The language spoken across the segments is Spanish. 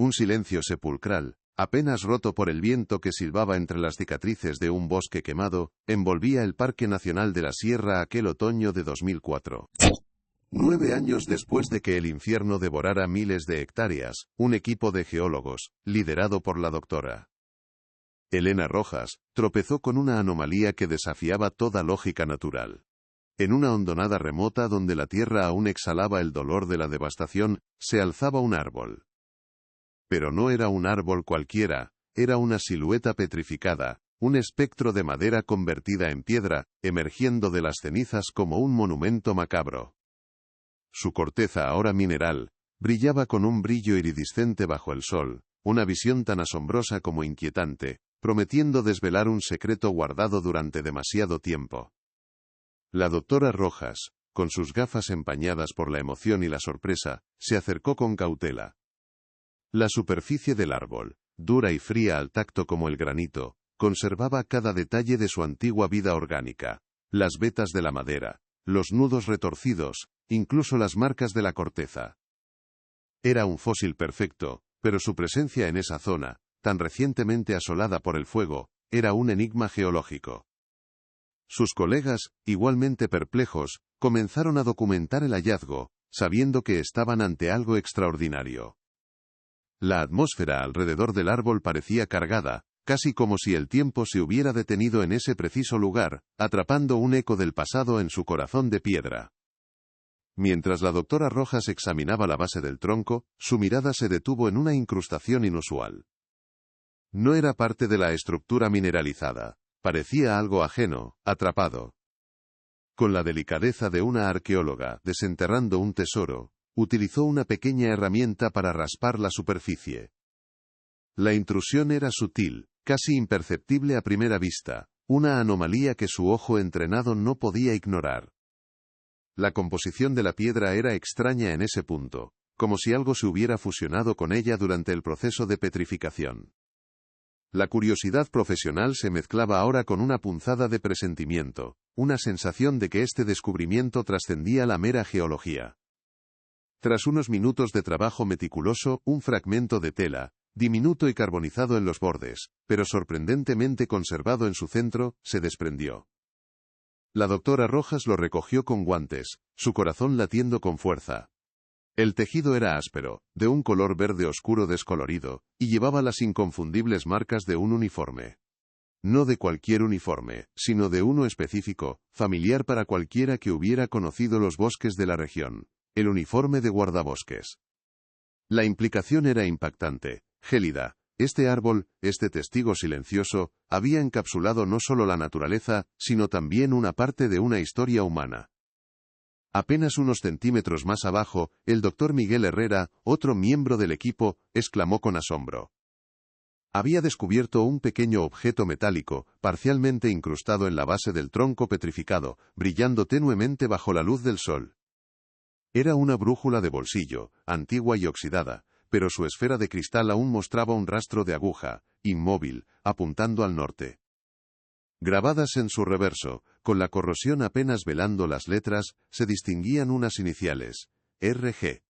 Un silencio sepulcral, apenas roto por el viento que silbaba entre las cicatrices de un bosque quemado, envolvía el Parque Nacional de la Sierra aquel otoño de 2004. 9 años después de que el infierno devorara miles de hectáreas, un equipo de geólogos, liderado por la doctora Elena Rojas, tropezó con una anomalía que desafiaba toda lógica natural. En una hondonada remota donde la tierra aún exhalaba el dolor de la devastación, se alzaba un árbol. Pero no era un árbol cualquiera, era una silueta petrificada, un espectro de madera convertida en piedra, emergiendo de las cenizas como un monumento macabro. Su corteza, ahora mineral, brillaba con un brillo iridiscente bajo el sol, una visión tan asombrosa como inquietante, prometiendo desvelar un secreto guardado durante demasiado tiempo. La doctora Rojas, con sus gafas empañadas por la emoción y la sorpresa, se acercó con cautela. La superficie del árbol, dura y fría al tacto como el granito, conservaba cada detalle de su antigua vida orgánica, las vetas de la madera, los nudos retorcidos, incluso las marcas de la corteza. Era un fósil perfecto, pero su presencia en esa zona, tan recientemente asolada por el fuego, era un enigma geológico. Sus colegas, igualmente perplejos, comenzaron a documentar el hallazgo, sabiendo que estaban ante algo extraordinario. La atmósfera alrededor del árbol parecía cargada, casi como si el tiempo se hubiera detenido en ese preciso lugar, atrapando un eco del pasado en su corazón de piedra. Mientras la doctora Rojas examinaba la base del tronco, su mirada se detuvo en una incrustación inusual. No era parte de la estructura mineralizada, parecía algo ajeno, atrapado. Con la delicadeza de una arqueóloga desenterrando un tesoro, utilizó una pequeña herramienta para raspar la superficie. La intrusión era sutil, casi imperceptible a primera vista, una anomalía que su ojo entrenado no podía ignorar. La composición de la piedra era extraña en ese punto, como si algo se hubiera fusionado con ella durante el proceso de petrificación. La curiosidad profesional se mezclaba ahora con una punzada de presentimiento, una sensación de que este descubrimiento trascendía la mera geología. Tras unos minutos de trabajo meticuloso, un fragmento de tela, diminuto y carbonizado en los bordes, pero sorprendentemente conservado en su centro, se desprendió. La doctora Rojas lo recogió con guantes, su corazón latiendo con fuerza. El tejido era áspero, de un color verde oscuro descolorido, y llevaba las inconfundibles marcas de un uniforme. No de cualquier uniforme, sino de uno específico, familiar para cualquiera que hubiera conocido los bosques de la región, el uniforme de guardabosques. La implicación era impactante, gélida. Este árbol, este testigo silencioso, había encapsulado no solo la naturaleza, sino también una parte de una historia humana. Apenas unos centímetros más abajo, el doctor Miguel Herrera, otro miembro del equipo, exclamó con asombro. Había descubierto un pequeño objeto metálico, parcialmente incrustado en la base del tronco petrificado, brillando tenuemente bajo la luz del sol. Era una brújula de bolsillo, antigua y oxidada, pero su esfera de cristal aún mostraba un rastro de aguja, inmóvil, apuntando al norte. Grabadas en su reverso, con la corrosión apenas velando las letras, se distinguían unas iniciales, RG.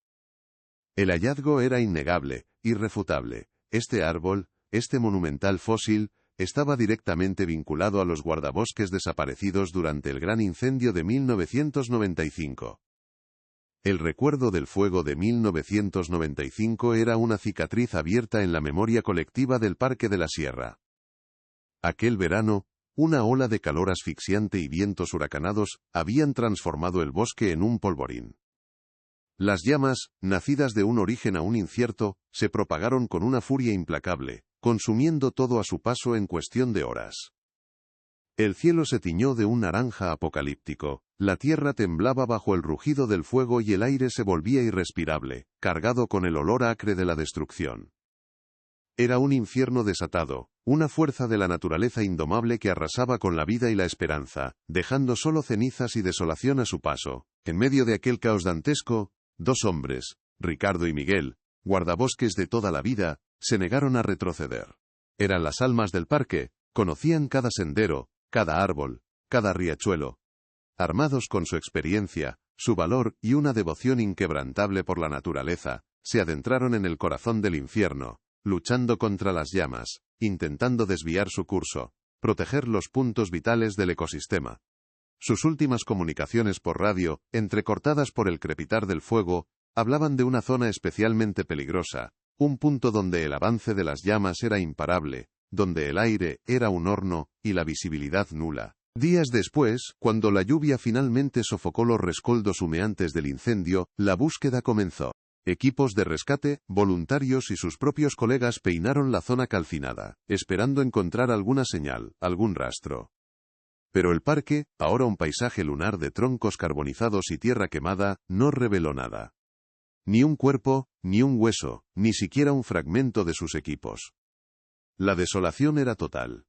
El hallazgo era innegable, irrefutable. Este árbol, este monumental fósil, estaba directamente vinculado a los guardabosques desaparecidos durante el gran incendio de 1995. El recuerdo del fuego de 1995 era una cicatriz abierta en la memoria colectiva del Parque de la Sierra. Aquel verano, una ola de calor asfixiante y vientos huracanados habían transformado el bosque en un polvorín. Las llamas, nacidas de un origen aún incierto, se propagaron con una furia implacable, consumiendo todo a su paso en cuestión de horas. El cielo se tiñó de un naranja apocalíptico, la tierra temblaba bajo el rugido del fuego y el aire se volvía irrespirable, cargado con el olor acre de la destrucción. Era un infierno desatado, una fuerza de la naturaleza indomable que arrasaba con la vida y la esperanza, dejando solo cenizas y desolación a su paso. En medio de aquel caos dantesco, 2 hombres, Ricardo y Miguel, guardabosques de toda la vida, se negaron a retroceder. Eran las almas del parque, conocían cada sendero, cada árbol, cada riachuelo. Armados con su experiencia, su valor y una devoción inquebrantable por la naturaleza, se adentraron en el corazón del infierno, luchando contra las llamas, intentando desviar su curso, proteger los puntos vitales del ecosistema. Sus últimas comunicaciones por radio, entrecortadas por el crepitar del fuego, hablaban de una zona especialmente peligrosa, un punto donde el avance de las llamas era imparable, donde el aire era un horno y la visibilidad nula. Días después, cuando la lluvia finalmente sofocó los rescoldos humeantes del incendio, la búsqueda comenzó. Equipos de rescate, voluntarios y sus propios colegas peinaron la zona calcinada, esperando encontrar alguna señal, algún rastro. Pero el parque, ahora un paisaje lunar de troncos carbonizados y tierra quemada, no reveló nada. Ni un cuerpo, ni un hueso, ni siquiera un fragmento de sus equipos. La desolación era total.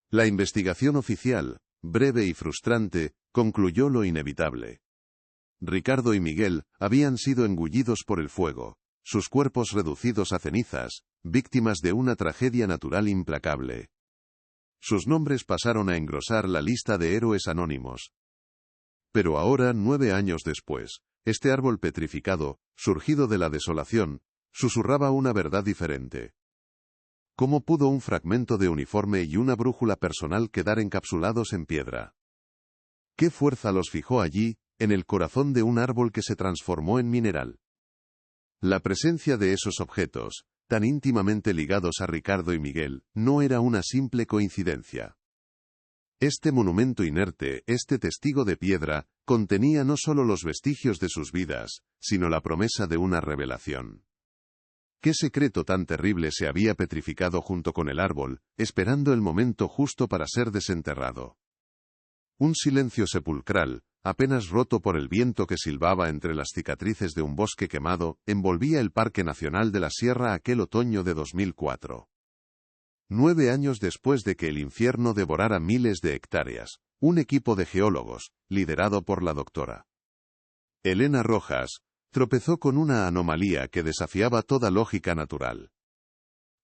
La investigación oficial, breve y frustrante, concluyó lo inevitable. Ricardo y Miguel habían sido engullidos por el fuego, sus cuerpos reducidos a cenizas, víctimas de una tragedia natural implacable. Sus nombres pasaron a engrosar la lista de héroes anónimos. Pero ahora, 9 años después, este árbol petrificado, surgido de la desolación, susurraba una verdad diferente. ¿Cómo pudo un fragmento de uniforme y una brújula personal quedar encapsulados en piedra? ¿Qué fuerza los fijó allí, en el corazón de un árbol que se transformó en mineral? La presencia de esos objetos, tan íntimamente ligados a Ricardo y Miguel, no era una simple coincidencia. Este monumento inerte, este testigo de piedra, contenía no solo los vestigios de sus vidas, sino la promesa de una revelación. ¿Qué secreto tan terrible se había petrificado junto con el árbol, esperando el momento justo para ser desenterrado? Un silencio sepulcral, apenas roto por el viento que silbaba entre las cicatrices de un bosque quemado, envolvía el Parque Nacional de la Sierra aquel otoño de 2004. 9 años después de que el infierno devorara miles de hectáreas, un equipo de geólogos, liderado por la doctora Elena Rojas, tropezó con una anomalía que desafiaba toda lógica natural.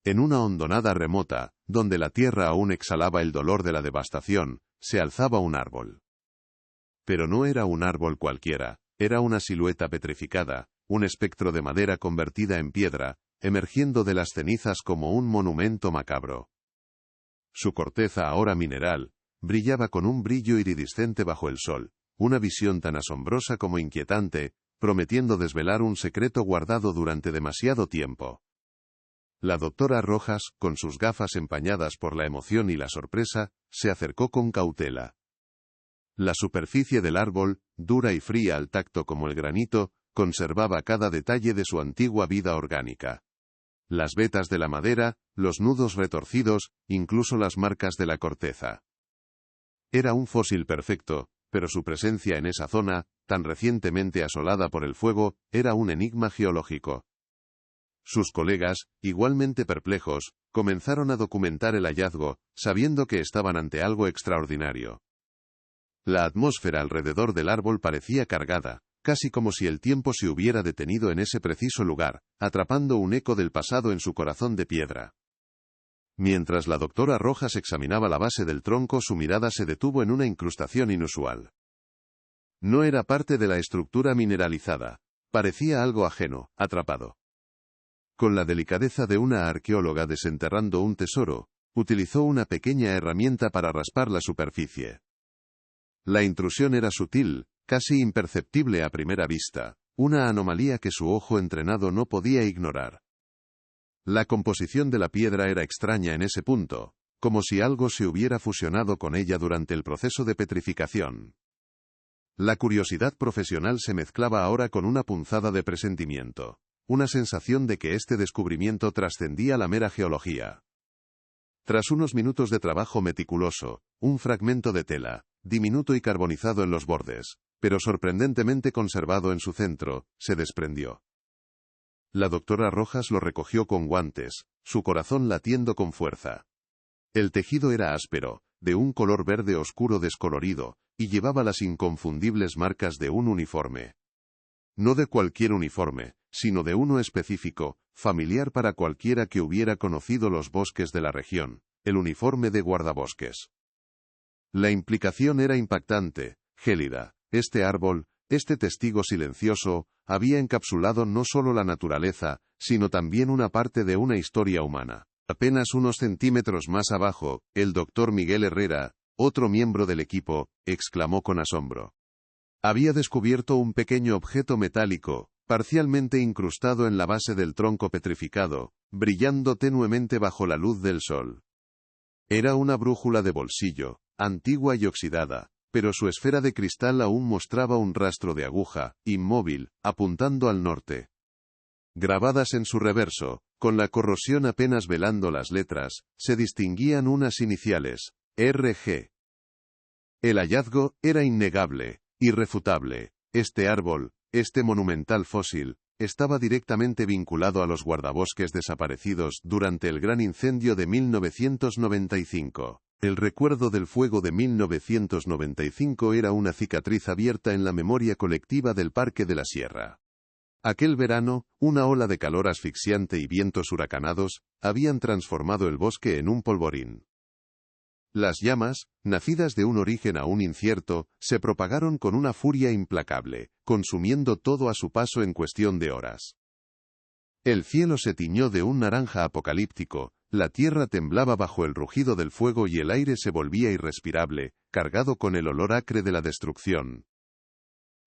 En una hondonada remota, donde la tierra aún exhalaba el dolor de la devastación, se alzaba un árbol. Pero no era un árbol cualquiera, era una silueta petrificada, un espectro de madera convertida en piedra, emergiendo de las cenizas como un monumento macabro. Su corteza, ahora mineral, brillaba con un brillo iridiscente bajo el sol, una visión tan asombrosa como inquietante, prometiendo desvelar un secreto guardado durante demasiado tiempo. La doctora Rojas, con sus gafas empañadas por la emoción y la sorpresa, se acercó con cautela. La superficie del árbol, dura y fría al tacto como el granito, conservaba cada detalle de su antigua vida orgánica. Las vetas de la madera, los nudos retorcidos, incluso las marcas de la corteza. Era un fósil perfecto, pero su presencia en esa zona, tan recientemente asolada por el fuego, era un enigma geológico. Sus colegas, igualmente perplejos, comenzaron a documentar el hallazgo, sabiendo que estaban ante algo extraordinario. La atmósfera alrededor del árbol parecía cargada, casi como si el tiempo se hubiera detenido en ese preciso lugar, atrapando un eco del pasado en su corazón de piedra. Mientras la doctora Rojas examinaba la base del tronco, su mirada se detuvo en una incrustación inusual. No era parte de la estructura mineralizada, parecía algo ajeno, atrapado. Con la delicadeza de una arqueóloga desenterrando un tesoro, utilizó una pequeña herramienta para raspar la superficie. La intrusión era sutil, casi imperceptible a primera vista, una anomalía que su ojo entrenado no podía ignorar. La composición de la piedra era extraña en ese punto, como si algo se hubiera fusionado con ella durante el proceso de petrificación. La curiosidad profesional se mezclaba ahora con una punzada de presentimiento, una sensación de que este descubrimiento trascendía la mera geología. Tras unos minutos de trabajo meticuloso, un fragmento de tela, diminuto y carbonizado en los bordes, pero sorprendentemente conservado en su centro, se desprendió. La doctora Rojas lo recogió con guantes, su corazón latiendo con fuerza. El tejido era áspero, de un color verde oscuro descolorido, y llevaba las inconfundibles marcas de un uniforme. No de cualquier uniforme, sino de uno específico, familiar para cualquiera que hubiera conocido los bosques de la región, el uniforme de guardabosques. La implicación era impactante, gélida. Este árbol, este testigo silencioso había encapsulado no solo la naturaleza, sino también una parte de una historia humana. Apenas unos centímetros más abajo, el doctor Miguel Herrera, otro miembro del equipo, exclamó con asombro. Había descubierto un pequeño objeto metálico, parcialmente incrustado en la base del tronco petrificado, brillando tenuemente bajo la luz del sol. Era una brújula de bolsillo, antigua y oxidada, pero su esfera de cristal aún mostraba un rastro de aguja, inmóvil, apuntando al norte. Grabadas en su reverso, con la corrosión apenas velando las letras, se distinguían unas iniciales, RG. El hallazgo era innegable, irrefutable. Este árbol, este monumental fósil, estaba directamente vinculado a los guardabosques desaparecidos durante el gran incendio de 1995. El recuerdo del fuego de 1995 era una cicatriz abierta en la memoria colectiva del Parque de la Sierra. Aquel verano, una ola de calor asfixiante y vientos huracanados habían transformado el bosque en un polvorín. Las llamas, nacidas de un origen aún incierto, se propagaron con una furia implacable, consumiendo todo a su paso en cuestión de horas. El cielo se tiñó de un naranja apocalíptico, la tierra temblaba bajo el rugido del fuego y el aire se volvía irrespirable, cargado con el olor acre de la destrucción.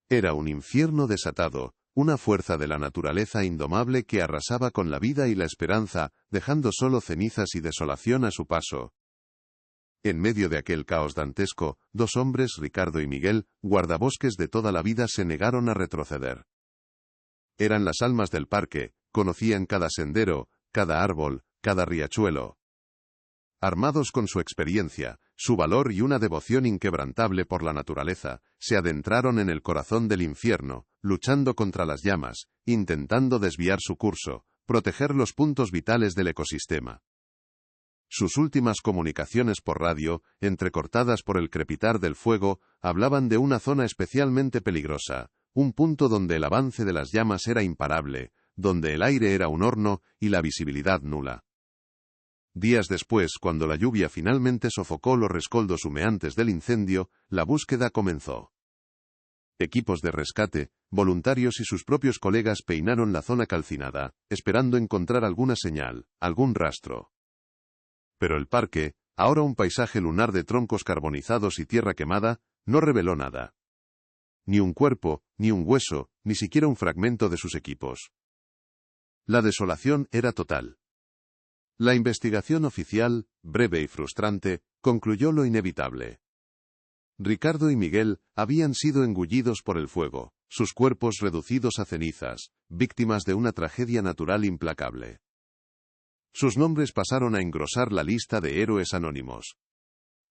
Era un infierno desatado, una fuerza de la naturaleza indomable que arrasaba con la vida y la esperanza, dejando solo cenizas y desolación a su paso. En medio de aquel caos dantesco, dos hombres, Ricardo y Miguel, guardabosques de toda la vida, se negaron a retroceder. Eran las almas del parque, conocían cada sendero, cada árbol, cada riachuelo. Armados con su experiencia, su valor y una devoción inquebrantable por la naturaleza, se adentraron en el corazón del infierno, luchando contra las llamas, intentando desviar su curso, proteger los puntos vitales del ecosistema. Sus últimas comunicaciones por radio, entrecortadas por el crepitar del fuego, hablaban de una zona especialmente peligrosa, un punto donde el avance de las llamas era imparable, donde el aire era un horno y la visibilidad nula. Días después, cuando la lluvia finalmente sofocó los rescoldos humeantes del incendio, la búsqueda comenzó. Equipos de rescate, voluntarios y sus propios colegas peinaron la zona calcinada, esperando encontrar alguna señal, algún rastro. Pero el parque, ahora un paisaje lunar de troncos carbonizados y tierra quemada, no reveló nada. Ni un cuerpo, ni un hueso, ni siquiera un fragmento de sus equipos. La desolación era total. La investigación oficial, breve y frustrante, concluyó lo inevitable. Ricardo y Miguel habían sido engullidos por el fuego, sus cuerpos reducidos a cenizas, víctimas de una tragedia natural implacable. Sus nombres pasaron a engrosar la lista de héroes anónimos.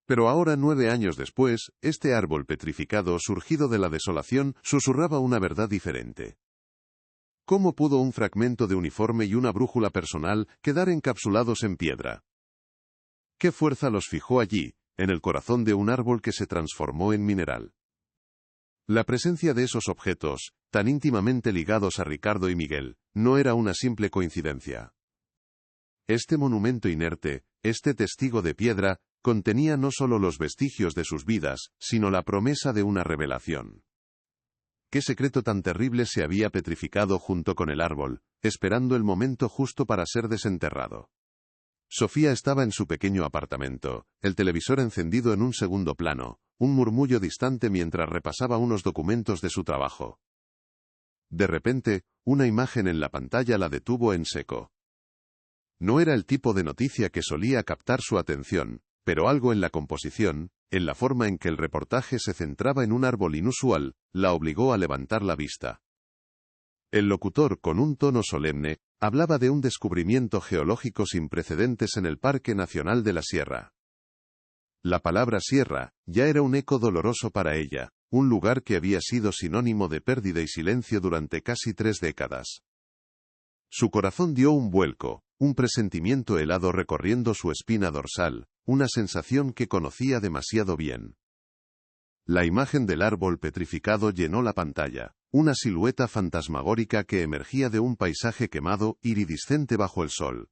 Pero ahora, 9 años después, este árbol petrificado surgido de la desolación susurraba una verdad diferente. ¿Cómo pudo un fragmento de uniforme y una brújula personal quedar encapsulados en piedra? ¿Qué fuerza los fijó allí, en el corazón de un árbol que se transformó en mineral? La presencia de esos objetos, tan íntimamente ligados a Ricardo y Miguel, no era una simple coincidencia. Este monumento inerte, este testigo de piedra, contenía no solo los vestigios de sus vidas, sino la promesa de una revelación. ¿Qué secreto tan terrible se había petrificado junto con el árbol, esperando el momento justo para ser desenterrado? Sofía estaba en su pequeño apartamento, el televisor encendido en un segundo plano, un murmullo distante mientras repasaba unos documentos de su trabajo. De repente, una imagen en la pantalla la detuvo en seco. No era el tipo de noticia que solía captar su atención, pero algo en la composición, en la forma en que el reportaje se centraba en un árbol inusual, la obligó a levantar la vista. El locutor, con un tono solemne, hablaba de un descubrimiento geológico sin precedentes en el Parque Nacional de la Sierra. La palabra sierra ya era un eco doloroso para ella, un lugar que había sido sinónimo de pérdida y silencio durante casi 3 décadas. Su corazón dio un vuelco, un presentimiento helado recorriendo su espina dorsal, una sensación que conocía demasiado bien. La imagen del árbol petrificado llenó la pantalla, una silueta fantasmagórica que emergía de un paisaje quemado, iridiscente bajo el sol.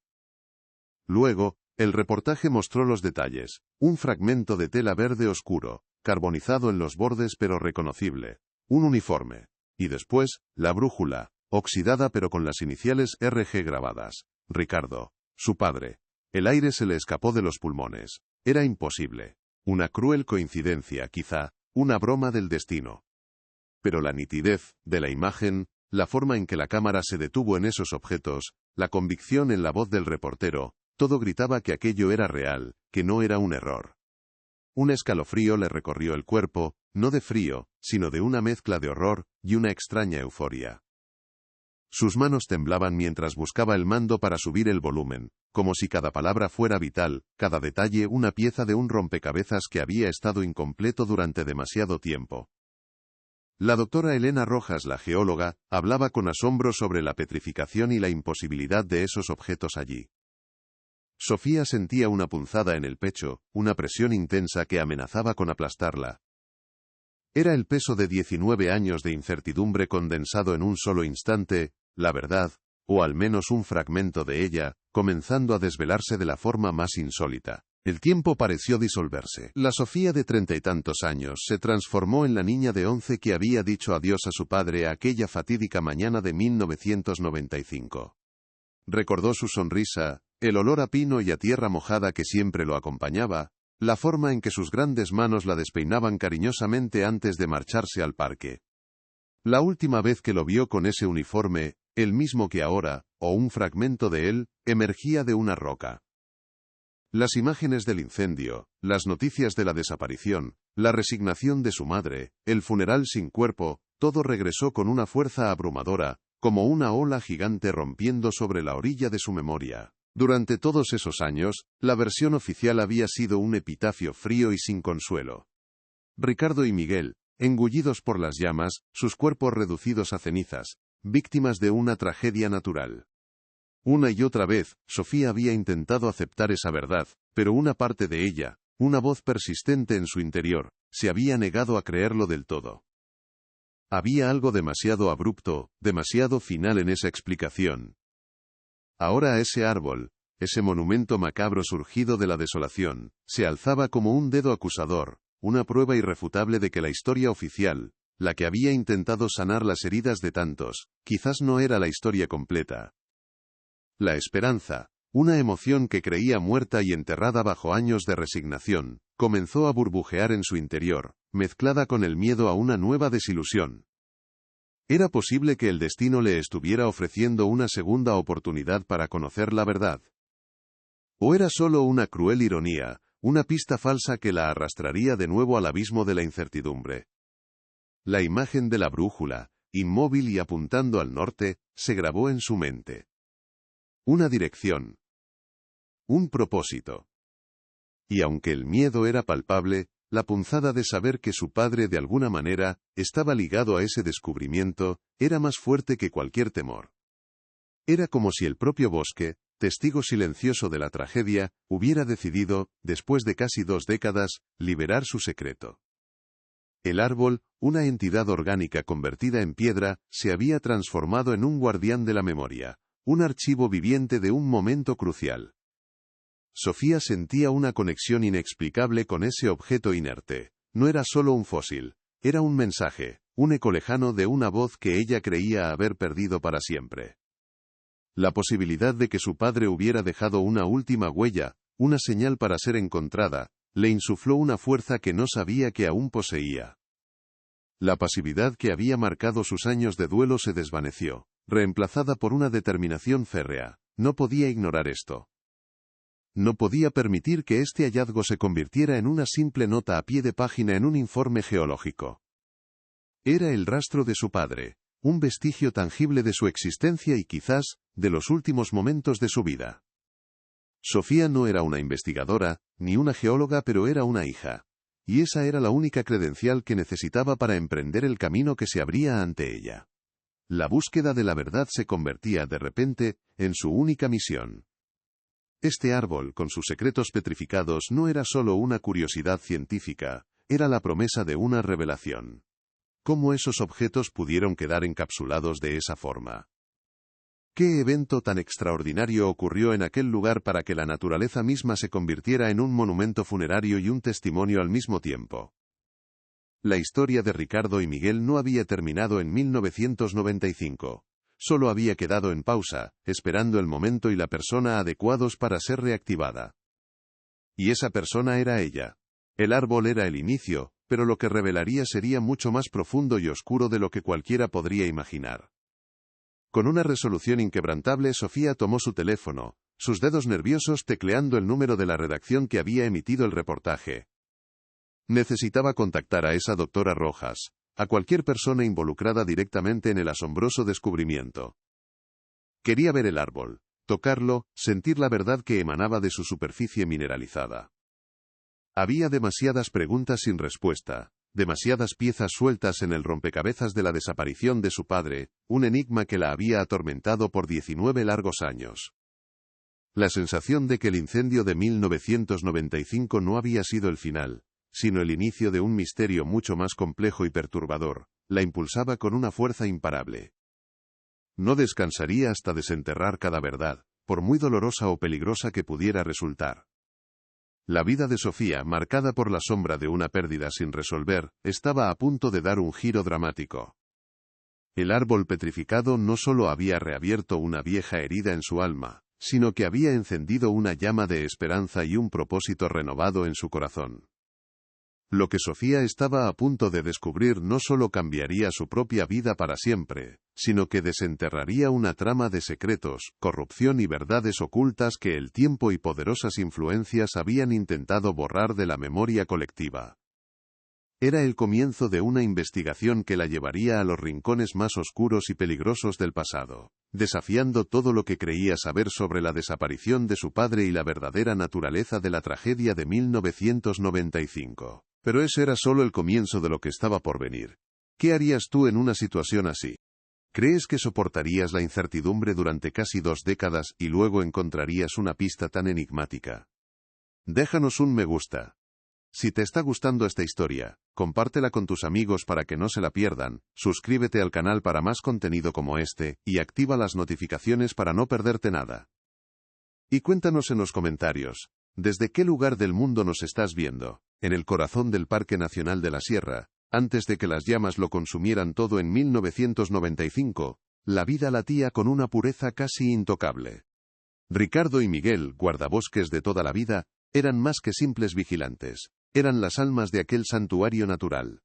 Luego, el reportaje mostró los detalles, un fragmento de tela verde oscuro, carbonizado en los bordes pero reconocible, un uniforme. Y después, la brújula, oxidada pero con las iniciales RG grabadas. Ricardo, su padre. El aire se le escapó de los pulmones. Era imposible. Una cruel coincidencia, quizá, una broma del destino. Pero la nitidez de la imagen, la forma en que la cámara se detuvo en esos objetos, la convicción en la voz del reportero, todo gritaba que aquello era real, que no era un error. Un escalofrío le recorrió el cuerpo, no de frío, sino de una mezcla de horror y una extraña euforia. Sus manos temblaban mientras buscaba el mando para subir el volumen, como si cada palabra fuera vital, cada detalle una pieza de un rompecabezas que había estado incompleto durante demasiado tiempo. La doctora Elena Rojas, la geóloga, hablaba con asombro sobre la petrificación y la imposibilidad de esos objetos allí. Sofía sentía una punzada en el pecho, una presión intensa que amenazaba con aplastarla. Era el peso de 19 años de incertidumbre condensado en un solo instante, la verdad, o al menos un fragmento de ella, comenzando a desvelarse de la forma más insólita. El tiempo pareció disolverse. La Sofía de 30 y tantos años se transformó en la niña de 11 que había dicho adiós a su padre aquella fatídica mañana de 1995. Recordó su sonrisa, el olor a pino y a tierra mojada que siempre lo acompañaba, la forma en que sus grandes manos la despeinaban cariñosamente antes de marcharse al parque. La última vez que lo vio con ese uniforme, el mismo que ahora, o un fragmento de él, emergía de una roca. Las imágenes del incendio, las noticias de la desaparición, la resignación de su madre, el funeral sin cuerpo, todo regresó con una fuerza abrumadora, como una ola gigante rompiendo sobre la orilla de su memoria. Durante todos esos años, la versión oficial había sido un epitafio frío y sin consuelo. Ricardo y Miguel, engullidos por las llamas, sus cuerpos reducidos a cenizas, víctimas de una tragedia natural. Una y otra vez, Sofía había intentado aceptar esa verdad, pero una parte de ella, una voz persistente en su interior, se había negado a creerlo del todo. Había algo demasiado abrupto, demasiado final en esa explicación. Ahora ese árbol, ese monumento macabro surgido de la desolación, se alzaba como un dedo acusador, una prueba irrefutable de que la historia oficial, la que había intentado sanar las heridas de tantos, quizás no era la historia completa. La esperanza, una emoción que creía muerta y enterrada bajo años de resignación, comenzó a burbujear en su interior, mezclada con el miedo a una nueva desilusión. ¿Era posible que el destino le estuviera ofreciendo una segunda oportunidad para conocer la verdad? ¿O era solo una cruel ironía, una pista falsa que la arrastraría de nuevo al abismo de la incertidumbre? La imagen de la brújula, inmóvil y apuntando al norte, se grabó en su mente. Una dirección. Un propósito. Y aunque el miedo era palpable, la punzada de saber que su padre de alguna manera estaba ligado a ese descubrimiento, era más fuerte que cualquier temor. Era como si el propio bosque, testigo silencioso de la tragedia, hubiera decidido, después de casi 2 décadas, liberar su secreto. El árbol, una entidad orgánica convertida en piedra, se había transformado en un guardián de la memoria, un archivo viviente de un momento crucial. Sofía sentía una conexión inexplicable con ese objeto inerte. No era solo un fósil, era un mensaje, un eco lejano de una voz que ella creía haber perdido para siempre. La posibilidad de que su padre hubiera dejado una última huella, una señal para ser encontrada, le insufló una fuerza que no sabía que aún poseía. La pasividad que había marcado sus años de duelo se desvaneció, reemplazada por una determinación férrea. No podía ignorar esto. No podía permitir que este hallazgo se convirtiera en una simple nota a pie de página en un informe geológico. Era el rastro de su padre, un vestigio tangible de su existencia y quizás, de los últimos momentos de su vida. Sofía no era una investigadora, ni una geóloga, pero era una hija. Y esa era la única credencial que necesitaba para emprender el camino que se abría ante ella. La búsqueda de la verdad se convertía, de repente, en su única misión. Este árbol, con sus secretos petrificados, no era solo una curiosidad científica, era la promesa de una revelación. ¿Cómo esos objetos pudieron quedar encapsulados de esa forma? ¿Qué evento tan extraordinario ocurrió en aquel lugar para que la naturaleza misma se convirtiera en un monumento funerario y un testimonio al mismo tiempo? La historia de Ricardo y Miguel no había terminado en 1995. Solo había quedado en pausa, esperando el momento y la persona adecuados para ser reactivada. Y esa persona era ella. El árbol era el inicio, pero lo que revelaría sería mucho más profundo y oscuro de lo que cualquiera podría imaginar. Con una resolución inquebrantable, Sofía tomó su teléfono, sus dedos nerviosos tecleando el número de la redacción que había emitido el reportaje. Necesitaba contactar a esa doctora Rojas, a cualquier persona involucrada directamente en el asombroso descubrimiento. Quería ver el árbol, tocarlo, sentir la verdad que emanaba de su superficie mineralizada. Había demasiadas preguntas sin respuesta, demasiadas piezas sueltas en el rompecabezas de la desaparición de su padre, un enigma que la había atormentado por 19 largos años. La sensación de que el incendio de 1995 no había sido el final, sino el inicio de un misterio mucho más complejo y perturbador, la impulsaba con una fuerza imparable. No descansaría hasta desenterrar cada verdad, por muy dolorosa o peligrosa que pudiera resultar. La vida de Sofía, marcada por la sombra de una pérdida sin resolver, estaba a punto de dar un giro dramático. El árbol petrificado no solo había reabierto una vieja herida en su alma, sino que había encendido una llama de esperanza y un propósito renovado en su corazón. Lo que Sofía estaba a punto de descubrir no solo cambiaría su propia vida para siempre, sino que desenterraría una trama de secretos, corrupción y verdades ocultas que el tiempo y poderosas influencias habían intentado borrar de la memoria colectiva. Era el comienzo de una investigación que la llevaría a los rincones más oscuros y peligrosos del pasado, desafiando todo lo que creía saber sobre la desaparición de su padre y la verdadera naturaleza de la tragedia de 1995. Pero ese era solo el comienzo de lo que estaba por venir. ¿Qué harías tú en una situación así? ¿Crees que soportarías la incertidumbre durante casi 2 décadas y luego encontrarías una pista tan enigmática? Déjanos un me gusta. Si te está gustando esta historia, compártela con tus amigos para que no se la pierdan, suscríbete al canal para más contenido como este, y activa las notificaciones para no perderte nada. Y cuéntanos en los comentarios, ¿desde qué lugar del mundo nos estás viendo? En el corazón del Parque Nacional de la Sierra, antes de que las llamas lo consumieran todo en 1995, la vida latía con una pureza casi intocable. Ricardo y Miguel, guardabosques de toda la vida, eran más que simples vigilantes, eran las almas de aquel santuario natural.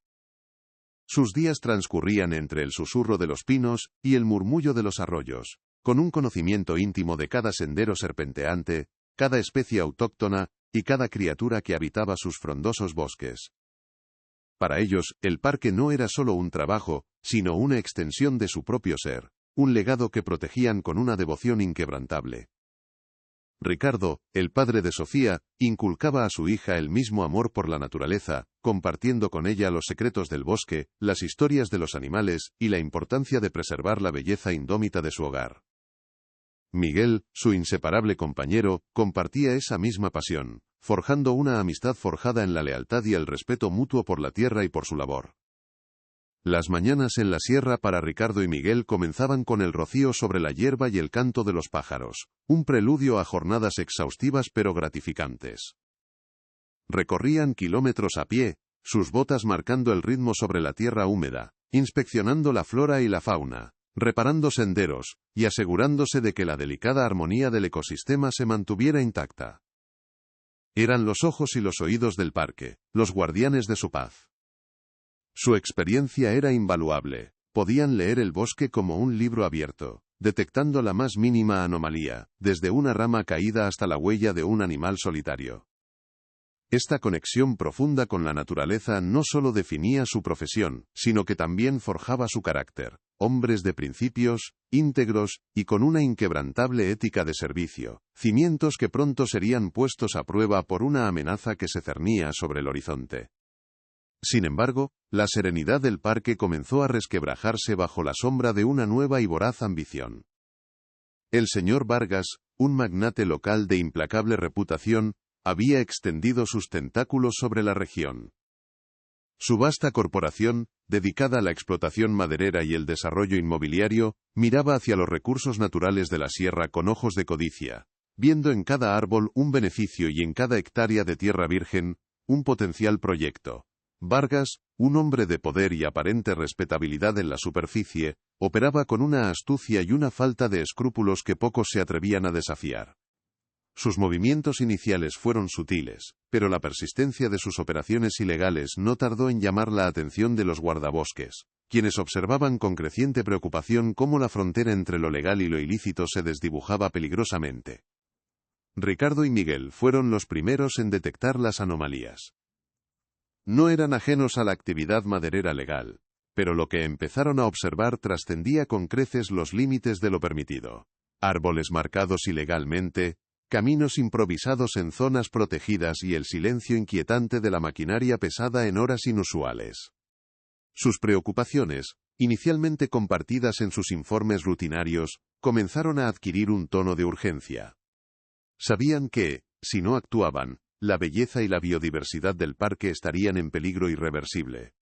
Sus días transcurrían entre el susurro de los pinos y el murmullo de los arroyos, con un conocimiento íntimo de cada sendero serpenteante, cada especie autóctona, y cada criatura que habitaba sus frondosos bosques. Para ellos, el parque no era solo un trabajo, sino una extensión de su propio ser, un legado que protegían con una devoción inquebrantable. Ricardo, el padre de Sofía, inculcaba a su hija el mismo amor por la naturaleza, compartiendo con ella los secretos del bosque, las historias de los animales, y la importancia de preservar la belleza indómita de su hogar. Miguel, su inseparable compañero, compartía esa misma pasión, forjando una amistad forjada en la lealtad y el respeto mutuo por la tierra y por su labor. Las mañanas en la sierra para Ricardo y Miguel comenzaban con el rocío sobre la hierba y el canto de los pájaros, un preludio a jornadas exhaustivas pero gratificantes. Recorrían kilómetros a pie, sus botas marcando el ritmo sobre la tierra húmeda, inspeccionando la flora y la fauna, reparando senderos, y asegurándose de que la delicada armonía del ecosistema se mantuviera intacta. Eran los ojos y los oídos del parque, los guardianes de su paz. Su experiencia era invaluable, podían leer el bosque como un libro abierto, detectando la más mínima anomalía, desde una rama caída hasta la huella de un animal solitario. Esta conexión profunda con la naturaleza no solo definía su profesión, sino que también forjaba su carácter, hombres de principios, íntegros, y con una inquebrantable ética de servicio, cimientos que pronto serían puestos a prueba por una amenaza que se cernía sobre el horizonte. Sin embargo, la serenidad del parque comenzó a resquebrajarse bajo la sombra de una nueva y voraz ambición. El señor Vargas, un magnate local de implacable reputación, había extendido sus tentáculos sobre la región. Su vasta corporación, dedicada a la explotación maderera y el desarrollo inmobiliario, miraba hacia los recursos naturales de la sierra con ojos de codicia, viendo en cada árbol un beneficio y en cada hectárea de tierra virgen, un potencial proyecto. Vargas, un hombre de poder y aparente respetabilidad en la superficie, operaba con una astucia y una falta de escrúpulos que pocos se atrevían a desafiar. Sus movimientos iniciales fueron sutiles, pero la persistencia de sus operaciones ilegales no tardó en llamar la atención de los guardabosques, quienes observaban con creciente preocupación cómo la frontera entre lo legal y lo ilícito se desdibujaba peligrosamente. Ricardo y Miguel fueron los primeros en detectar las anomalías. No eran ajenos a la actividad maderera legal, pero lo que empezaron a observar trascendía con creces los límites de lo permitido. Árboles marcados ilegalmente, caminos improvisados en zonas protegidas y el silencio inquietante de la maquinaria pesada en horas inusuales. Sus preocupaciones, inicialmente compartidas en sus informes rutinarios, comenzaron a adquirir un tono de urgencia. Sabían que, si no actuaban, la belleza y la biodiversidad del parque estarían en peligro irreversible.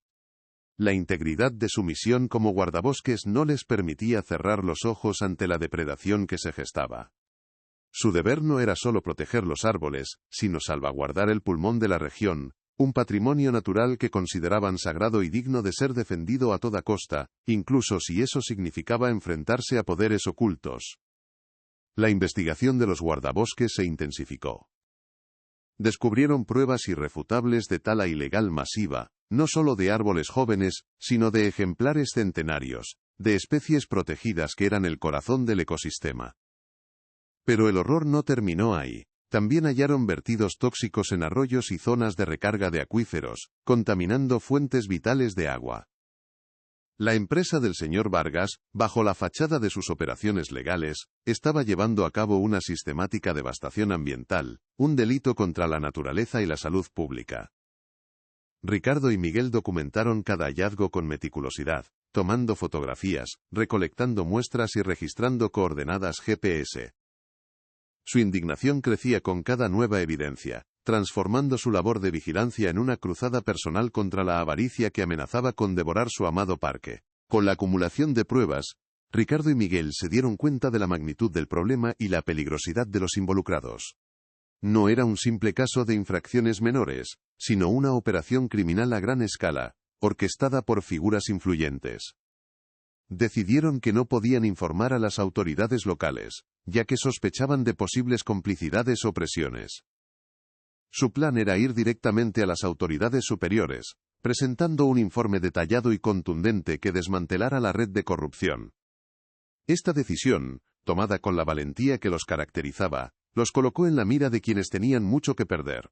La integridad de su misión como guardabosques no les permitía cerrar los ojos ante la depredación que se gestaba. Su deber no era solo proteger los árboles, sino salvaguardar el pulmón de la región, un patrimonio natural que consideraban sagrado y digno de ser defendido a toda costa, incluso si eso significaba enfrentarse a poderes ocultos. La investigación de los guardabosques se intensificó. Descubrieron pruebas irrefutables de tala ilegal masiva, no solo de árboles jóvenes, sino de ejemplares centenarios, de especies protegidas que eran el corazón del ecosistema. Pero el horror no terminó ahí. También hallaron vertidos tóxicos en arroyos y zonas de recarga de acuíferos, contaminando fuentes vitales de agua. La empresa del señor Vargas, bajo la fachada de sus operaciones legales, estaba llevando a cabo una sistemática devastación ambiental, un delito contra la naturaleza y la salud pública. Ricardo y Miguel documentaron cada hallazgo con meticulosidad, tomando fotografías, recolectando muestras y registrando coordenadas GPS. Su indignación crecía con cada nueva evidencia, transformando su labor de vigilancia en una cruzada personal contra la avaricia que amenazaba con devorar su amado parque. Con la acumulación de pruebas, Ricardo y Miguel se dieron cuenta de la magnitud del problema y la peligrosidad de los involucrados. No era un simple caso de infracciones menores, sino una operación criminal a gran escala, orquestada por figuras influyentes. Decidieron que no podían informar a las autoridades locales, ya que sospechaban de posibles complicidades o presiones. Su plan era ir directamente a las autoridades superiores, presentando un informe detallado y contundente que desmantelara la red de corrupción. Esta decisión, tomada con la valentía que los caracterizaba, los colocó en la mira de quienes tenían mucho que perder.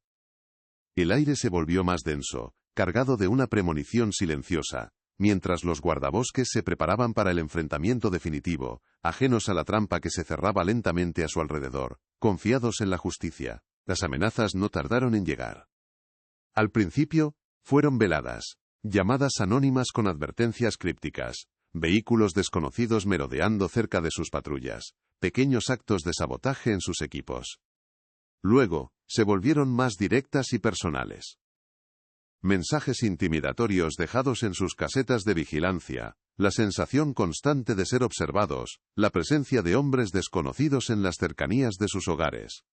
El aire se volvió más denso, cargado de una premonición silenciosa, mientras los guardabosques se preparaban para el enfrentamiento definitivo, ajenos a la trampa que se cerraba lentamente a su alrededor, confiados en la justicia. Las amenazas no tardaron en llegar. Al principio, fueron veladas, llamadas anónimas con advertencias crípticas, vehículos desconocidos merodeando cerca de sus patrullas, pequeños actos de sabotaje en sus equipos. Luego, se volvieron más directas y personales. Mensajes intimidatorios dejados en sus casetas de vigilancia, la sensación constante de ser observados, la presencia de hombres desconocidos en las cercanías de sus hogares.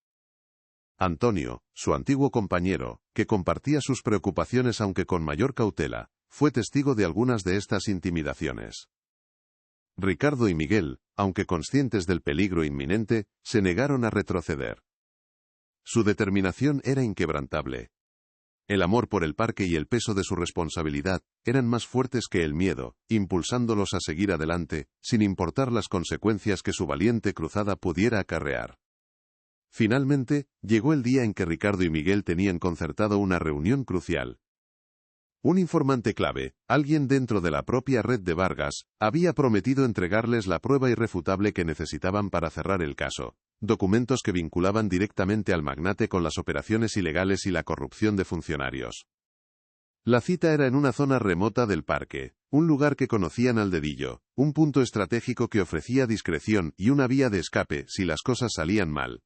Antonio, su antiguo compañero, que compartía sus preocupaciones aunque con mayor cautela, fue testigo de algunas de estas intimidaciones. Ricardo y Miguel, aunque conscientes del peligro inminente, se negaron a retroceder. Su determinación era inquebrantable. El amor por el parque y el peso de su responsabilidad eran más fuertes que el miedo, impulsándolos a seguir adelante, sin importar las consecuencias que su valiente cruzada pudiera acarrear. Finalmente, llegó el día en que Ricardo y Miguel tenían concertado una reunión crucial. Un informante clave, alguien dentro de la propia red de Vargas, había prometido entregarles la prueba irrefutable que necesitaban para cerrar el caso, documentos que vinculaban directamente al magnate con las operaciones ilegales y la corrupción de funcionarios. La cita era en una zona remota del parque, un lugar que conocían al dedillo, un punto estratégico que ofrecía discreción y una vía de escape si las cosas salían mal.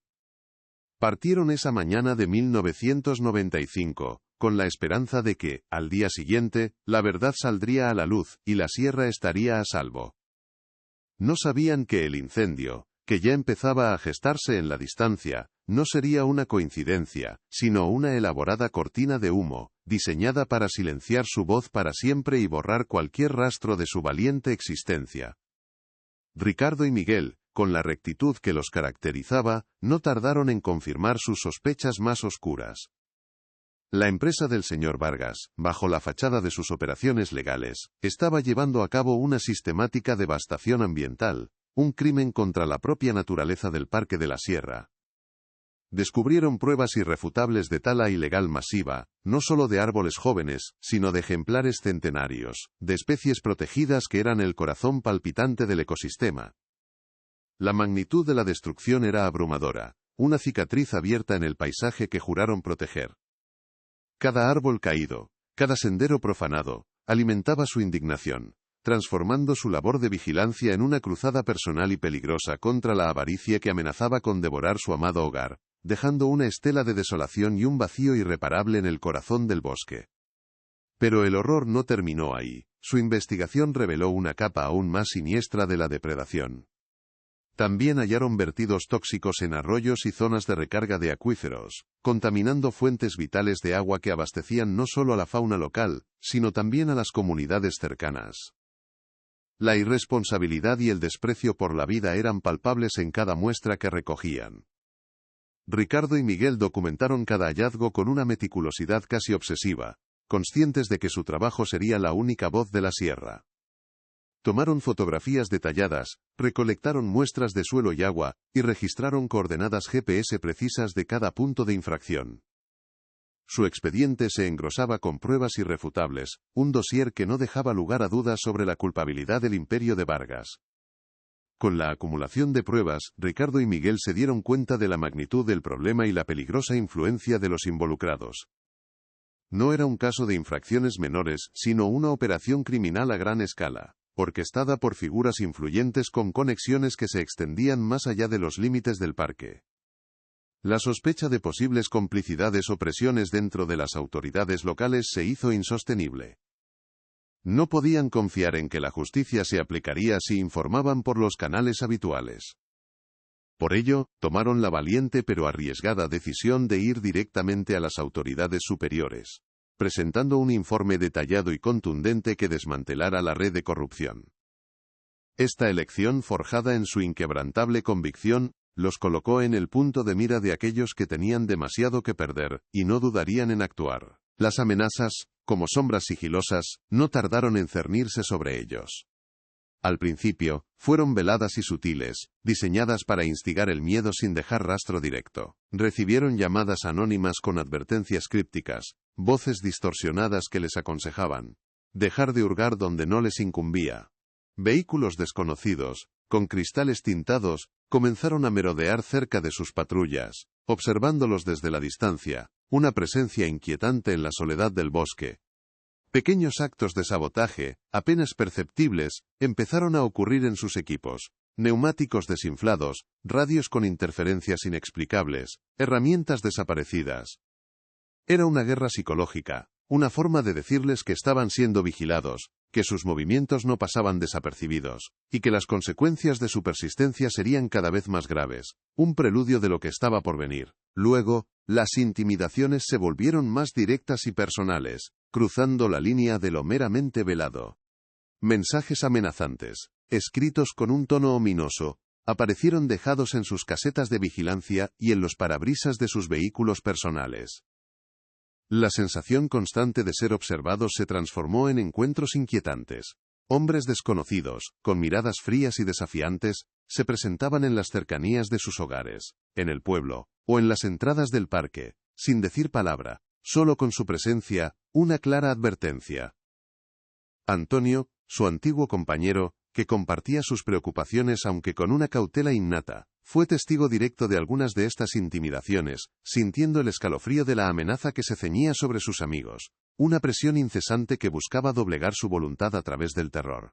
Partieron esa mañana de 1995, con la esperanza de que, al día siguiente, la verdad saldría a la luz y la sierra estaría a salvo. No sabían que el incendio, que ya empezaba a gestarse en la distancia, no sería una coincidencia, sino una elaborada cortina de humo, diseñada para silenciar su voz para siempre y borrar cualquier rastro de su valiente existencia. Ricardo y Miguel, con la rectitud que los caracterizaba, no tardaron en confirmar sus sospechas más oscuras. La empresa del señor Vargas, bajo la fachada de sus operaciones legales, estaba llevando a cabo una sistemática devastación ambiental, un crimen contra la propia naturaleza del Parque de la Sierra. Descubrieron pruebas irrefutables de tala ilegal masiva, no solo de árboles jóvenes, sino de ejemplares centenarios, de especies protegidas que eran el corazón palpitante del ecosistema. La magnitud de la destrucción era abrumadora, una cicatriz abierta en el paisaje que juraron proteger. Cada árbol caído, cada sendero profanado, alimentaba su indignación, transformando su labor de vigilancia en una cruzada personal y peligrosa contra la avaricia que amenazaba con devorar su amado hogar, dejando una estela de desolación y un vacío irreparable en el corazón del bosque. Pero el horror no terminó ahí. Su investigación reveló una capa aún más siniestra de la depredación. También hallaron vertidos tóxicos en arroyos y zonas de recarga de acuíferos, contaminando fuentes vitales de agua que abastecían no solo a la fauna local, sino también a las comunidades cercanas. La irresponsabilidad y el desprecio por la vida eran palpables en cada muestra que recogían. Ricardo y Miguel documentaron cada hallazgo con una meticulosidad casi obsesiva, conscientes de que su trabajo sería la única voz de la sierra. Tomaron fotografías detalladas, recolectaron muestras de suelo y agua, y registraron coordenadas GPS precisas de cada punto de infracción. Su expediente se engrosaba con pruebas irrefutables, un dossier que no dejaba lugar a dudas sobre la culpabilidad del imperio de Vargas. Con la acumulación de pruebas, Ricardo y Miguel se dieron cuenta de la magnitud del problema y la peligrosa influencia de los involucrados. No era un caso de infracciones menores, sino una operación criminal a gran escala, orquestada por figuras influyentes con conexiones que se extendían más allá de los límites del parque. La sospecha de posibles complicidades o presiones dentro de las autoridades locales se hizo insostenible. No podían confiar en que la justicia se aplicaría si informaban por los canales habituales. Por ello, tomaron la valiente pero arriesgada decisión de ir directamente a las autoridades superiores, presentando un informe detallado y contundente que desmantelara la red de corrupción. Esta elección, forjada en su inquebrantable convicción, los colocó en el punto de mira de aquellos que tenían demasiado que perder, y no dudarían en actuar. Las amenazas, como sombras sigilosas, no tardaron en cernirse sobre ellos. Al principio, fueron veladas y sutiles, diseñadas para instigar el miedo sin dejar rastro directo. Recibieron llamadas anónimas con advertencias crípticas, voces distorsionadas que les aconsejaban dejar de hurgar donde no les incumbía. Vehículos desconocidos, con cristales tintados, comenzaron a merodear cerca de sus patrullas, observándolos desde la distancia, una presencia inquietante en la soledad del bosque. Pequeños actos de sabotaje, apenas perceptibles, empezaron a ocurrir en sus equipos. Neumáticos desinflados, radios con interferencias inexplicables, herramientas desaparecidas. Era una guerra psicológica, una forma de decirles que estaban siendo vigilados, que sus movimientos no pasaban desapercibidos, y que las consecuencias de su persistencia serían cada vez más graves, un preludio de lo que estaba por venir. Luego, las intimidaciones se volvieron más directas y personales, cruzando la línea de lo meramente velado. Mensajes amenazantes, escritos con un tono ominoso, aparecieron dejados en sus casetas de vigilancia y en los parabrisas de sus vehículos personales. La sensación constante de ser observados se transformó en encuentros inquietantes. Hombres desconocidos, con miradas frías y desafiantes, se presentaban en las cercanías de sus hogares, en el pueblo, o en las entradas del parque, sin decir palabra, solo con su presencia, una clara advertencia. Antonio, su antiguo compañero, que compartía sus preocupaciones aunque con una cautela innata, fue testigo directo de algunas de estas intimidaciones, sintiendo el escalofrío de la amenaza que se ceñía sobre sus amigos, una presión incesante que buscaba doblegar su voluntad a través del terror.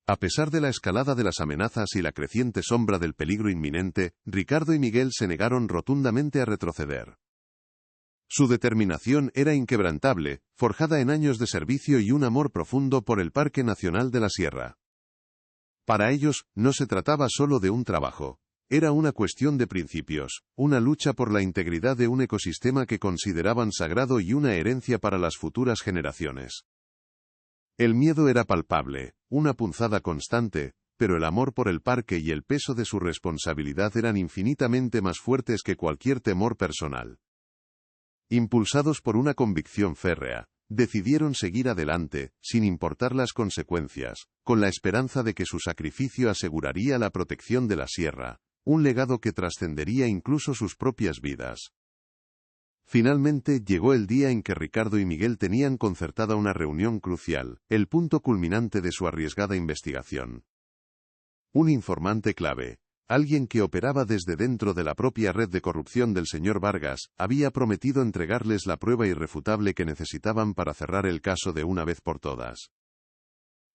A pesar de la escalada de las amenazas y la creciente sombra del peligro inminente, Ricardo y Miguel se negaron rotundamente a retroceder. Su determinación era inquebrantable, forjada en años de servicio y un amor profundo por el Parque Nacional de la Sierra. Para ellos, no se trataba solo de un trabajo, Era una cuestión de principios, una lucha por la integridad de un ecosistema que consideraban sagrado y una herencia para las futuras generaciones. El miedo era palpable, una punzada constante, pero el amor por el parque y el peso de su responsabilidad eran infinitamente más fuertes que cualquier temor personal. Impulsados por una convicción férrea, decidieron seguir adelante, sin importar las consecuencias, con la esperanza de que su sacrificio aseguraría la protección de la sierra, un legado que trascendería incluso sus propias vidas. Finalmente llegó el día en que Ricardo y Miguel tenían concertada una reunión crucial, el punto culminante de su arriesgada investigación. Un informante clave, alguien que operaba desde dentro de la propia red de corrupción del señor Vargas, había prometido entregarles la prueba irrefutable que necesitaban para cerrar el caso de una vez por todas.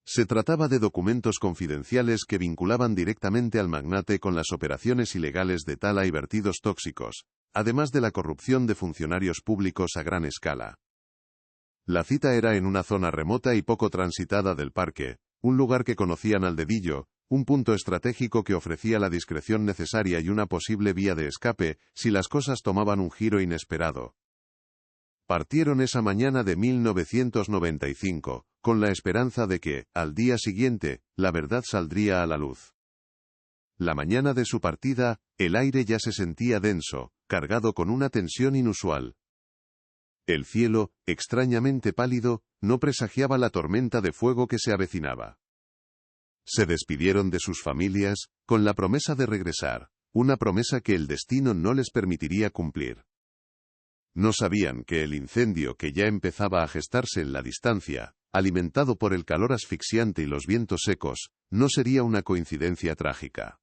Se trataba de documentos confidenciales que vinculaban directamente al magnate con las operaciones ilegales de tala y vertidos tóxicos, además de la corrupción de funcionarios públicos a gran escala. La cita era en una zona remota y poco transitada del parque, un lugar que conocían al dedillo, un punto estratégico que ofrecía la discreción necesaria y una posible vía de escape si las cosas tomaban un giro inesperado. Partieron esa mañana de 1995, con la esperanza de que, al día siguiente, la verdad saldría a la luz. La mañana de su partida, el aire ya se sentía denso, cargado con una tensión inusual. El cielo, extrañamente pálido, no presagiaba la tormenta de fuego que se avecinaba. Se despidieron de sus familias, con la promesa de regresar, una promesa que el destino no les permitiría cumplir. No sabían que el incendio que ya empezaba a gestarse en la distancia, alimentado por el calor asfixiante y los vientos secos, no sería una coincidencia trágica.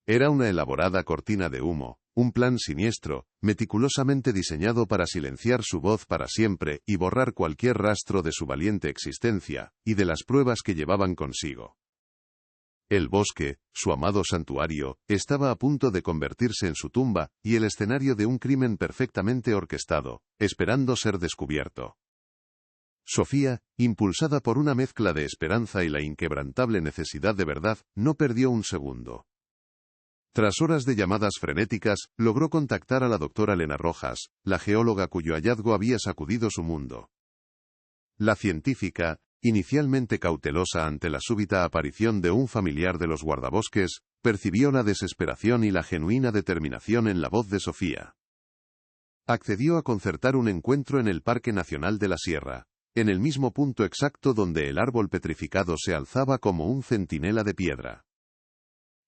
Era una elaborada cortina de humo, un plan siniestro, meticulosamente diseñado para silenciar su voz para siempre y borrar cualquier rastro de su valiente existencia, y de las pruebas que llevaban consigo. El bosque, su amado santuario, estaba a punto de convertirse en su tumba, y el escenario de un crimen perfectamente orquestado, esperando ser descubierto. Sofía, impulsada por una mezcla de esperanza y la inquebrantable necesidad de verdad, no perdió un segundo. Tras horas de llamadas frenéticas, logró contactar a la doctora Elena Rojas, la geóloga cuyo hallazgo había sacudido su mundo. La científica, inicialmente cautelosa ante la súbita aparición de un familiar de los guardabosques, percibió la desesperación y la genuina determinación en la voz de Sofía. Accedió a concertar un encuentro en el Parque Nacional de la Sierra, en el mismo punto exacto donde el árbol petrificado se alzaba como un centinela de piedra.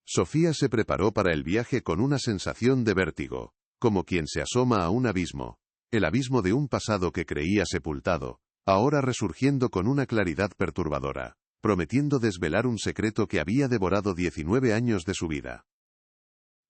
Sofía se preparó para el viaje con una sensación de vértigo, como quien se asoma a un abismo, el abismo de un pasado que creía sepultado, ahora resurgiendo con una claridad perturbadora, prometiendo desvelar un secreto que había devorado 19 años de su vida.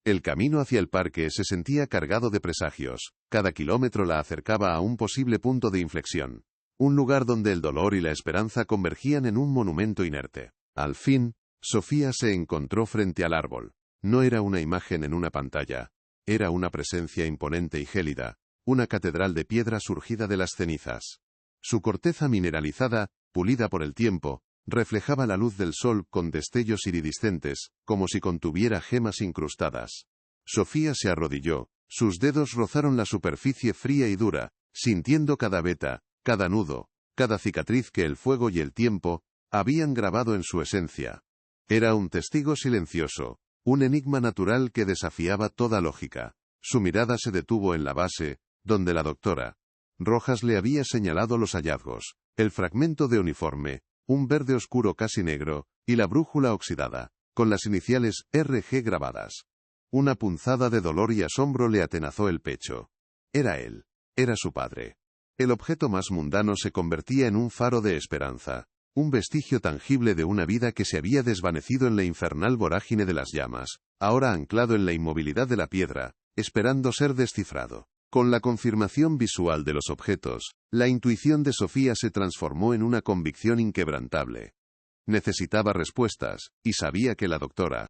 El camino hacia el parque se sentía cargado de presagios, cada kilómetro la acercaba a un posible punto de inflexión, un lugar donde el dolor y la esperanza convergían en un monumento inerte. Al fin, Sofía se encontró frente al árbol. No era una imagen en una pantalla, era una presencia imponente y gélida, una catedral de piedra surgida de las cenizas. Su corteza mineralizada, pulida por el tiempo, reflejaba la luz del sol con destellos iridiscentes, como si contuviera gemas incrustadas. Sofía se arrodilló, sus dedos rozaron la superficie fría y dura, sintiendo cada veta, cada nudo, cada cicatriz que el fuego y el tiempo habían grabado en su esencia. Era un testigo silencioso, un enigma natural que desafiaba toda lógica. Su mirada se detuvo en la base, donde la doctora Rojas le había señalado los hallazgos, el fragmento de uniforme, un verde oscuro casi negro, y la brújula oxidada, con las iniciales RG grabadas. Una punzada de dolor y asombro le atenazó el pecho. Era él, era su padre. El objeto más mundano se convertía en un faro de esperanza. Un vestigio tangible de una vida que se había desvanecido en la infernal vorágine de las llamas, ahora anclado en la inmovilidad de la piedra, esperando ser descifrado. Con la confirmación visual de los objetos, la intuición de Sofía se transformó en una convicción inquebrantable. Necesitaba respuestas, y sabía que la doctora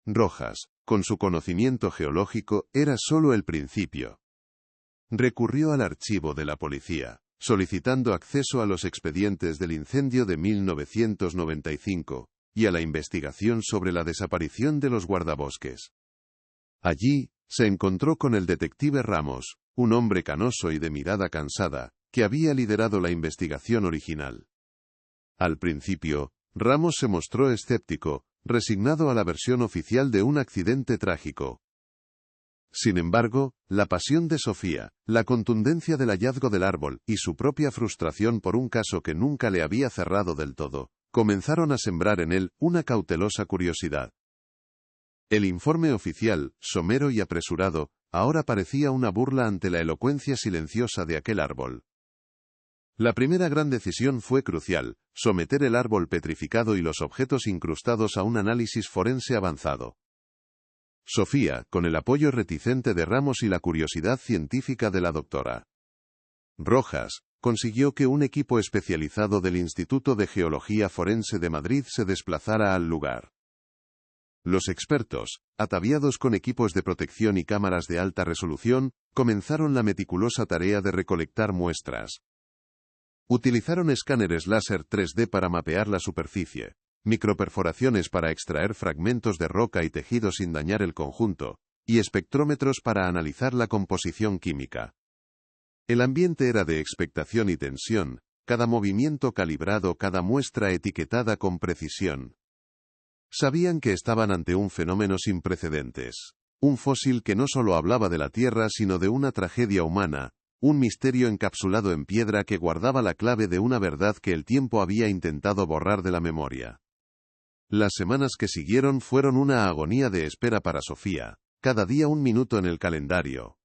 Rojas, con su conocimiento geológico, era solo el principio. Recurrió al archivo de la policía, solicitando acceso a los expedientes del incendio de 1995, y a la investigación sobre la desaparición de los guardabosques. Allí, se encontró con el detective Ramos, un hombre canoso y de mirada cansada, que había liderado la investigación original. Al principio, Ramos se mostró escéptico, resignado a la versión oficial de un accidente trágico. Sin embargo, la pasión de Sofía, la contundencia del hallazgo del árbol y su propia frustración por un caso que nunca le había cerrado del todo, comenzaron a sembrar en él una cautelosa curiosidad. El informe oficial, somero y apresurado, ahora parecía una burla ante la elocuencia silenciosa de aquel árbol. La primera gran decisión fue crucial: someter el árbol petrificado y los objetos incrustados a un análisis forense avanzado. Sofía, con el apoyo reticente de Ramos y la curiosidad científica de la doctora Rojas, consiguió que un equipo especializado del Instituto de Geología Forense de Madrid se desplazara al lugar. Los expertos, ataviados con equipos de protección y cámaras de alta resolución, comenzaron la meticulosa tarea de recolectar muestras. Utilizaron escáneres láser 3D para mapear la superficie, microperforaciones para extraer fragmentos de roca y tejido sin dañar el conjunto, y espectrómetros para analizar la composición química. El ambiente era de expectación y tensión, cada movimiento calibrado, cada muestra etiquetada con precisión. Sabían que estaban ante un fenómeno sin precedentes, un fósil que no solo hablaba de la Tierra sino de una tragedia humana, un misterio encapsulado en piedra que guardaba la clave de una verdad que el tiempo había intentado borrar de la memoria. Las semanas que siguieron fueron una agonía de espera para Sofía, cada día un minuto en el calendario.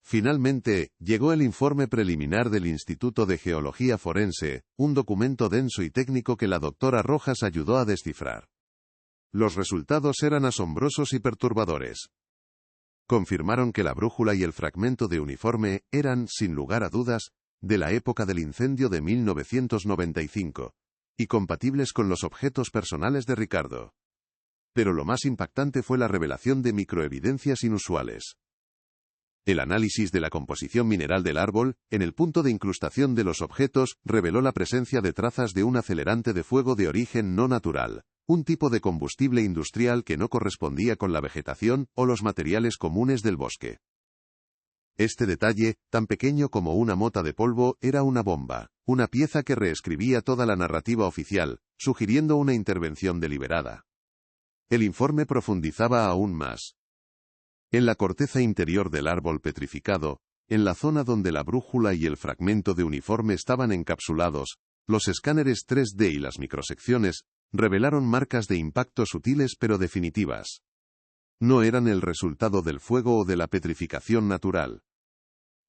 Finalmente, llegó el informe preliminar del Instituto de Geología Forense, un documento denso y técnico que la doctora Rojas ayudó a descifrar. Los resultados eran asombrosos y perturbadores. Confirmaron que la brújula y el fragmento de uniforme eran, sin lugar a dudas, de la época del incendio de 1995, y compatibles con los objetos personales de Ricardo. Pero lo más impactante fue la revelación de microevidencias inusuales. El análisis de la composición mineral del árbol, en el punto de incrustación de los objetos, reveló la presencia de trazas de un acelerante de fuego de origen no natural, un tipo de combustible industrial que no correspondía con la vegetación o los materiales comunes del bosque. Este detalle, tan pequeño como una mota de polvo, era una bomba, una pieza que reescribía toda la narrativa oficial, sugiriendo una intervención deliberada. El informe profundizaba aún más. En la corteza interior del árbol petrificado, en la zona donde la brújula y el fragmento de uniforme estaban encapsulados, los escáneres 3D y las microsecciones revelaron marcas de impacto sutiles pero definitivas. No eran el resultado del fuego o de la petrificación natural.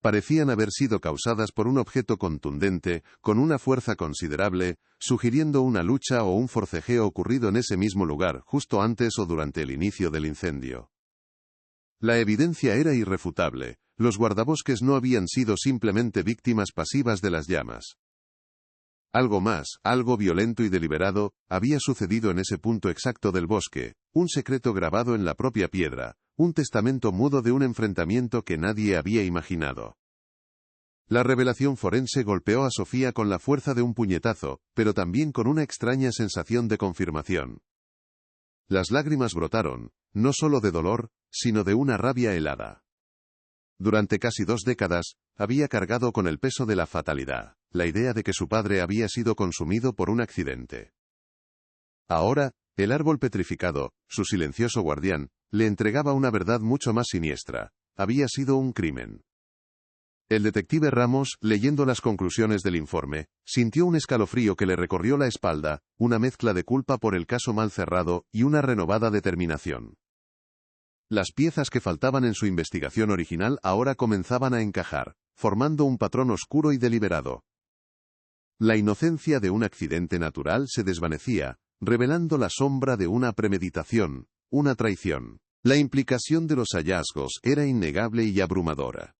Parecían haber sido causadas por un objeto contundente, con una fuerza considerable, sugiriendo una lucha o un forcejeo ocurrido en ese mismo lugar justo antes o durante el inicio del incendio. La evidencia era irrefutable: los guardabosques no habían sido simplemente víctimas pasivas de las llamas. Algo más, algo violento y deliberado, había sucedido en ese punto exacto del bosque, un secreto grabado en la propia piedra, un testamento mudo de un enfrentamiento que nadie había imaginado. La revelación forense golpeó a Sofía con la fuerza de un puñetazo, pero también con una extraña sensación de confirmación. Las lágrimas brotaron, no solo de dolor, sino de una rabia helada. Durante casi 2 décadas, había cargado con el peso de la fatalidad, la idea de que su padre había sido consumido por un accidente. Ahora, el árbol petrificado, su silencioso guardián, le entregaba una verdad mucho más siniestra: había sido un crimen. El detective Ramos, leyendo las conclusiones del informe, sintió un escalofrío que le recorrió la espalda, una mezcla de culpa por el caso mal cerrado y una renovada determinación. Las piezas que faltaban en su investigación original ahora comenzaban a encajar, formando un patrón oscuro y deliberado. La inocencia de un accidente natural se desvanecía, revelando la sombra de una premeditación, una traición. La implicación de los hallazgos era innegable y abrumadora.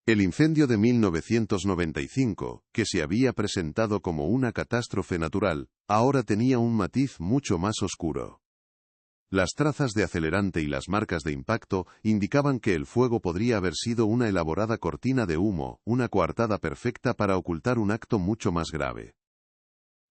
El incendio de 1995, que se había presentado como una catástrofe natural, ahora tenía un matiz mucho más oscuro. Las trazas de acelerante y las marcas de impacto indicaban que el fuego podría haber sido una elaborada cortina de humo, una coartada perfecta para ocultar un acto mucho más grave.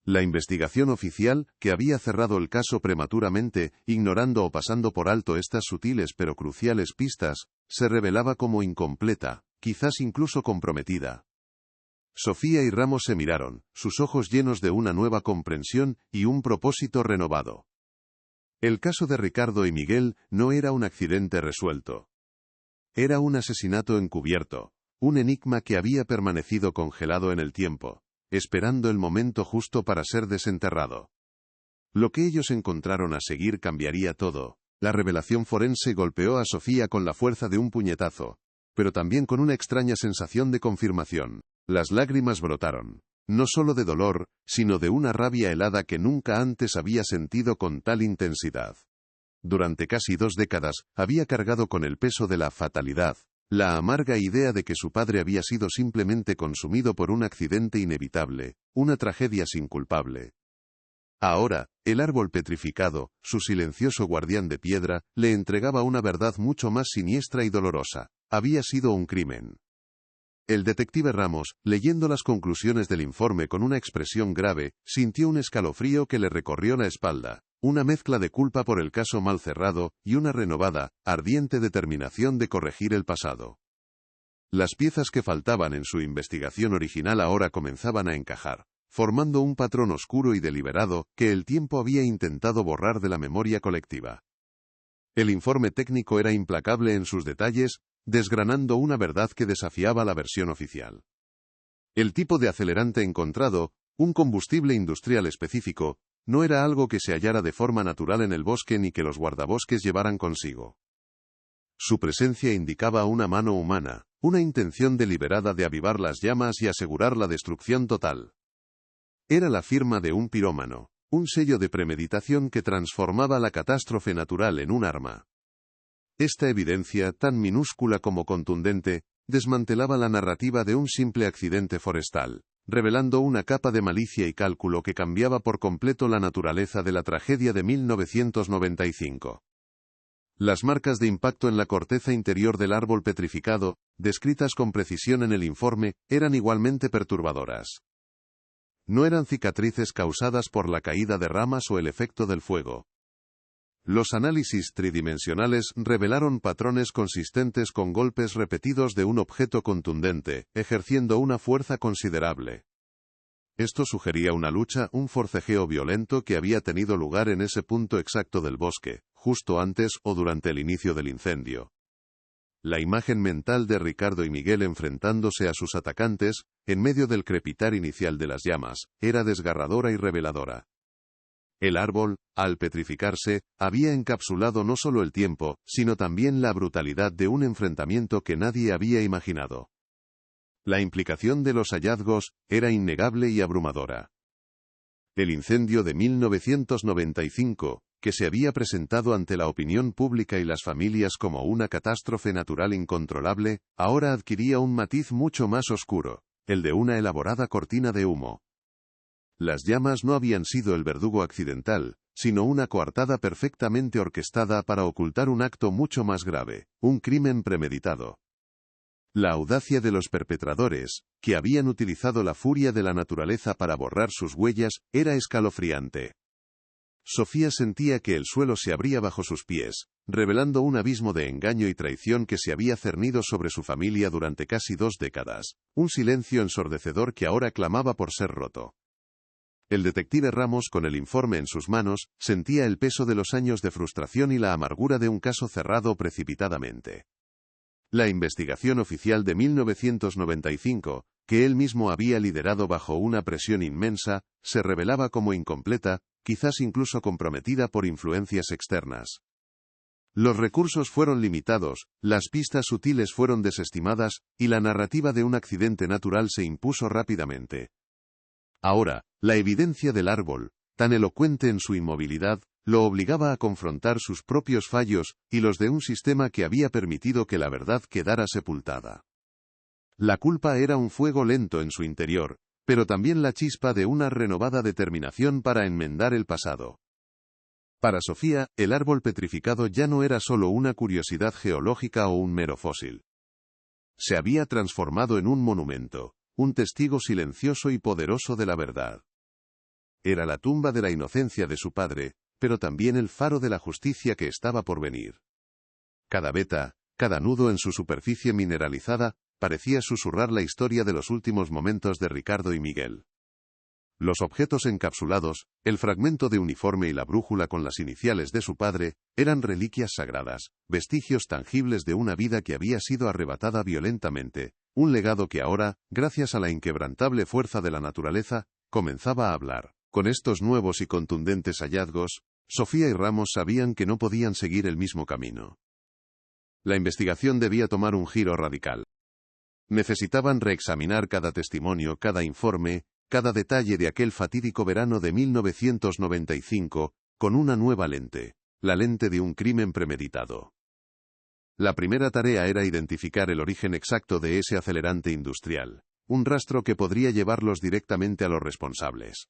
La investigación oficial, que había cerrado el caso prematuramente, ignorando o pasando por alto estas sutiles pero cruciales pistas, se revelaba como incompleta, quizás incluso comprometida. Sofía y Ramos se miraron, sus ojos llenos de una nueva comprensión y un propósito renovado. El caso de Ricardo y Miguel no era un accidente resuelto. Era un asesinato encubierto, un enigma que había permanecido congelado en el tiempo, esperando el momento justo para ser desenterrado. Lo que ellos encontraron a seguir cambiaría todo. La revelación forense golpeó a Sofía con la fuerza de un puñetazo, pero también con una extraña sensación de confirmación. Las lágrimas brotaron, no solo de dolor, sino de una rabia helada que nunca antes había sentido con tal intensidad. Durante casi 2 décadas, había cargado con el peso de la fatalidad, la amarga idea de que su padre había sido simplemente consumido por un accidente inevitable, una tragedia sin culpable. Ahora, el árbol petrificado, su silencioso guardián de piedra, le entregaba una verdad mucho más siniestra y dolorosa. Había sido un crimen. El detective Ramos, leyendo las conclusiones del informe con una expresión grave, sintió un escalofrío que le recorrió la espalda, una mezcla de culpa por el caso mal cerrado y una renovada, ardiente determinación de corregir el pasado. Las piezas que faltaban en su investigación original ahora comenzaban a encajar, formando un patrón oscuro y deliberado que el tiempo había intentado borrar de la memoria colectiva. El informe técnico era implacable en sus detalles, desgranando una verdad que desafiaba la versión oficial. El tipo de acelerante encontrado, un combustible industrial específico, no era algo que se hallara de forma natural en el bosque ni que los guardabosques llevaran consigo. Su presencia indicaba una mano humana, una intención deliberada de avivar las llamas y asegurar la destrucción total. Era la firma de un pirómano, un sello de premeditación que transformaba la catástrofe natural en un arma. Esta evidencia, tan minúscula como contundente, desmantelaba la narrativa de un simple accidente forestal, revelando una capa de malicia y cálculo que cambiaba por completo la naturaleza de la tragedia de 1995. Las marcas de impacto en la corteza interior del árbol petrificado, descritas con precisión en el informe, eran igualmente perturbadoras. No eran cicatrices causadas por la caída de ramas o el efecto del fuego. Los análisis tridimensionales revelaron patrones consistentes con golpes repetidos de un objeto contundente, ejerciendo una fuerza considerable. Esto sugería una lucha, un forcejeo violento que había tenido lugar en ese punto exacto del bosque, justo antes o durante el inicio del incendio. La imagen mental de Ricardo y Miguel enfrentándose a sus atacantes, en medio del crepitar inicial de las llamas, era desgarradora y reveladora. El árbol, al petrificarse, había encapsulado no solo el tiempo, sino también la brutalidad de un enfrentamiento que nadie había imaginado. La implicación de los hallazgos era innegable y abrumadora. El incendio de 1995, que se había presentado ante la opinión pública y las familias como una catástrofe natural incontrolable, ahora adquiría un matiz mucho más oscuro, el de una elaborada cortina de humo. Las llamas no habían sido el verdugo accidental, sino una coartada perfectamente orquestada para ocultar un acto mucho más grave, un crimen premeditado. La audacia de los perpetradores, que habían utilizado la furia de la naturaleza para borrar sus huellas, era escalofriante. Sofía sentía que el suelo se abría bajo sus pies, revelando un abismo de engaño y traición que se había cernido sobre su familia durante casi 2 décadas, un silencio ensordecedor que ahora clamaba por ser roto. El detective Ramos, con el informe en sus manos, sentía el peso de los años de frustración y la amargura de un caso cerrado precipitadamente. La investigación oficial de 1995, que él mismo había liderado bajo una presión inmensa, se revelaba como incompleta, quizás incluso comprometida por influencias externas. Los recursos fueron limitados, las pistas sutiles fueron desestimadas, y la narrativa de un accidente natural se impuso rápidamente. Ahora, la evidencia del árbol, tan elocuente en su inmovilidad, lo obligaba a confrontar sus propios fallos, y los de un sistema que había permitido que la verdad quedara sepultada. La culpa era un fuego lento en su interior, pero también la chispa de una renovada determinación para enmendar el pasado. Para Sofía, el árbol petrificado ya no era solo una curiosidad geológica o un mero fósil. Se había transformado en un monumento, un testigo silencioso y poderoso de la verdad. Era la tumba de la inocencia de su padre, pero también el faro de la justicia que estaba por venir. Cada veta, cada nudo en su superficie mineralizada, parecía susurrar la historia de los últimos momentos de Ricardo y Miguel. Los objetos encapsulados, el fragmento de uniforme y la brújula con las iniciales de su padre, eran reliquias sagradas, vestigios tangibles de una vida que había sido arrebatada violentamente, un legado que ahora, gracias a la inquebrantable fuerza de la naturaleza, comenzaba a hablar. Con estos nuevos y contundentes hallazgos, Sofía y Ramos sabían que no podían seguir el mismo camino. La investigación debía tomar un giro radical. Necesitaban reexaminar cada testimonio, cada informe, cada detalle de aquel fatídico verano de 1995, con una nueva lente, la lente de un crimen premeditado. La primera tarea era identificar el origen exacto de ese acelerante industrial, un rastro que podría llevarlos directamente a los responsables.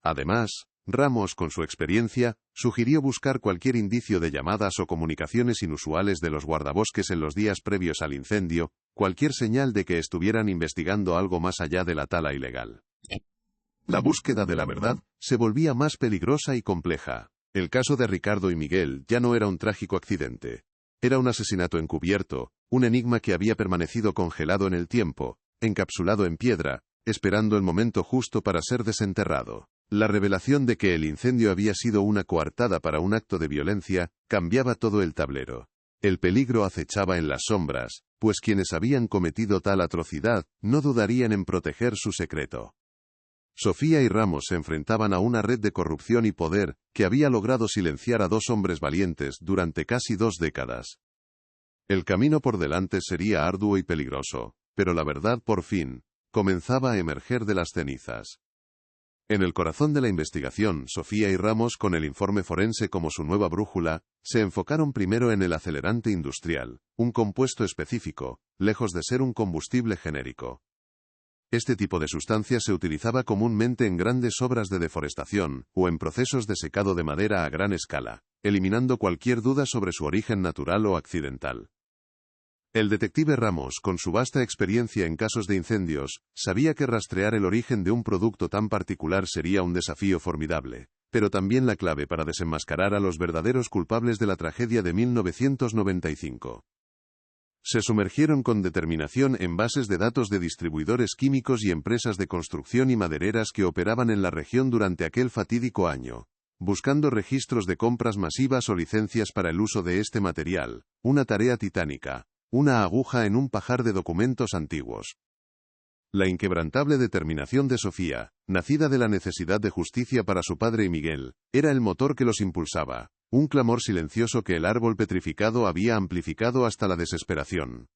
Además, Ramos, con su experiencia, sugirió buscar cualquier indicio de llamadas o comunicaciones inusuales de los guardabosques en los días previos al incendio, cualquier señal de que estuvieran investigando algo más allá de la tala ilegal. La búsqueda de la verdad se volvía más peligrosa y compleja. El caso de Ricardo y Miguel ya no era un trágico accidente. Era un asesinato encubierto, un enigma que había permanecido congelado en el tiempo, encapsulado en piedra, esperando el momento justo para ser desenterrado. La revelación de que el incendio había sido una coartada para un acto de violencia, cambiaba todo el tablero. El peligro acechaba en las sombras, pues quienes habían cometido tal atrocidad no dudarían en proteger su secreto. Sofía y Ramos se enfrentaban a una red de corrupción y poder que había logrado silenciar a dos hombres valientes durante casi 2 décadas. El camino por delante sería arduo y peligroso, pero la verdad, por fin, comenzaba a emerger de las cenizas. En el corazón de la investigación, Sofía y Ramos, con el informe forense como su nueva brújula, se enfocaron primero en el acelerante industrial, un compuesto específico, lejos de ser un combustible genérico. Este tipo de sustancia se utilizaba comúnmente en grandes obras de deforestación, o en procesos de secado de madera a gran escala, eliminando cualquier duda sobre su origen natural o accidental. El detective Ramos, con su vasta experiencia en casos de incendios, sabía que rastrear el origen de un producto tan particular sería un desafío formidable, pero también la clave para desenmascarar a los verdaderos culpables de la tragedia de 1995. Se sumergieron con determinación en bases de datos de distribuidores químicos y empresas de construcción y madereras que operaban en la región durante aquel fatídico año, buscando registros de compras masivas o licencias para el uso de este material, una tarea titánica. Una aguja en un pajar de documentos antiguos. La inquebrantable determinación de Sofía, nacida de la necesidad de justicia para su padre y Miguel, era el motor que los impulsaba, un clamor silencioso que el árbol petrificado había amplificado hasta la desesperación.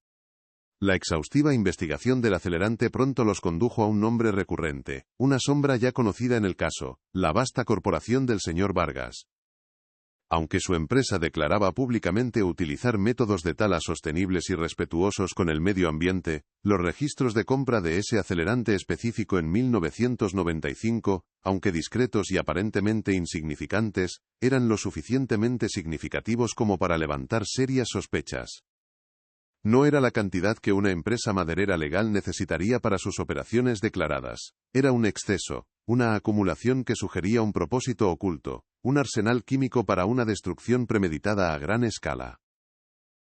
La exhaustiva investigación del acelerante pronto los condujo a un nombre recurrente, una sombra ya conocida en el caso, la vasta corporación del señor Vargas. Aunque su empresa declaraba públicamente utilizar métodos de tala sostenibles y respetuosos con el medio ambiente, los registros de compra de ese acelerante específico en 1995, aunque discretos y aparentemente insignificantes, eran lo suficientemente significativos como para levantar serias sospechas. No era la cantidad que una empresa maderera legal necesitaría para sus operaciones declaradas, era un exceso, una acumulación que sugería un propósito oculto, un arsenal químico para una destrucción premeditada a gran escala.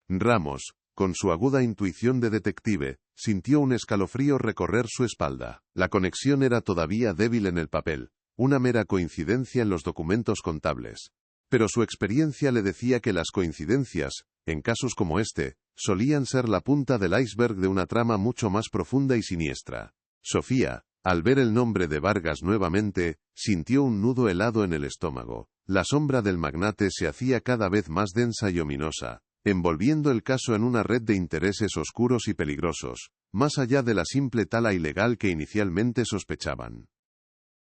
Ramos, con su aguda intuición de detective, sintió un escalofrío recorrer su espalda. La conexión era todavía débil en el papel, una mera coincidencia en los documentos contables. Pero su experiencia le decía que las coincidencias, en casos como este, solían ser la punta del iceberg de una trama mucho más profunda y siniestra. Sofía, al ver el nombre de Vargas nuevamente, sintió un nudo helado en el estómago. La sombra del magnate se hacía cada vez más densa y ominosa, envolviendo el caso en una red de intereses oscuros y peligrosos, más allá de la simple tala ilegal que inicialmente sospechaban.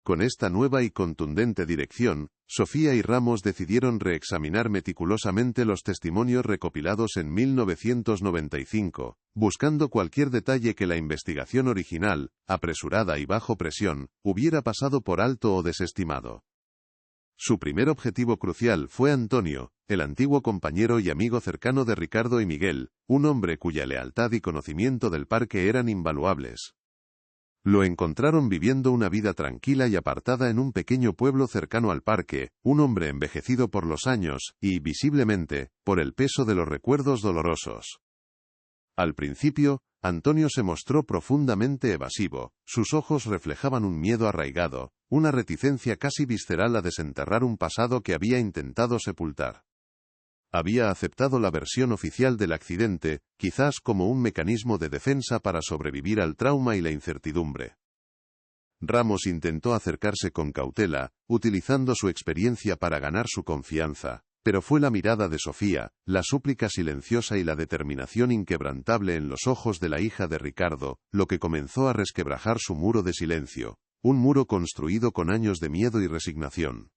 Con esta nueva y contundente dirección, Sofía y Ramos decidieron reexaminar meticulosamente los testimonios recopilados en 1995, buscando cualquier detalle que la investigación original, apresurada y bajo presión, hubiera pasado por alto o desestimado. Su primer objetivo crucial fue Antonio, el antiguo compañero y amigo cercano de Ricardo y Miguel, un hombre cuya lealtad y conocimiento del parque eran invaluables. Lo encontraron viviendo una vida tranquila y apartada en un pequeño pueblo cercano al parque, un hombre envejecido por los años, y, visiblemente, por el peso de los recuerdos dolorosos. Al principio, Antonio se mostró profundamente evasivo, sus ojos reflejaban un miedo arraigado, una reticencia casi visceral a desenterrar un pasado que había intentado sepultar. Había aceptado la versión oficial del accidente, quizás como un mecanismo de defensa para sobrevivir al trauma y la incertidumbre. Ramos intentó acercarse con cautela, utilizando su experiencia para ganar su confianza, pero fue la mirada de Sofía, la súplica silenciosa y la determinación inquebrantable en los ojos de la hija de Ricardo, lo que comenzó a resquebrajar su muro de silencio, un muro construido con años de miedo y resignación.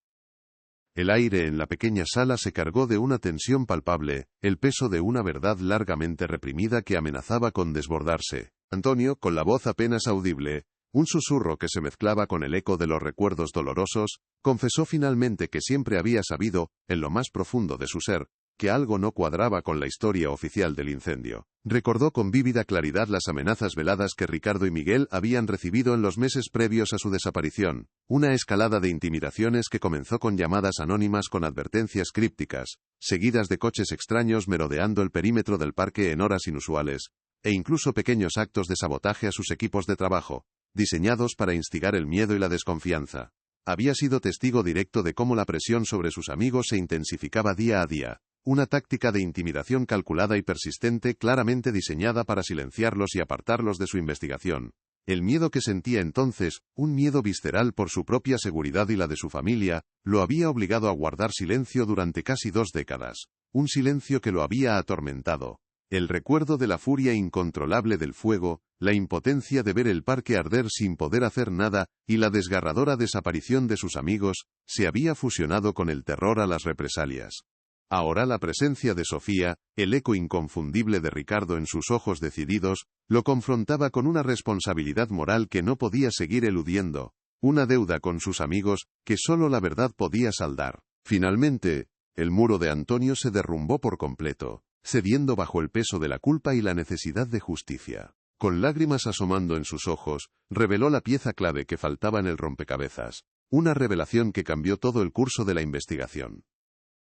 El aire en la pequeña sala se cargó de una tensión palpable, el peso de una verdad largamente reprimida que amenazaba con desbordarse. Antonio, con la voz apenas audible, un susurro que se mezclaba con el eco de los recuerdos dolorosos, confesó finalmente que siempre había sabido, en lo más profundo de su ser, que algo no cuadraba con la historia oficial del incendio. Recordó con vívida claridad las amenazas veladas que Ricardo y Miguel habían recibido en los meses previos a su desaparición, una escalada de intimidaciones que comenzó con llamadas anónimas con advertencias crípticas, seguidas de coches extraños merodeando el perímetro del parque en horas inusuales, e incluso pequeños actos de sabotaje a sus equipos de trabajo, diseñados para instigar el miedo y la desconfianza. Había sido testigo directo de cómo la presión sobre sus amigos se intensificaba día a día. Una táctica de intimidación calculada y persistente claramente diseñada para silenciarlos y apartarlos de su investigación. El miedo que sentía entonces, un miedo visceral por su propia seguridad y la de su familia, lo había obligado a guardar silencio durante casi 2 décadas. Un silencio que lo había atormentado. El recuerdo de la furia incontrolable del fuego, la impotencia de ver el parque arder sin poder hacer nada, y la desgarradora desaparición de sus amigos, se había fusionado con el terror a las represalias. Ahora la presencia de Sofía, el eco inconfundible de Ricardo en sus ojos decididos, lo confrontaba con una responsabilidad moral que no podía seguir eludiendo, una deuda con sus amigos, que solo la verdad podía saldar. Finalmente, el muro de Antonio se derrumbó por completo, cediendo bajo el peso de la culpa y la necesidad de justicia. Con lágrimas asomando en sus ojos, reveló la pieza clave que faltaba en el rompecabezas, una revelación que cambió todo el curso de la investigación.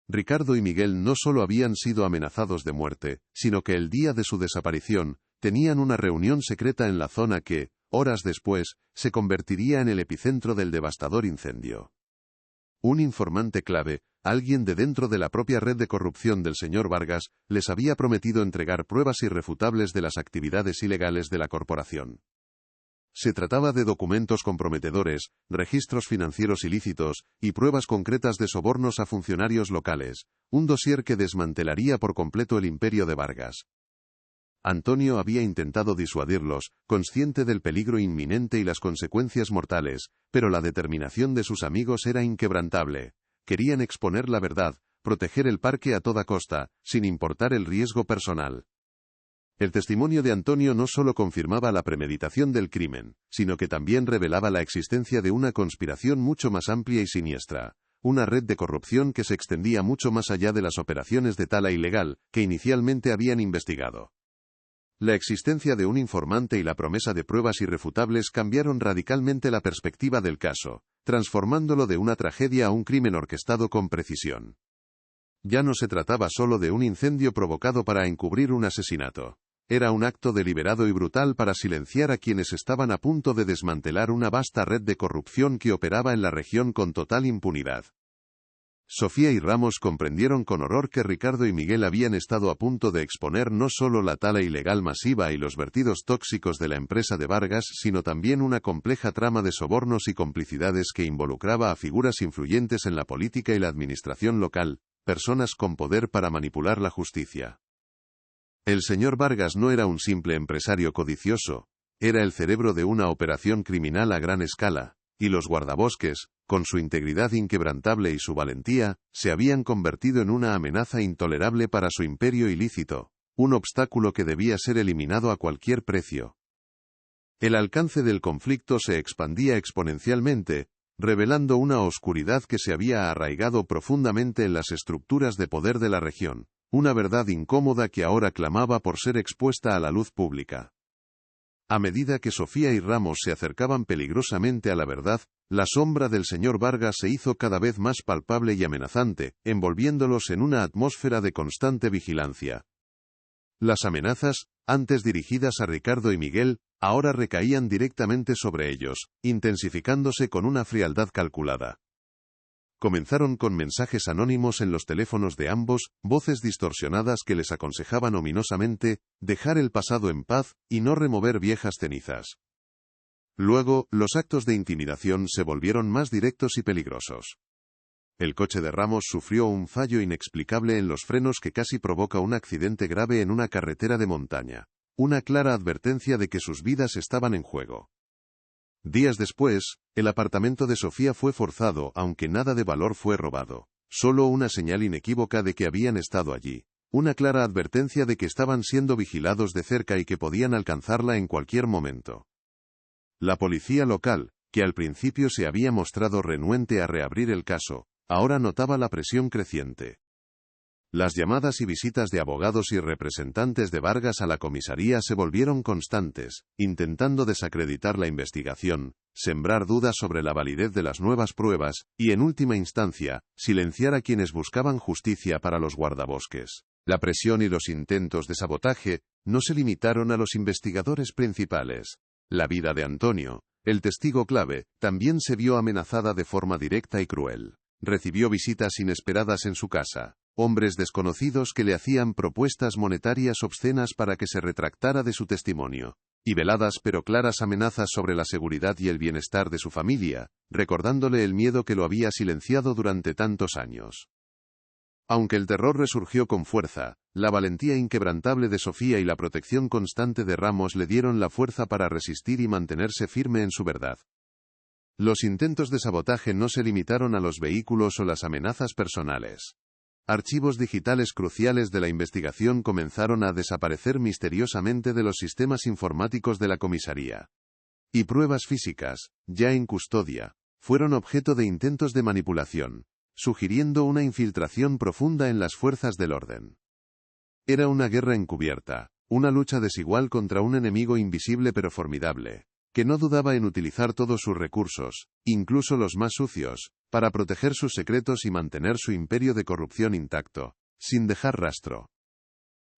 Ricardo y Miguel no solo habían sido amenazados de muerte, sino que el día de su desaparición, tenían una reunión secreta en la zona que, horas después, se convertiría en el epicentro del devastador incendio. Un informante clave, alguien de dentro de la propia red de corrupción del señor Vargas, les había prometido entregar pruebas irrefutables de las actividades ilegales de la corporación. Se trataba de documentos comprometedores, registros financieros ilícitos, y pruebas concretas de sobornos a funcionarios locales, un dossier que desmantelaría por completo el imperio de Vargas. Antonio había intentado disuadirlos, consciente del peligro inminente y las consecuencias mortales, pero la determinación de sus amigos era inquebrantable. Querían exponer la verdad, proteger el parque a toda costa, sin importar el riesgo personal. El testimonio de Antonio no solo confirmaba la premeditación del crimen, sino que también revelaba la existencia de una conspiración mucho más amplia y siniestra, una red de corrupción que se extendía mucho más allá de las operaciones de tala ilegal que inicialmente habían investigado. La existencia de un informante y la promesa de pruebas irrefutables cambiaron radicalmente la perspectiva del caso, transformándolo de una tragedia a un crimen orquestado con precisión. Ya no se trataba solo de un incendio provocado para encubrir un asesinato. Era un acto deliberado y brutal para silenciar a quienes estaban a punto de desmantelar una vasta red de corrupción que operaba en la región con total impunidad. Sofía y Ramos comprendieron con horror que Ricardo y Miguel habían estado a punto de exponer no solo la tala ilegal masiva y los vertidos tóxicos de la empresa de Vargas, sino también una compleja trama de sobornos y complicidades que involucraba a figuras influyentes en la política y la administración local, personas con poder para manipular la justicia. El señor Vargas no era un simple empresario codicioso, era el cerebro de una operación criminal a gran escala, y los guardabosques, con su integridad inquebrantable y su valentía, se habían convertido en una amenaza intolerable para su imperio ilícito, un obstáculo que debía ser eliminado a cualquier precio. El alcance del conflicto se expandía exponencialmente, revelando una oscuridad que se había arraigado profundamente en las estructuras de poder de la región. Una verdad incómoda que ahora clamaba por ser expuesta a la luz pública. A medida que Sofía y Ramos se acercaban peligrosamente a la verdad, la sombra del señor Vargas se hizo cada vez más palpable y amenazante, envolviéndolos en una atmósfera de constante vigilancia. Las amenazas, antes dirigidas a Ricardo y Miguel, ahora recaían directamente sobre ellos, intensificándose con una frialdad calculada. Comenzaron con mensajes anónimos en los teléfonos de ambos, voces distorsionadas que les aconsejaban ominosamente dejar el pasado en paz y no remover viejas cenizas. Luego, los actos de intimidación se volvieron más directos y peligrosos. El coche de Ramos sufrió un fallo inexplicable en los frenos que casi provoca un accidente grave en una carretera de montaña. Una clara advertencia de que sus vidas estaban en juego. Días después, el apartamento de Sofía fue forzado, aunque nada de valor fue robado. Solo una señal inequívoca de que habían estado allí. Una clara advertencia de que estaban siendo vigilados de cerca y que podían alcanzarla en cualquier momento. La policía local, que al principio se había mostrado renuente a reabrir el caso, ahora notaba la presión creciente. Las llamadas y visitas de abogados y representantes de Vargas a la comisaría se volvieron constantes, intentando desacreditar la investigación, sembrar dudas sobre la validez de las nuevas pruebas, y en última instancia, silenciar a quienes buscaban justicia para los guardabosques. La presión y los intentos de sabotaje no se limitaron a los investigadores principales. La vida de Antonio, el testigo clave, también se vio amenazada de forma directa y cruel. Recibió visitas inesperadas en su casa. Hombres desconocidos que le hacían propuestas monetarias obscenas para que se retractara de su testimonio, y veladas pero claras amenazas sobre la seguridad y el bienestar de su familia, recordándole el miedo que lo había silenciado durante tantos años. Aunque el terror resurgió con fuerza, la valentía inquebrantable de Sofía y la protección constante de Ramos le dieron la fuerza para resistir y mantenerse firme en su verdad. Los intentos de sabotaje no se limitaron a los vehículos o las amenazas personales. Archivos digitales cruciales de la investigación comenzaron a desaparecer misteriosamente de los sistemas informáticos de la comisaría. Y pruebas físicas, ya en custodia, fueron objeto de intentos de manipulación, sugiriendo una infiltración profunda en las fuerzas del orden. Era una guerra encubierta, una lucha desigual contra un enemigo invisible pero formidable, que no dudaba en utilizar todos sus recursos, incluso los más sucios, para proteger sus secretos y mantener su imperio de corrupción intacto, sin dejar rastro.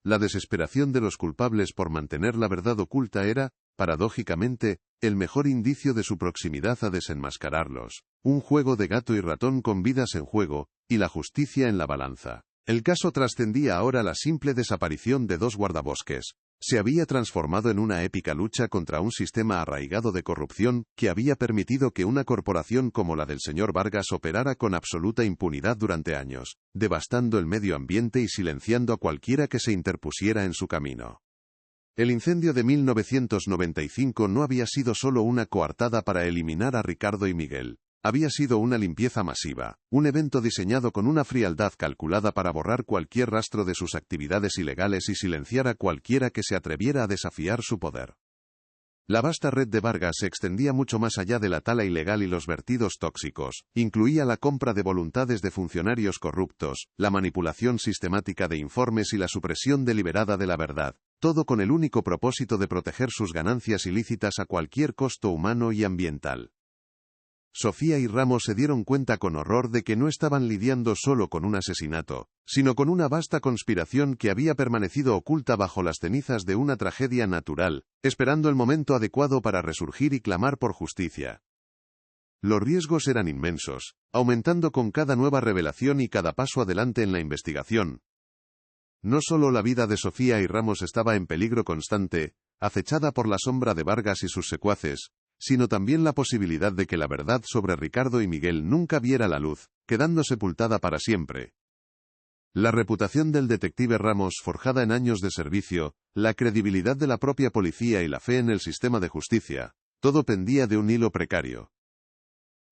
La desesperación de los culpables por mantener la verdad oculta era, paradójicamente, el mejor indicio de su proximidad a desenmascararlos, un juego de gato y ratón con vidas en juego, y la justicia en la balanza. El caso trascendía ahora la simple desaparición de dos guardabosques. Se había transformado en una épica lucha contra un sistema arraigado de corrupción que había permitido que una corporación como la del señor Vargas operara con absoluta impunidad durante años, devastando el medio ambiente y silenciando a cualquiera que se interpusiera en su camino. El incendio de 1995 no había sido solo una coartada para eliminar a Ricardo y Miguel. Había sido una limpieza masiva, un evento diseñado con una frialdad calculada para borrar cualquier rastro de sus actividades ilegales y silenciar a cualquiera que se atreviera a desafiar su poder. La vasta red de Vargas se extendía mucho más allá de la tala ilegal y los vertidos tóxicos, incluía la compra de voluntades de funcionarios corruptos, la manipulación sistemática de informes y la supresión deliberada de la verdad, todo con el único propósito de proteger sus ganancias ilícitas a cualquier costo humano y ambiental. Sofía y Ramos se dieron cuenta con horror de que no estaban lidiando solo con un asesinato, sino con una vasta conspiración que había permanecido oculta bajo las cenizas de una tragedia natural, esperando el momento adecuado para resurgir y clamar por justicia. Los riesgos eran inmensos, aumentando con cada nueva revelación y cada paso adelante en la investigación. No solo la vida de Sofía y Ramos estaba en peligro constante, acechada por la sombra de Vargas y sus secuaces, sino también la posibilidad de que la verdad sobre Ricardo y Miguel nunca viera la luz, quedando sepultada para siempre. La reputación del detective Ramos, forjada en años de servicio, la credibilidad de la propia policía y la fe en el sistema de justicia, todo pendía de un hilo precario.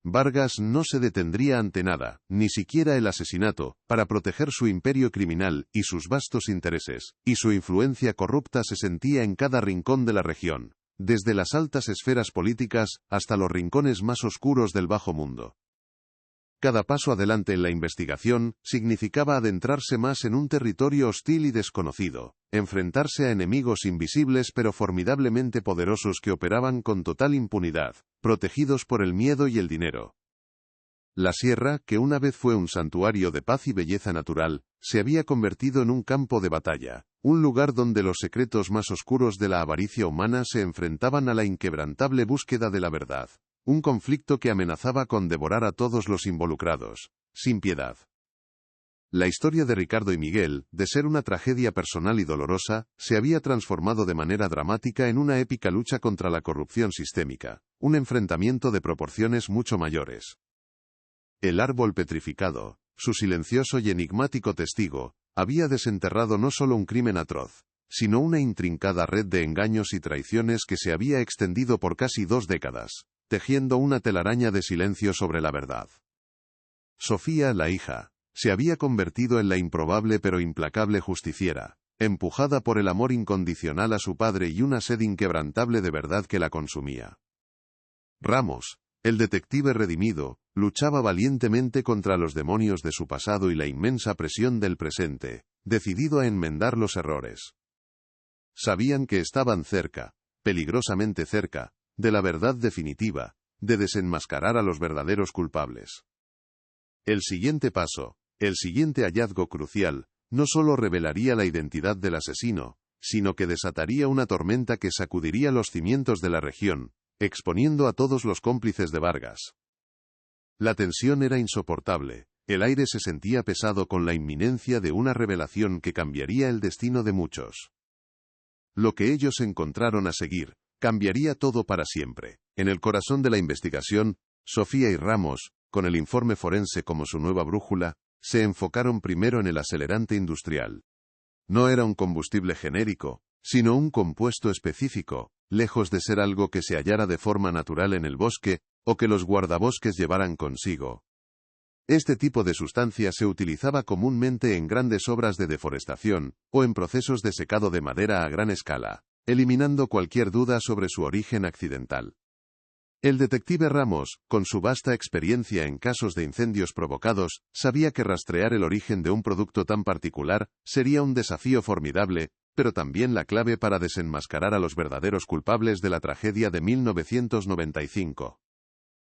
Vargas no se detendría ante nada, ni siquiera el asesinato, para proteger su imperio criminal y sus vastos intereses, y su influencia corrupta se sentía en cada rincón de la región, desde las altas esferas políticas hasta los rincones más oscuros del bajo mundo. Cada paso adelante en la investigación significaba adentrarse más en un territorio hostil y desconocido, enfrentarse a enemigos invisibles pero formidablemente poderosos que operaban con total impunidad, protegidos por el miedo y el dinero. La sierra, que una vez fue un santuario de paz y belleza natural, se había convertido en un campo de batalla, un lugar donde los secretos más oscuros de la avaricia humana se enfrentaban a la inquebrantable búsqueda de la verdad. Un conflicto que amenazaba con devorar a todos los involucrados, sin piedad. La historia de Ricardo y Miguel, de ser una tragedia personal y dolorosa, se había transformado de manera dramática en una épica lucha contra la corrupción sistémica, un enfrentamiento de proporciones mucho mayores. El árbol petrificado, su silencioso y enigmático testigo, había desenterrado no solo un crimen atroz, sino una intrincada red de engaños y traiciones que se había extendido por casi 2 décadas, tejiendo una telaraña de silencio sobre la verdad. Sofía, la hija, se había convertido en la improbable pero implacable justiciera, empujada por el amor incondicional a su padre y una sed inquebrantable de verdad que la consumía. Ramos, el detective redimido, luchaba valientemente contra los demonios de su pasado y la inmensa presión del presente, decidido a enmendar los errores. Sabían que estaban cerca, peligrosamente cerca, de la verdad definitiva, de desenmascarar a los verdaderos culpables. El siguiente paso, el siguiente hallazgo crucial, no solo revelaría la identidad del asesino, sino que desataría una tormenta que sacudiría los cimientos de la región, exponiendo a todos los cómplices de Vargas. La tensión era insoportable, el aire se sentía pesado con la inminencia de una revelación que cambiaría el destino de muchos. Lo que ellos encontraron a seguir, cambiaría todo para siempre. En el corazón de la investigación, Sofía y Ramos, con el informe forense como su nueva brújula, se enfocaron primero en el acelerante industrial. No era un combustible genérico, sino un compuesto específico, lejos de ser algo que se hallara de forma natural en el bosque, o que los guardabosques llevaran consigo. Este tipo de sustancia se utilizaba comúnmente en grandes obras de deforestación, o en procesos de secado de madera a gran escala, eliminando cualquier duda sobre su origen accidental. El detective Ramos, con su vasta experiencia en casos de incendios provocados, sabía que rastrear el origen de un producto tan particular sería un desafío formidable, pero también la clave para desenmascarar a los verdaderos culpables de la tragedia de 1995.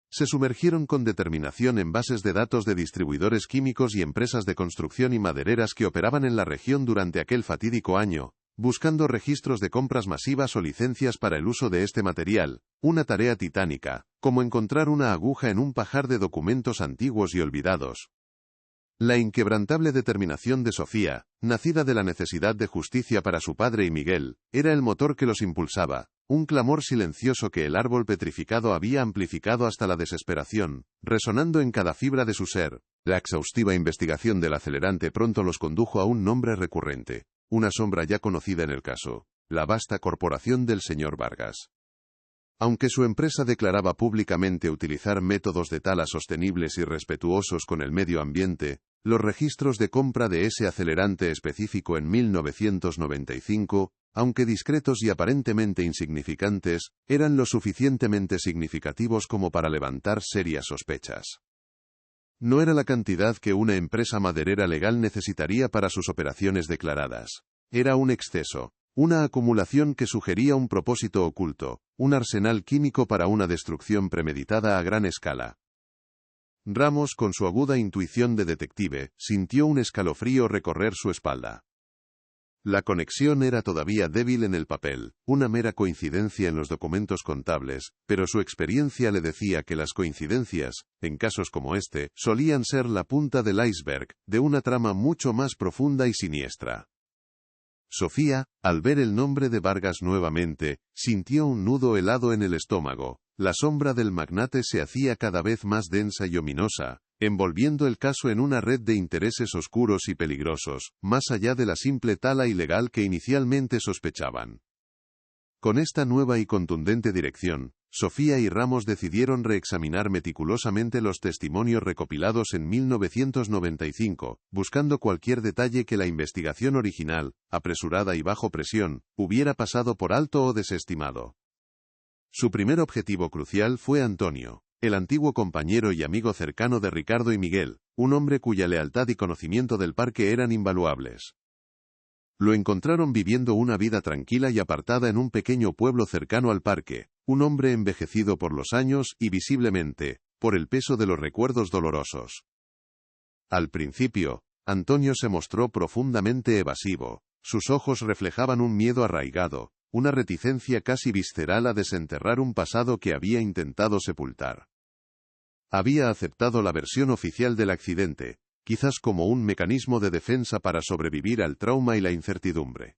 Se sumergieron con determinación en bases de datos de distribuidores químicos y empresas de construcción y madereras que operaban en la región durante aquel fatídico año, buscando registros de compras masivas o licencias para el uso de este material, una tarea titánica, como encontrar una aguja en un pajar de documentos antiguos y olvidados. La inquebrantable determinación de Sofía, nacida de la necesidad de justicia para su padre y Miguel, era el motor que los impulsaba, un clamor silencioso que el árbol petrificado había amplificado hasta la desesperación, resonando en cada fibra de su ser. La exhaustiva investigación del acelerante pronto los condujo a un nombre recurrente, una sombra ya conocida en el caso, la vasta corporación del señor Vargas. Aunque su empresa declaraba públicamente utilizar métodos de tala sostenibles y respetuosos con el medio ambiente, los registros de compra de ese acelerante específico en 1995, aunque discretos y aparentemente insignificantes, eran lo suficientemente significativos como para levantar serias sospechas. No era la cantidad que una empresa maderera legal necesitaría para sus operaciones declaradas. Era un exceso, una acumulación que sugería un propósito oculto, un arsenal químico para una destrucción premeditada a gran escala. Ramos, con su aguda intuición de detective, sintió un escalofrío recorrer su espalda. La conexión era todavía débil en el papel, una mera coincidencia en los documentos contables, pero su experiencia le decía que las coincidencias, en casos como este, solían ser la punta del iceberg, de una trama mucho más profunda y siniestra. Sofía, al ver el nombre de Vargas nuevamente, sintió un nudo helado en el estómago. La sombra del magnate se hacía cada vez más densa y ominosa, envolviendo el caso en una red de intereses oscuros y peligrosos, más allá de la simple tala ilegal que inicialmente sospechaban. Con esta nueva y contundente dirección, Sofía y Ramos decidieron reexaminar meticulosamente los testimonios recopilados en 1995, buscando cualquier detalle que la investigación original, apresurada y bajo presión, hubiera pasado por alto o desestimado. Su primer objetivo crucial fue Antonio, el antiguo compañero y amigo cercano de Ricardo y Miguel, un hombre cuya lealtad y conocimiento del parque eran invaluables. Lo encontraron viviendo una vida tranquila y apartada en un pequeño pueblo cercano al parque, un hombre envejecido por los años y visiblemente, por el peso de los recuerdos dolorosos. Al principio, Antonio se mostró profundamente evasivo. Sus ojos reflejaban un miedo arraigado, una reticencia casi visceral a desenterrar un pasado que había intentado sepultar. Había aceptado la versión oficial del accidente, quizás como un mecanismo de defensa para sobrevivir al trauma y la incertidumbre.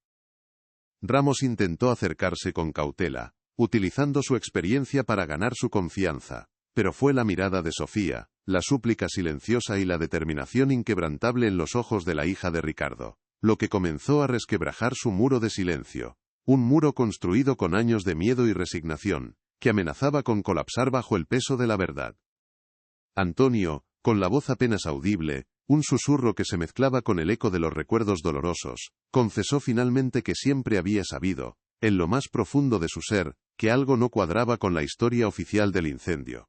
Ramos intentó acercarse con cautela, utilizando su experiencia para ganar su confianza, pero fue la mirada de Sofía, la súplica silenciosa y la determinación inquebrantable en los ojos de la hija de Ricardo, lo que comenzó a resquebrajar su muro de silencio, un muro construido con años de miedo y resignación, que amenazaba con colapsar bajo el peso de la verdad. Antonio, con la voz apenas audible, un susurro que se mezclaba con el eco de los recuerdos dolorosos, confesó finalmente que siempre había sabido, en lo más profundo de su ser, que algo no cuadraba con la historia oficial del incendio.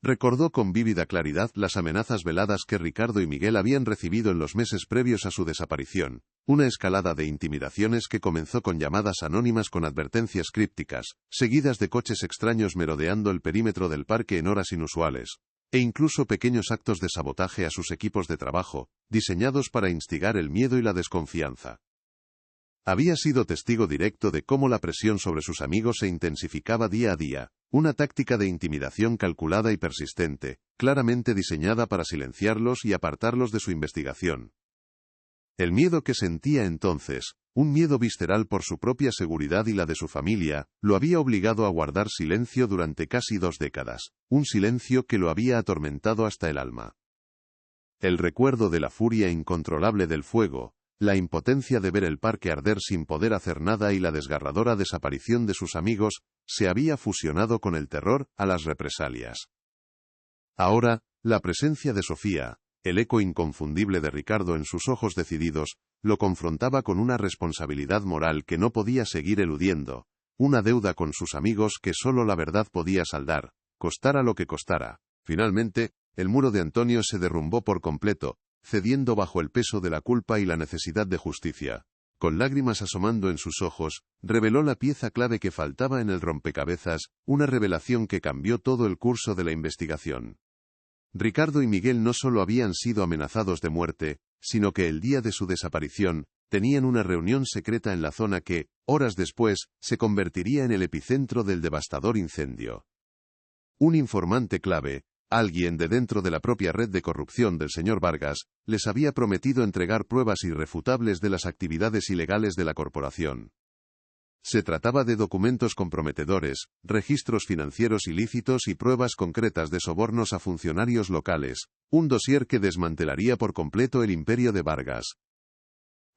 Recordó con vívida claridad las amenazas veladas que Ricardo y Miguel habían recibido en los meses previos a su desaparición, una escalada de intimidaciones que comenzó con llamadas anónimas con advertencias crípticas, seguidas de coches extraños merodeando el perímetro del parque en horas inusuales, e incluso pequeños actos de sabotaje a sus equipos de trabajo, diseñados para instigar el miedo y la desconfianza. Había sido testigo directo de cómo la presión sobre sus amigos se intensificaba día a día, una táctica de intimidación calculada y persistente, claramente diseñada para silenciarlos y apartarlos de su investigación. El miedo que sentía entonces, un miedo visceral por su propia seguridad y la de su familia, lo había obligado a guardar silencio durante casi 2 décadas, un silencio que lo había atormentado hasta el alma. El recuerdo de la furia incontrolable del fuego, la impotencia de ver el parque arder sin poder hacer nada y la desgarradora desaparición de sus amigos, se había fusionado con el terror a las represalias. Ahora, la presencia de Sofía, el eco inconfundible de Ricardo en sus ojos decididos, lo confrontaba con una responsabilidad moral que no podía seguir eludiendo, una deuda con sus amigos que solo la verdad podía saldar, costara lo que costara. Finalmente, el muro de Antonio se derrumbó por completo, cediendo bajo el peso de la culpa y la necesidad de justicia. Con lágrimas asomando en sus ojos, reveló la pieza clave que faltaba en el rompecabezas, una revelación que cambió todo el curso de la investigación. Ricardo y Miguel no solo habían sido amenazados de muerte, sino que el día de su desaparición, tenían una reunión secreta en la zona que, horas después, se convertiría en el epicentro del devastador incendio. Un informante clave, alguien de dentro de la propia red de corrupción del señor Vargas, les había prometido entregar pruebas irrefutables de las actividades ilegales de la corporación. Se trataba de documentos comprometedores, registros financieros ilícitos y pruebas concretas de sobornos a funcionarios locales, un dossier que desmantelaría por completo el imperio de Vargas.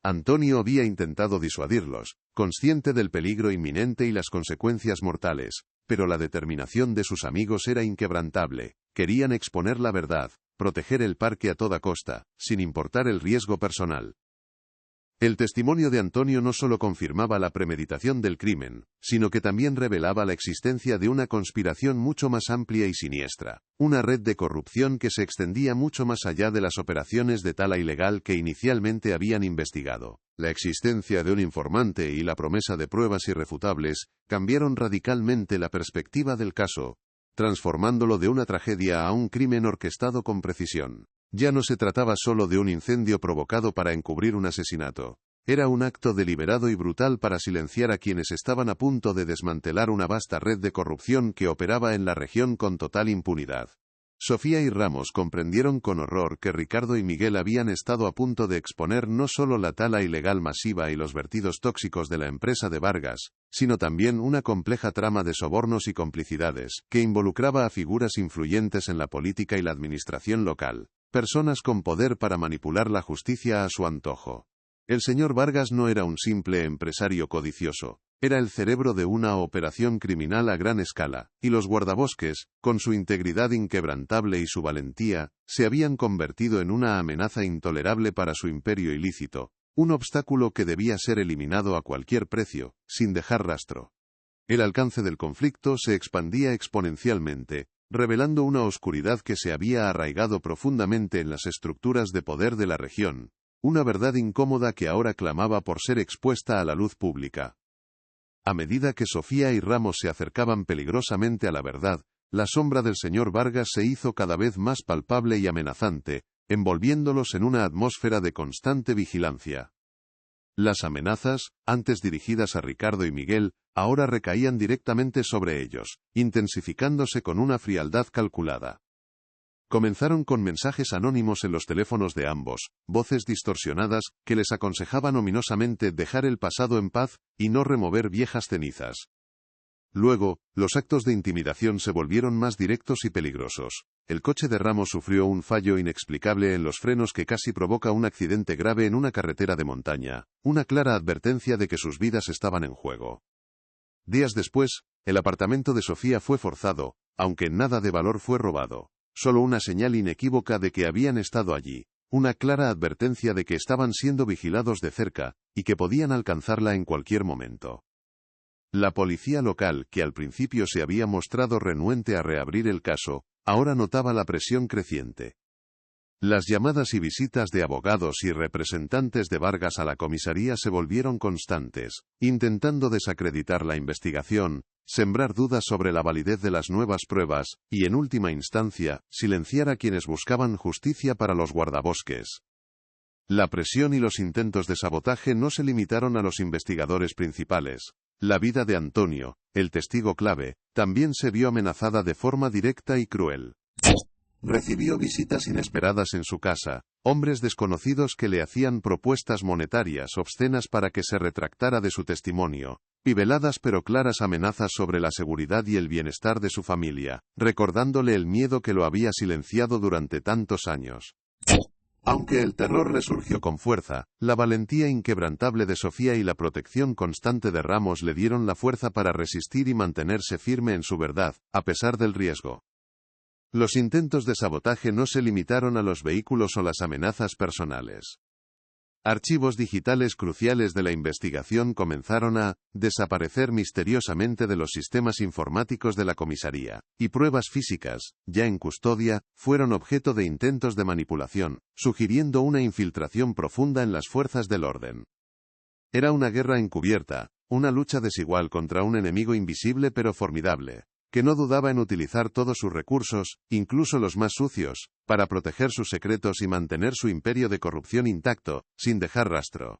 Antonio había intentado disuadirlos, consciente del peligro inminente y las consecuencias mortales, pero la determinación de sus amigos era inquebrantable. Querían exponer la verdad, proteger el parque a toda costa, sin importar el riesgo personal. El testimonio de Antonio no solo confirmaba la premeditación del crimen, sino que también revelaba la existencia de una conspiración mucho más amplia y siniestra, una red de corrupción que se extendía mucho más allá de las operaciones de tala ilegal que inicialmente habían investigado. La existencia de un informante y la promesa de pruebas irrefutables cambiaron radicalmente la perspectiva del caso, transformándolo de una tragedia a un crimen orquestado con precisión. Ya no se trataba solo de un incendio provocado para encubrir un asesinato. Era un acto deliberado y brutal para silenciar a quienes estaban a punto de desmantelar una vasta red de corrupción que operaba en la región con total impunidad. Sofía y Ramos comprendieron con horror que Ricardo y Miguel habían estado a punto de exponer no solo la tala ilegal masiva y los vertidos tóxicos de la empresa de Vargas, sino también una compleja trama de sobornos y complicidades, que involucraba a figuras influyentes en la política y la administración local, personas con poder para manipular la justicia a su antojo. El señor Vargas no era un simple empresario codicioso, era el cerebro de una operación criminal a gran escala, y los guardabosques, con su integridad inquebrantable y su valentía, se habían convertido en una amenaza intolerable para su imperio ilícito, un obstáculo que debía ser eliminado a cualquier precio, sin dejar rastro. El alcance del conflicto se expandía exponencialmente, revelando una oscuridad que se había arraigado profundamente en las estructuras de poder de la región, una verdad incómoda que ahora clamaba por ser expuesta a la luz pública. A medida que Sofía y Ramos se acercaban peligrosamente a la verdad, la sombra del señor Vargas se hizo cada vez más palpable y amenazante, envolviéndolos en una atmósfera de constante vigilancia. Las amenazas, antes dirigidas a Ricardo y Miguel, ahora recaían directamente sobre ellos, intensificándose con una frialdad calculada. Comenzaron con mensajes anónimos en los teléfonos de ambos, voces distorsionadas, que les aconsejaban ominosamente dejar el pasado en paz, y no remover viejas cenizas. Luego, los actos de intimidación se volvieron más directos y peligrosos. El coche de Ramos sufrió un fallo inexplicable en los frenos que casi provoca un accidente grave en una carretera de montaña, una clara advertencia de que sus vidas estaban en juego. Días después, el apartamento de Sofía fue forzado, aunque nada de valor fue robado. Solo una señal inequívoca de que habían estado allí, una clara advertencia de que estaban siendo vigilados de cerca, y que podían alcanzarla en cualquier momento. La policía local, que al principio se había mostrado renuente a reabrir el caso, ahora notaba la presión creciente. Las llamadas y visitas de abogados y representantes de Vargas a la comisaría se volvieron constantes, intentando desacreditar la investigación, sembrar dudas sobre la validez de las nuevas pruebas, y en última instancia, silenciar a quienes buscaban justicia para los guardabosques. La presión y los intentos de sabotaje no se limitaron a los investigadores principales. La vida de Antonio, el testigo clave, también se vio amenazada de forma directa y cruel. Recibió visitas inesperadas en su casa, hombres desconocidos que le hacían propuestas monetarias obscenas para que se retractara de su testimonio, y veladas pero claras amenazas sobre la seguridad y el bienestar de su familia, recordándole el miedo que lo había silenciado durante tantos años. Aunque el terror resurgió con fuerza, la valentía inquebrantable de Sofía y la protección constante de Ramos le dieron la fuerza para resistir y mantenerse firme en su verdad, a pesar del riesgo. Los intentos de sabotaje no se limitaron a los vehículos o las amenazas personales. Archivos digitales cruciales de la investigación comenzaron a desaparecer misteriosamente de los sistemas informáticos de la comisaría, y pruebas físicas, ya en custodia, fueron objeto de intentos de manipulación, sugiriendo una infiltración profunda en las fuerzas del orden. Era una guerra encubierta, una lucha desigual contra un enemigo invisible pero formidable, que no dudaba en utilizar todos sus recursos, incluso los más sucios, para proteger sus secretos y mantener su imperio de corrupción intacto, sin dejar rastro.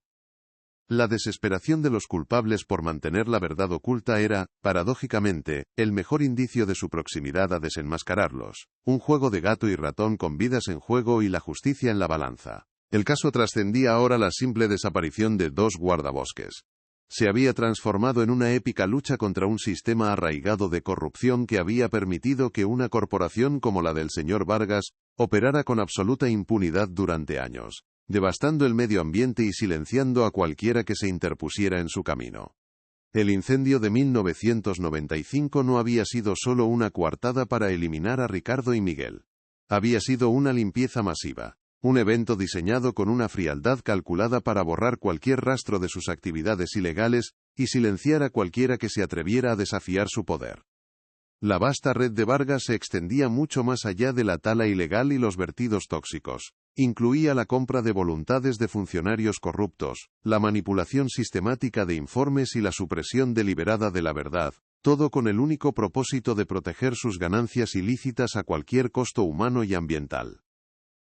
La desesperación de los culpables por mantener la verdad oculta era, paradójicamente, el mejor indicio de su proximidad a desenmascararlos, un juego de gato y ratón con vidas en juego y la justicia en la balanza. El caso trascendía ahora la simple desaparición de dos guardabosques. Se había transformado en una épica lucha contra un sistema arraigado de corrupción que había permitido que una corporación como la del señor Vargas operara con absoluta impunidad durante años, devastando el medio ambiente y silenciando a cualquiera que se interpusiera en su camino. El incendio de 1995 no había sido solo una coartada para eliminar a Ricardo y Miguel. Había sido una limpieza masiva. Un evento diseñado con una frialdad calculada para borrar cualquier rastro de sus actividades ilegales, y silenciar a cualquiera que se atreviera a desafiar su poder. La vasta red de Vargas se extendía mucho más allá de la tala ilegal y los vertidos tóxicos. Incluía la compra de voluntades de funcionarios corruptos, la manipulación sistemática de informes y la supresión deliberada de la verdad, todo con el único propósito de proteger sus ganancias ilícitas a cualquier costo humano y ambiental.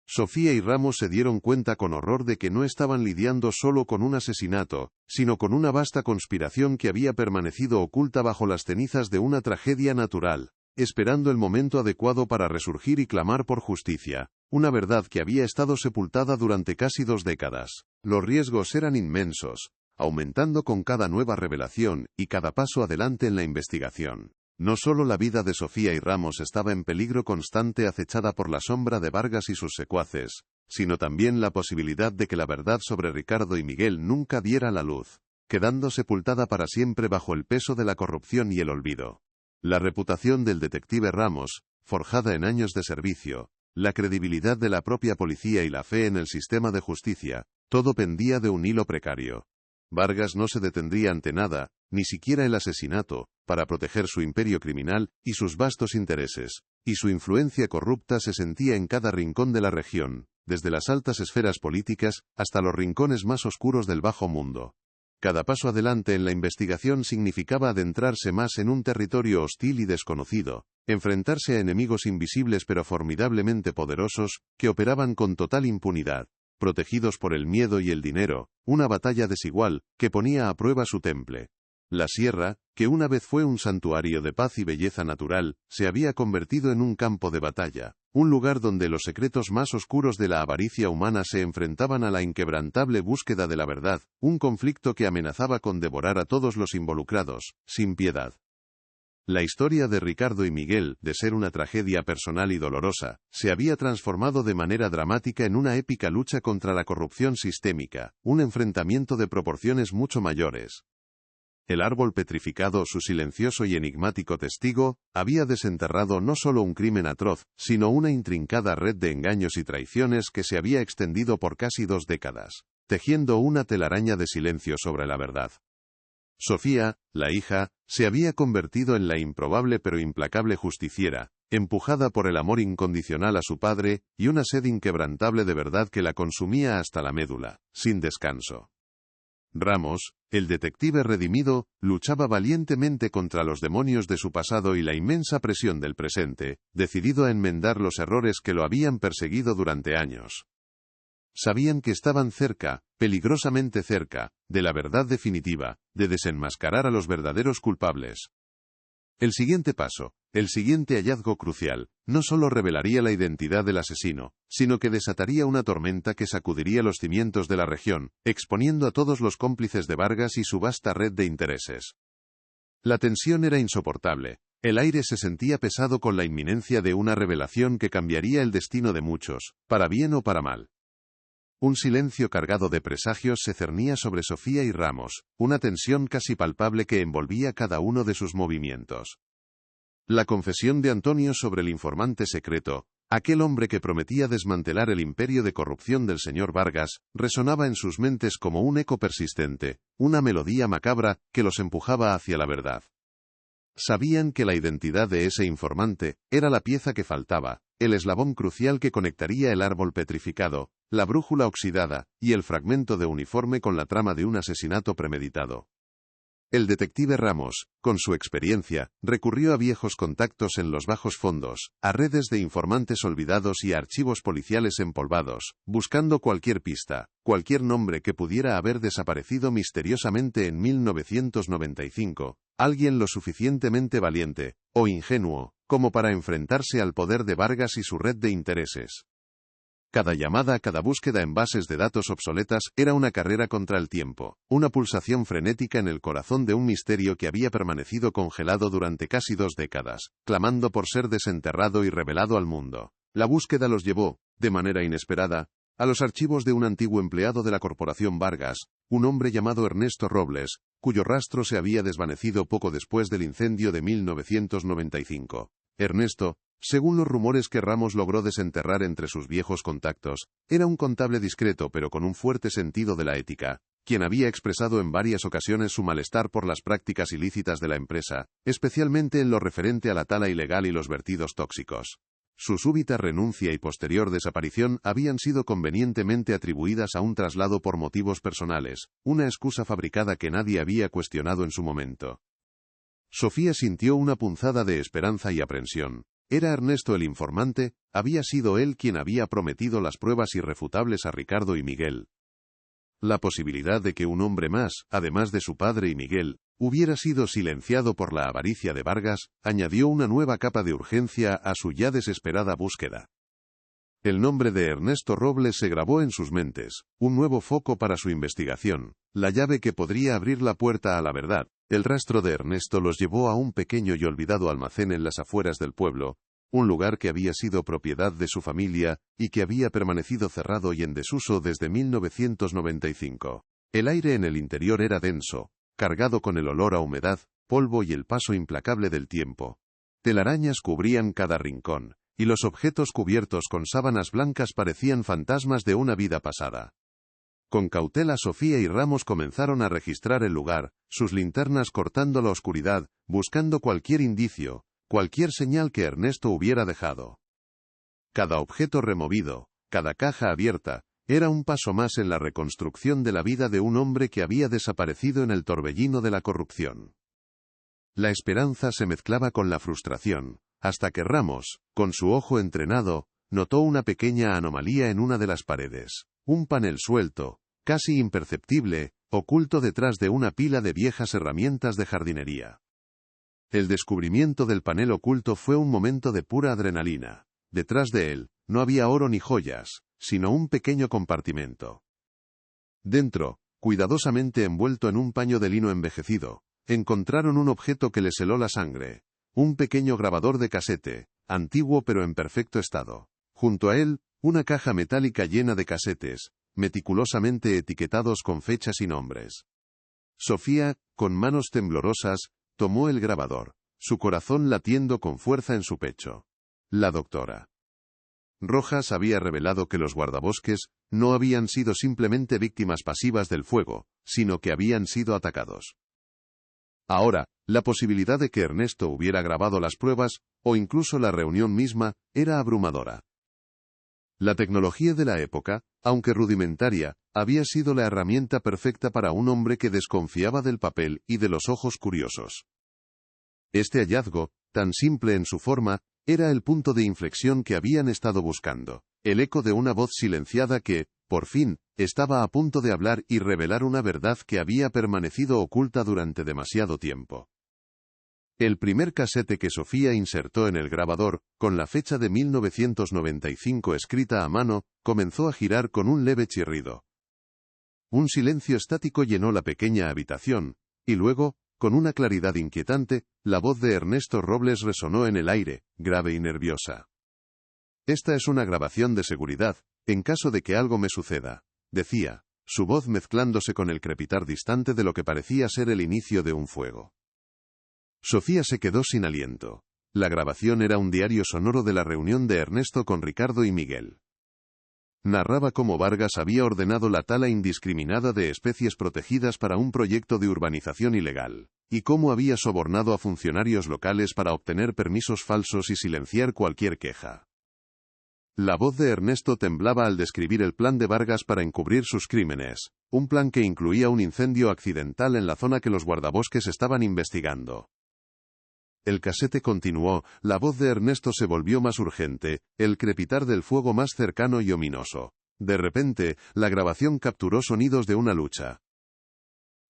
Sofía y Ramos se dieron cuenta con horror de que no estaban lidiando solo con un asesinato, sino con una vasta conspiración que había permanecido oculta bajo las cenizas de una tragedia natural, esperando el momento adecuado para resurgir y clamar por justicia, una verdad que había estado sepultada durante casi 2 décadas. Los riesgos eran inmensos, aumentando con cada nueva revelación y cada paso adelante en la investigación. No solo la vida de Sofía y Ramos estaba en peligro constante acechada por la sombra de Vargas y sus secuaces, sino también la posibilidad de que la verdad sobre Ricardo y Miguel nunca viera la luz, quedando sepultada para siempre bajo el peso de la corrupción y el olvido. La reputación del detective Ramos, forjada en años de servicio, la credibilidad de la propia policía y la fe en el sistema de justicia, todo pendía de un hilo precario. Vargas no se detendría ante nada, ni siquiera el asesinato, para proteger su imperio criminal y sus vastos intereses, y su influencia corrupta se sentía en cada rincón de la región, desde las altas esferas políticas hasta los rincones más oscuros del bajo mundo. Cada paso adelante en la investigación significaba adentrarse más en un territorio hostil y desconocido, enfrentarse a enemigos invisibles pero formidablemente poderosos, que operaban con total impunidad, protegidos por el miedo y el dinero, una batalla desigual, que ponía a prueba su temple. La sierra, que una vez fue un santuario de paz y belleza natural, se había convertido en un campo de batalla, un lugar donde los secretos más oscuros de la avaricia humana se enfrentaban a la inquebrantable búsqueda de la verdad, un conflicto que amenazaba con devorar a todos los involucrados, sin piedad. La historia de Ricardo y Miguel, de ser una tragedia personal y dolorosa, se había transformado de manera dramática en una épica lucha contra la corrupción sistémica, un enfrentamiento de proporciones mucho mayores. El árbol petrificado, su silencioso y enigmático testigo, había desenterrado no solo un crimen atroz, sino una intrincada red de engaños y traiciones que se había extendido por casi 2 décadas, tejiendo una telaraña de silencio sobre la verdad. Sofía, la hija, se había convertido en la improbable pero implacable justiciera, empujada por el amor incondicional a su padre, y una sed inquebrantable de verdad que la consumía hasta la médula, sin descanso. Ramos, el detective redimido, luchaba valientemente contra los demonios de su pasado y la inmensa presión del presente, decidido a enmendar los errores que lo habían perseguido durante años. Sabían que estaban cerca, peligrosamente cerca, de la verdad definitiva, de desenmascarar a los verdaderos culpables. El siguiente paso, el siguiente hallazgo crucial, no solo revelaría la identidad del asesino, sino que desataría una tormenta que sacudiría los cimientos de la región, exponiendo a todos los cómplices de Vargas y su vasta red de intereses. La tensión era insoportable. El aire se sentía pesado con la inminencia de una revelación que cambiaría el destino de muchos, para bien o para mal. Un silencio cargado de presagios se cernía sobre Sofía y Ramos, una tensión casi palpable que envolvía cada uno de sus movimientos. La confesión de Antonio sobre el informante secreto, aquel hombre que prometía desmantelar el imperio de corrupción del señor Vargas, resonaba en sus mentes como un eco persistente, una melodía macabra que los empujaba hacia la verdad. Sabían que la identidad de ese informante era la pieza que faltaba, el eslabón crucial que conectaría el árbol petrificado, la brújula oxidada, y el fragmento de uniforme con la trama de un asesinato premeditado. El detective Ramos, con su experiencia, recurrió a viejos contactos en los bajos fondos, a redes de informantes olvidados y a archivos policiales empolvados, buscando cualquier pista, cualquier nombre que pudiera haber desaparecido misteriosamente en 1995, alguien lo suficientemente valiente, o ingenuo, como para enfrentarse al poder de Vargas y su red de intereses. Cada llamada, cada búsqueda en bases de datos obsoletas, era una carrera contra el tiempo, una pulsación frenética en el corazón de un misterio que había permanecido congelado durante casi 2 décadas, clamando por ser desenterrado y revelado al mundo. La búsqueda los llevó, de manera inesperada, a los archivos de un antiguo empleado de la corporación Vargas, un hombre llamado Ernesto Robles, cuyo rastro se había desvanecido poco después del incendio de 1995. Ernesto, según los rumores que Ramos logró desenterrar entre sus viejos contactos, era un contable discreto pero con un fuerte sentido de la ética, quien había expresado en varias ocasiones su malestar por las prácticas ilícitas de la empresa, especialmente en lo referente a la tala ilegal y los vertidos tóxicos. Su súbita renuncia y posterior desaparición habían sido convenientemente atribuidas a un traslado por motivos personales, una excusa fabricada que nadie había cuestionado en su momento. Sofía sintió una punzada de esperanza y aprensión. ¿Era Ernesto el informante? ¿Había sido él quien había prometido las pruebas irrefutables a Ricardo y Miguel? La posibilidad de que un hombre más, además de su padre y Miguel, hubiera sido silenciado por la avaricia de Vargas, añadió una nueva capa de urgencia a su ya desesperada búsqueda. El nombre de Ernesto Robles se grabó en sus mentes, un nuevo foco para su investigación, la llave que podría abrir la puerta a la verdad. El rastro de Ernesto los llevó a un pequeño y olvidado almacén en las afueras del pueblo, un lugar que había sido propiedad de su familia y que había permanecido cerrado y en desuso desde 1995. El aire en el interior era denso, cargado con el olor a humedad, polvo y el paso implacable del tiempo. Telarañas cubrían cada rincón, y los objetos cubiertos con sábanas blancas parecían fantasmas de una vida pasada. Con cautela Sofía y Ramos comenzaron a registrar el lugar, sus linternas cortando la oscuridad, buscando cualquier indicio, cualquier señal que Ernesto hubiera dejado. Cada objeto removido, cada caja abierta, era un paso más en la reconstrucción de la vida de un hombre que había desaparecido en el torbellino de la corrupción. La esperanza se mezclaba con la frustración, hasta que Ramos, con su ojo entrenado, notó una pequeña anomalía en una de las paredes. Un panel suelto, casi imperceptible, oculto detrás de una pila de viejas herramientas de jardinería. El descubrimiento del panel oculto fue un momento de pura adrenalina. Detrás de él, no había oro ni joyas, sino un pequeño compartimento. Dentro, cuidadosamente envuelto en un paño de lino envejecido, encontraron un objeto que les heló la sangre. Un pequeño grabador de casete, antiguo pero en perfecto estado. Junto a él, una caja metálica llena de casetes, meticulosamente etiquetados con fechas y nombres. Sofía, con manos temblorosas, tomó el grabador, su corazón latiendo con fuerza en su pecho. La doctora Rojas había revelado que los guardabosques no habían sido simplemente víctimas pasivas del fuego, sino que habían sido atacados. Ahora, la posibilidad de que Ernesto hubiera grabado las pruebas, o incluso la reunión misma, era abrumadora. La tecnología de la época, aunque rudimentaria, había sido la herramienta perfecta para un hombre que desconfiaba del papel y de los ojos curiosos. Este hallazgo, tan simple en su forma, era el punto de inflexión que habían estado buscando, el eco de una voz silenciada que, por fin, estaba a punto de hablar y revelar una verdad que había permanecido oculta durante demasiado tiempo. El primer casete que Sofía insertó en el grabador, con la fecha de 1995 escrita a mano, comenzó a girar con un leve chirrido. Un silencio estático llenó la pequeña habitación, y luego, con una claridad inquietante, la voz de Ernesto Robles resonó en el aire, grave y nerviosa. «Esta es una grabación de seguridad, en caso de que algo me suceda», decía, su voz mezclándose con el crepitar distante de lo que parecía ser el inicio de un fuego. Sofía se quedó sin aliento. La grabación era un diario sonoro de la reunión de Ernesto con Ricardo y Miguel. Narraba cómo Vargas había ordenado la tala indiscriminada de especies protegidas para un proyecto de urbanización ilegal, y cómo había sobornado a funcionarios locales para obtener permisos falsos y silenciar cualquier queja. La voz de Ernesto temblaba al describir el plan de Vargas para encubrir sus crímenes, un plan que incluía un incendio accidental en la zona que los guardabosques estaban investigando. El casete continuó, la voz de Ernesto se volvió más urgente, el crepitar del fuego más cercano y ominoso. De repente, la grabación capturó sonidos de una lucha.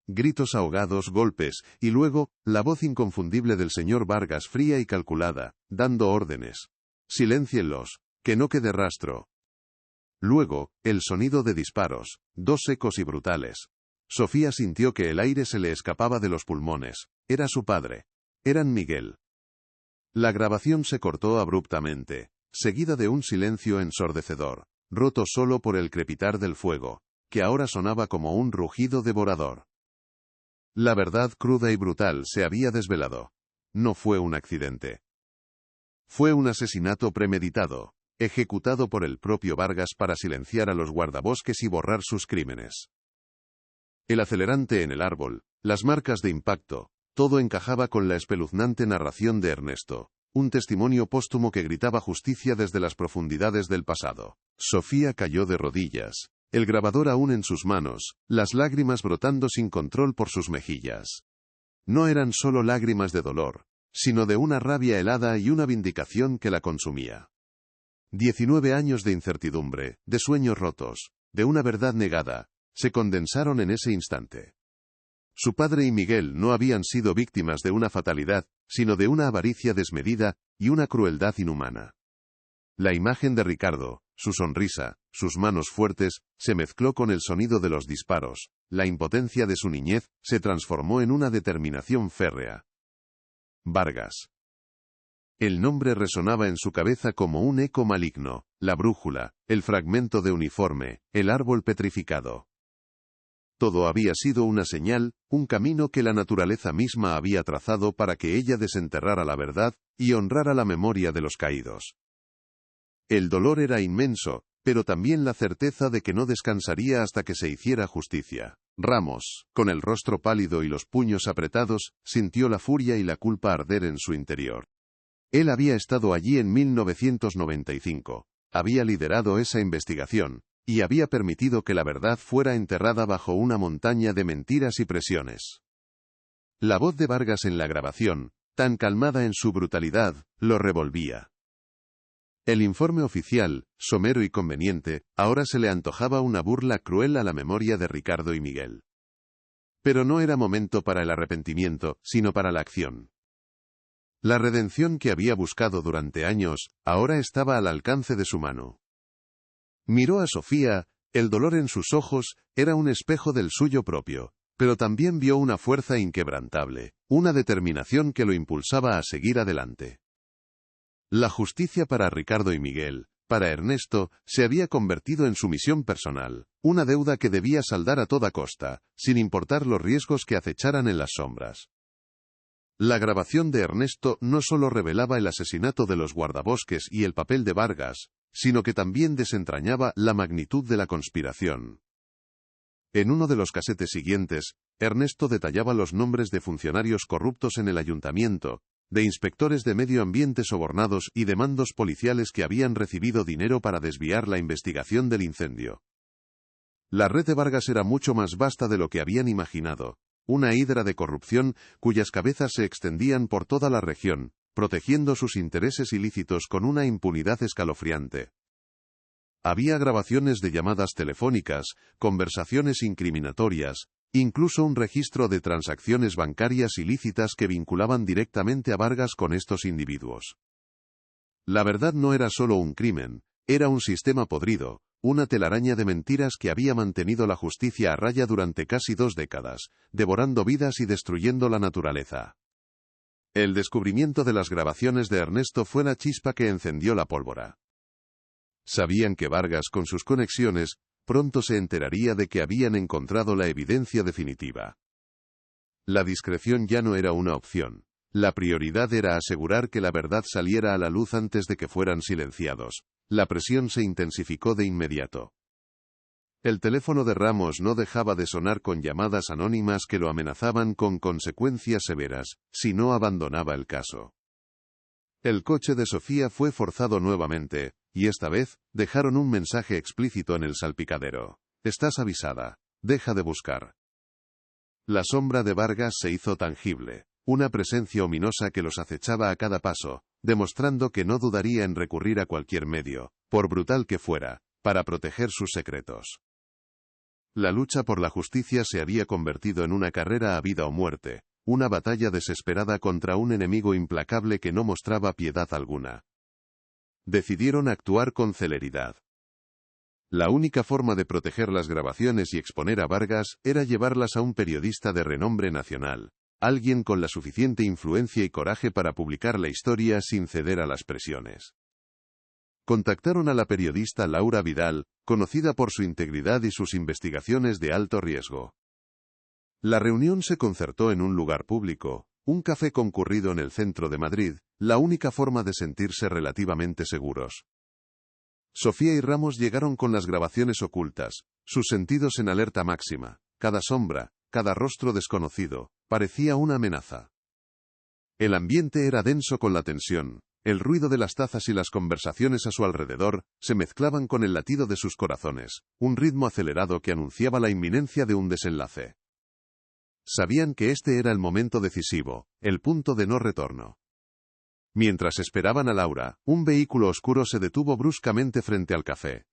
Gritos ahogados, golpes, y luego, la voz inconfundible del señor Vargas fría y calculada, dando órdenes. «Siléncienlos, que no quede rastro». Luego, el sonido de disparos, dos secos y brutales. Sofía sintió que el aire se le escapaba de los pulmones. Era su padre. Eran Miguel. La grabación se cortó abruptamente, seguida de un silencio ensordecedor, roto solo por el crepitar del fuego, que ahora sonaba como un rugido devorador. La verdad cruda y brutal se había desvelado. No fue un accidente. Fue un asesinato premeditado, ejecutado por el propio Vargas para silenciar a los guardabosques y borrar sus crímenes. El acelerante en el árbol, las marcas de impacto, todo encajaba con la espeluznante narración de Ernesto, un testimonio póstumo que gritaba justicia desde las profundidades del pasado. Sofía cayó de rodillas, el grabador aún en sus manos, las lágrimas brotando sin control por sus mejillas. No eran solo lágrimas de dolor, sino de una rabia helada y una vindicación que la consumía. 19 años de incertidumbre, de sueños rotos, de una verdad negada, se condensaron en ese instante. Su padre y Miguel no habían sido víctimas de una fatalidad, sino de una avaricia desmedida y una crueldad inhumana. La imagen de Ricardo, su sonrisa, sus manos fuertes, se mezcló con el sonido de los disparos. La impotencia de su niñez se transformó en una determinación férrea. Vargas. El nombre resonaba en su cabeza como un eco maligno, la brújula, el fragmento de uniforme, el árbol petrificado. Todo había sido una señal, un camino que la naturaleza misma había trazado para que ella desenterrara la verdad y honrara la memoria de los caídos. El dolor era inmenso, pero también la certeza de que no descansaría hasta que se hiciera justicia. Ramos, con el rostro pálido y los puños apretados, sintió la furia y la culpa arder en su interior. Él había estado allí en 1995, había liderado esa investigación, y había permitido que la verdad fuera enterrada bajo una montaña de mentiras y presiones. La voz de Vargas en la grabación, tan calmada en su brutalidad, lo revolvía. El informe oficial, somero y conveniente, ahora se le antojaba una burla cruel a la memoria de Ricardo y Miguel. Pero no era momento para el arrepentimiento, sino para la acción. La redención que había buscado durante años, ahora estaba al alcance de su mano. Miró a Sofía, el dolor en sus ojos era un espejo del suyo propio, pero también vio una fuerza inquebrantable, una determinación que lo impulsaba a seguir adelante. La justicia para Ricardo y Miguel, para Ernesto, se había convertido en su misión personal, una deuda que debía saldar a toda costa, sin importar los riesgos que acecharan en las sombras. La grabación de Ernesto no solo revelaba el asesinato de los guardabosques y el papel de Vargas, sino que también desentrañaba la magnitud de la conspiración. En uno de los casetes siguientes, Ernesto detallaba los nombres de funcionarios corruptos en el ayuntamiento, de inspectores de medio ambiente sobornados y de mandos policiales que habían recibido dinero para desviar la investigación del incendio. La red de Vargas era mucho más vasta de lo que habían imaginado, una hidra de corrupción cuyas cabezas se extendían por toda la región, protegiendo sus intereses ilícitos con una impunidad escalofriante. Había grabaciones de llamadas telefónicas, conversaciones incriminatorias, incluso un registro de transacciones bancarias ilícitas que vinculaban directamente a Vargas con estos individuos. La verdad no era solo un crimen, era un sistema podrido, una telaraña de mentiras que había mantenido la justicia a raya durante casi 2 décadas, devorando vidas y destruyendo la naturaleza. El descubrimiento de las grabaciones de Ernesto fue la chispa que encendió la pólvora. Sabían que Vargas, con sus conexiones, pronto se enteraría de que habían encontrado la evidencia definitiva. La discreción ya no era una opción. La prioridad era asegurar que la verdad saliera a la luz antes de que fueran silenciados. La presión se intensificó de inmediato. El teléfono de Ramos no dejaba de sonar con llamadas anónimas que lo amenazaban con consecuencias severas, si no abandonaba el caso. El coche de Sofía fue forzado nuevamente, y esta vez, dejaron un mensaje explícito en el salpicadero. Estás avisada. Deja de buscar. La sombra de Vargas se hizo tangible, una presencia ominosa que los acechaba a cada paso, demostrando que no dudaría en recurrir a cualquier medio, por brutal que fuera, para proteger sus secretos. La lucha por la justicia se había convertido en una carrera a vida o muerte, una batalla desesperada contra un enemigo implacable que no mostraba piedad alguna. Decidieron actuar con celeridad. La única forma de proteger las grabaciones y exponer a Vargas era llevarlas a un periodista de renombre nacional, alguien con la suficiente influencia y coraje para publicar la historia sin ceder a las presiones. Contactaron a la periodista Laura Vidal, conocida por su integridad y sus investigaciones de alto riesgo. La reunión se concertó en un lugar público, un café concurrido en el centro de Madrid, la única forma de sentirse relativamente seguros. Sofía y Ramos llegaron con las grabaciones ocultas, sus sentidos en alerta máxima, cada sombra, cada rostro desconocido, parecía una amenaza. El ambiente era denso con la tensión, el ruido de las tazas y las conversaciones a su alrededor se mezclaban con el latido de sus corazones, un ritmo acelerado que anunciaba la inminencia de un desenlace. Sabían que este era el momento decisivo, el punto de no retorno. Mientras esperaban a Laura, un vehículo oscuro se detuvo bruscamente frente al café.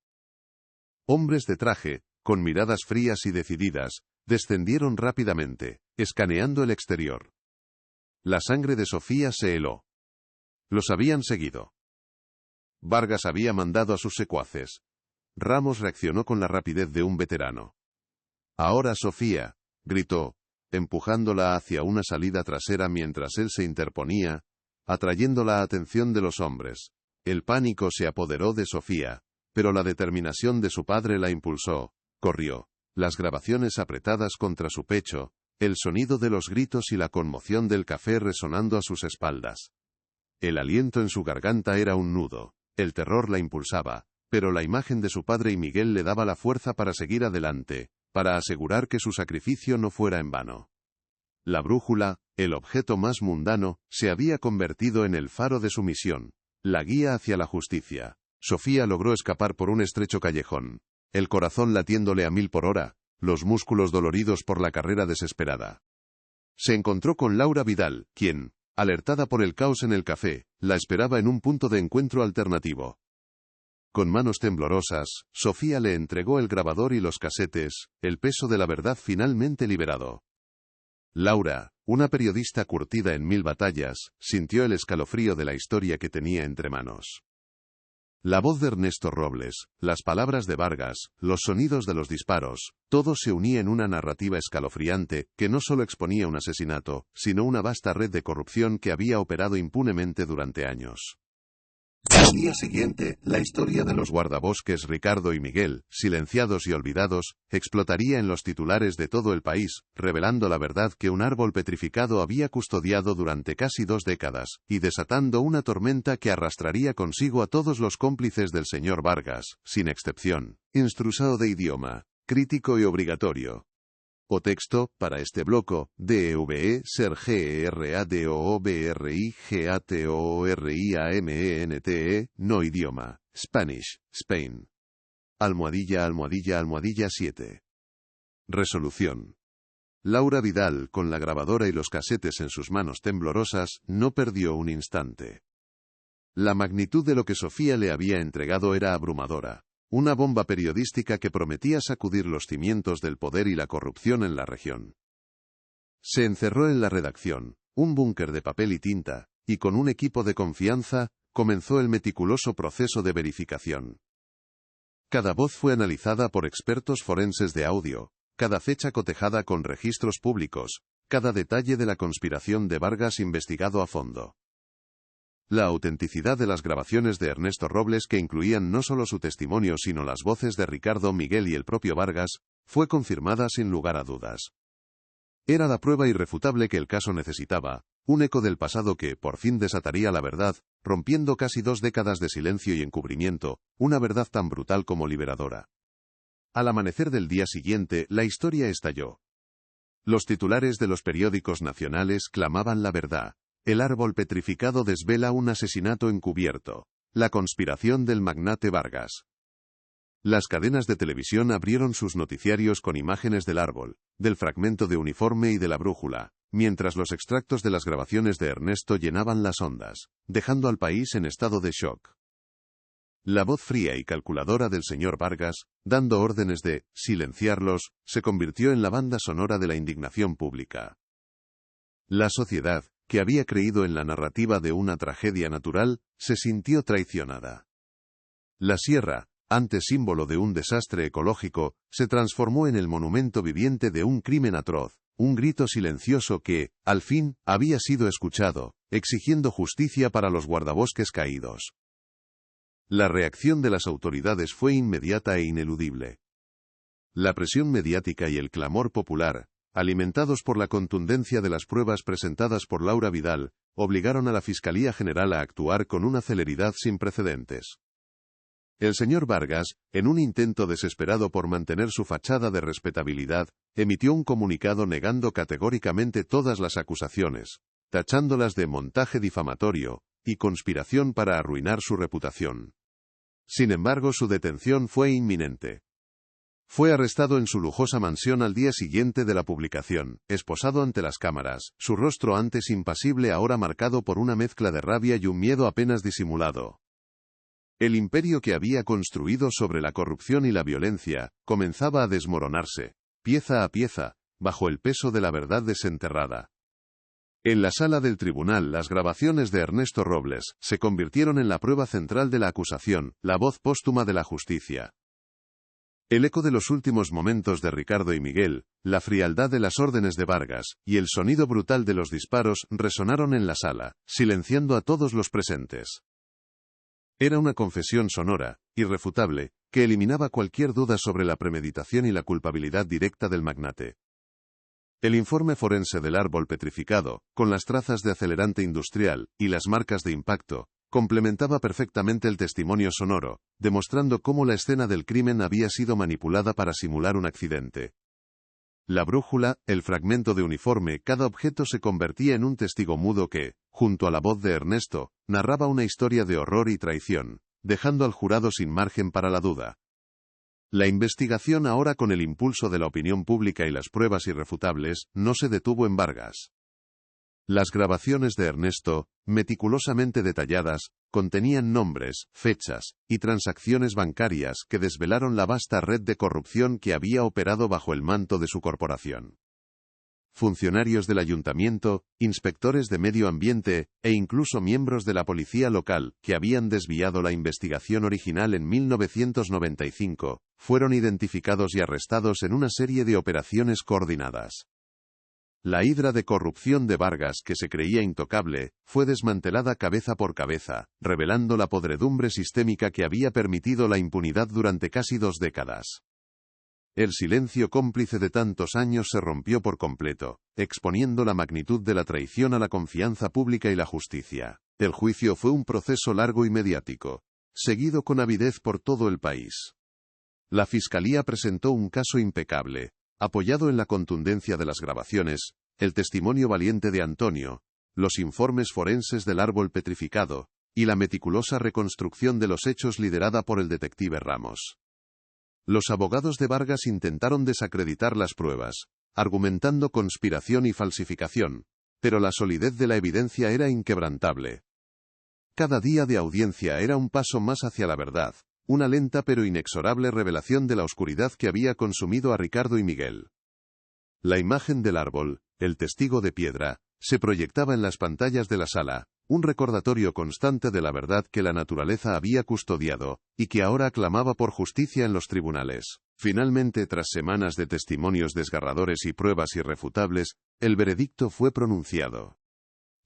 Hombres de traje, con miradas frías y decididas, descendieron rápidamente, escaneando el exterior. La sangre de Sofía se heló. Los habían seguido. Vargas había mandado a sus secuaces. Ramos reaccionó con la rapidez de un veterano. «Ahora, Sofía», gritó, empujándola hacia una salida trasera mientras él se interponía, atrayendo la atención de los hombres. El pánico se apoderó de Sofía, pero la determinación de su padre la impulsó. Corrió, las grabaciones apretadas contra su pecho, el sonido de los gritos y la conmoción del café resonando a sus espaldas. El aliento en su garganta era un nudo, el terror la impulsaba, pero la imagen de su padre y Miguel le daba la fuerza para seguir adelante, para asegurar que su sacrificio no fuera en vano. La brújula, el objeto más mundano, se había convertido en el faro de su misión, la guía hacia la justicia. Sofía logró escapar por un estrecho callejón, el corazón latiéndole a 1000 por hora, los músculos doloridos por la carrera desesperada. Se encontró con Laura Vidal, quien, alertada por el caos en el café, la esperaba en un punto de encuentro alternativo. Con manos temblorosas, Sofía le entregó el grabador y los casetes, el peso de la verdad finalmente liberado. Laura, una periodista curtida en 1000 batallas, sintió el escalofrío de la historia que tenía entre manos. La voz de Ernesto Robles, las palabras de Vargas, los sonidos de los disparos, todo se unía en una narrativa escalofriante que no solo exponía un asesinato, sino una vasta red de corrupción que había operado impunemente durante años. Al día siguiente, la historia de los guardabosques Ricardo y Miguel, silenciados y olvidados, explotaría en los titulares de todo el país, revelando la verdad que un árbol petrificado había custodiado durante casi 2 décadas, y desatando una tormenta que arrastraría consigo a todos los cómplices del señor Vargas, sin excepción. Instrusado de idioma, crítico y obligatorio. O texto, para este bloco, DEVE, ser GERADOBRIGATORIAMENTE, no idioma, Spanish, Spain. ____ 7. Resolución. Laura Vidal, con la grabadora y los casetes en sus manos temblorosas, no perdió un instante. La magnitud de lo que Sofía le había entregado era abrumadora. Una bomba periodística que prometía sacudir los cimientos del poder y la corrupción en la región. Se encerró en la redacción, un búnker de papel y tinta, y con un equipo de confianza, comenzó el meticuloso proceso de verificación. Cada voz fue analizada por expertos forenses de audio, cada fecha cotejada con registros públicos, cada detalle de la conspiración de Vargas investigado a fondo. La autenticidad de las grabaciones de Ernesto Robles, que incluían no solo su testimonio sino las voces de Ricardo, Miguel y el propio Vargas, fue confirmada sin lugar a dudas. Era la prueba irrefutable que el caso necesitaba, un eco del pasado que, por fin, desataría la verdad, rompiendo casi 2 décadas de silencio y encubrimiento, una verdad tan brutal como liberadora. Al amanecer del día siguiente, la historia estalló. Los titulares de los periódicos nacionales clamaban la verdad. El árbol petrificado desvela un asesinato encubierto. La conspiración del magnate Vargas. Las cadenas de televisión abrieron sus noticiarios con imágenes del árbol, del fragmento de uniforme y de la brújula, mientras los extractos de las grabaciones de Ernesto llenaban las ondas, dejando al país en estado de shock. La voz fría y calculadora del señor Vargas, dando órdenes de silenciarlos, se convirtió en la banda sonora de la indignación pública. La sociedad, que había creído en la narrativa de una tragedia natural, se sintió traicionada. La sierra, antes símbolo de un desastre ecológico, se transformó en el monumento viviente de un crimen atroz, un grito silencioso que, al fin, había sido escuchado, exigiendo justicia para los guardabosques caídos. La reacción de las autoridades fue inmediata e ineludible. La presión mediática y el clamor popular, alimentados por la contundencia de las pruebas presentadas por Laura Vidal, obligaron a la Fiscalía General a actuar con una celeridad sin precedentes. El señor Vargas, en un intento desesperado por mantener su fachada de respetabilidad, emitió un comunicado negando categóricamente todas las acusaciones, tachándolas de montaje difamatorio y conspiración para arruinar su reputación. Sin embargo, su detención fue inminente. Fue arrestado en su lujosa mansión al día siguiente de la publicación, esposado ante las cámaras, su rostro antes impasible ahora marcado por una mezcla de rabia y un miedo apenas disimulado. El imperio que había construido sobre la corrupción y la violencia, comenzaba a desmoronarse, pieza a pieza, bajo el peso de la verdad desenterrada. En la sala del tribunal, las grabaciones de Ernesto Robles se convirtieron en la prueba central de la acusación, la voz póstuma de la justicia. El eco de los últimos momentos de Ricardo y Miguel, la frialdad de las órdenes de Vargas, y el sonido brutal de los disparos resonaron en la sala, silenciando a todos los presentes. Era una confesión sonora, irrefutable, que eliminaba cualquier duda sobre la premeditación y la culpabilidad directa del magnate. El informe forense del árbol petrificado, con las trazas de acelerante industrial y las marcas de impacto, complementaba perfectamente el testimonio sonoro, demostrando cómo la escena del crimen había sido manipulada para simular un accidente. La brújula, el fragmento de uniforme, cada objeto se convertía en un testigo mudo que, junto a la voz de Ernesto, narraba una historia de horror y traición, dejando al jurado sin margen para la duda. La investigación, ahora con el impulso de la opinión pública y las pruebas irrefutables, no se detuvo en Vargas. Las grabaciones de Ernesto, meticulosamente detalladas, contenían nombres, fechas y transacciones bancarias que desvelaron la vasta red de corrupción que había operado bajo el manto de su corporación. Funcionarios del ayuntamiento, inspectores de medio ambiente e incluso miembros de la policía local, que habían desviado la investigación original en 1995, fueron identificados y arrestados en una serie de operaciones coordinadas. La hidra de corrupción de Vargas, que se creía intocable, fue desmantelada cabeza por cabeza, revelando la podredumbre sistémica que había permitido la impunidad durante casi 2 décadas. El silencio cómplice de tantos años se rompió por completo, exponiendo la magnitud de la traición a la confianza pública y la justicia. El juicio fue un proceso largo y mediático, seguido con avidez por todo el país. La Fiscalía presentó un caso impecable, apoyado en la contundencia de las grabaciones, el testimonio valiente de Antonio, los informes forenses del árbol petrificado, y la meticulosa reconstrucción de los hechos liderada por el detective Ramos. Los abogados de Vargas intentaron desacreditar las pruebas, argumentando conspiración y falsificación, pero la solidez de la evidencia era inquebrantable. Cada día de audiencia era un paso más hacia la verdad, una lenta pero inexorable revelación de la oscuridad que había consumido a Ricardo y Miguel. La imagen del árbol, el testigo de piedra, se proyectaba en las pantallas de la sala, un recordatorio constante de la verdad que la naturaleza había custodiado, y que ahora clamaba por justicia en los tribunales. Finalmente, tras semanas de testimonios desgarradores y pruebas irrefutables, el veredicto fue pronunciado.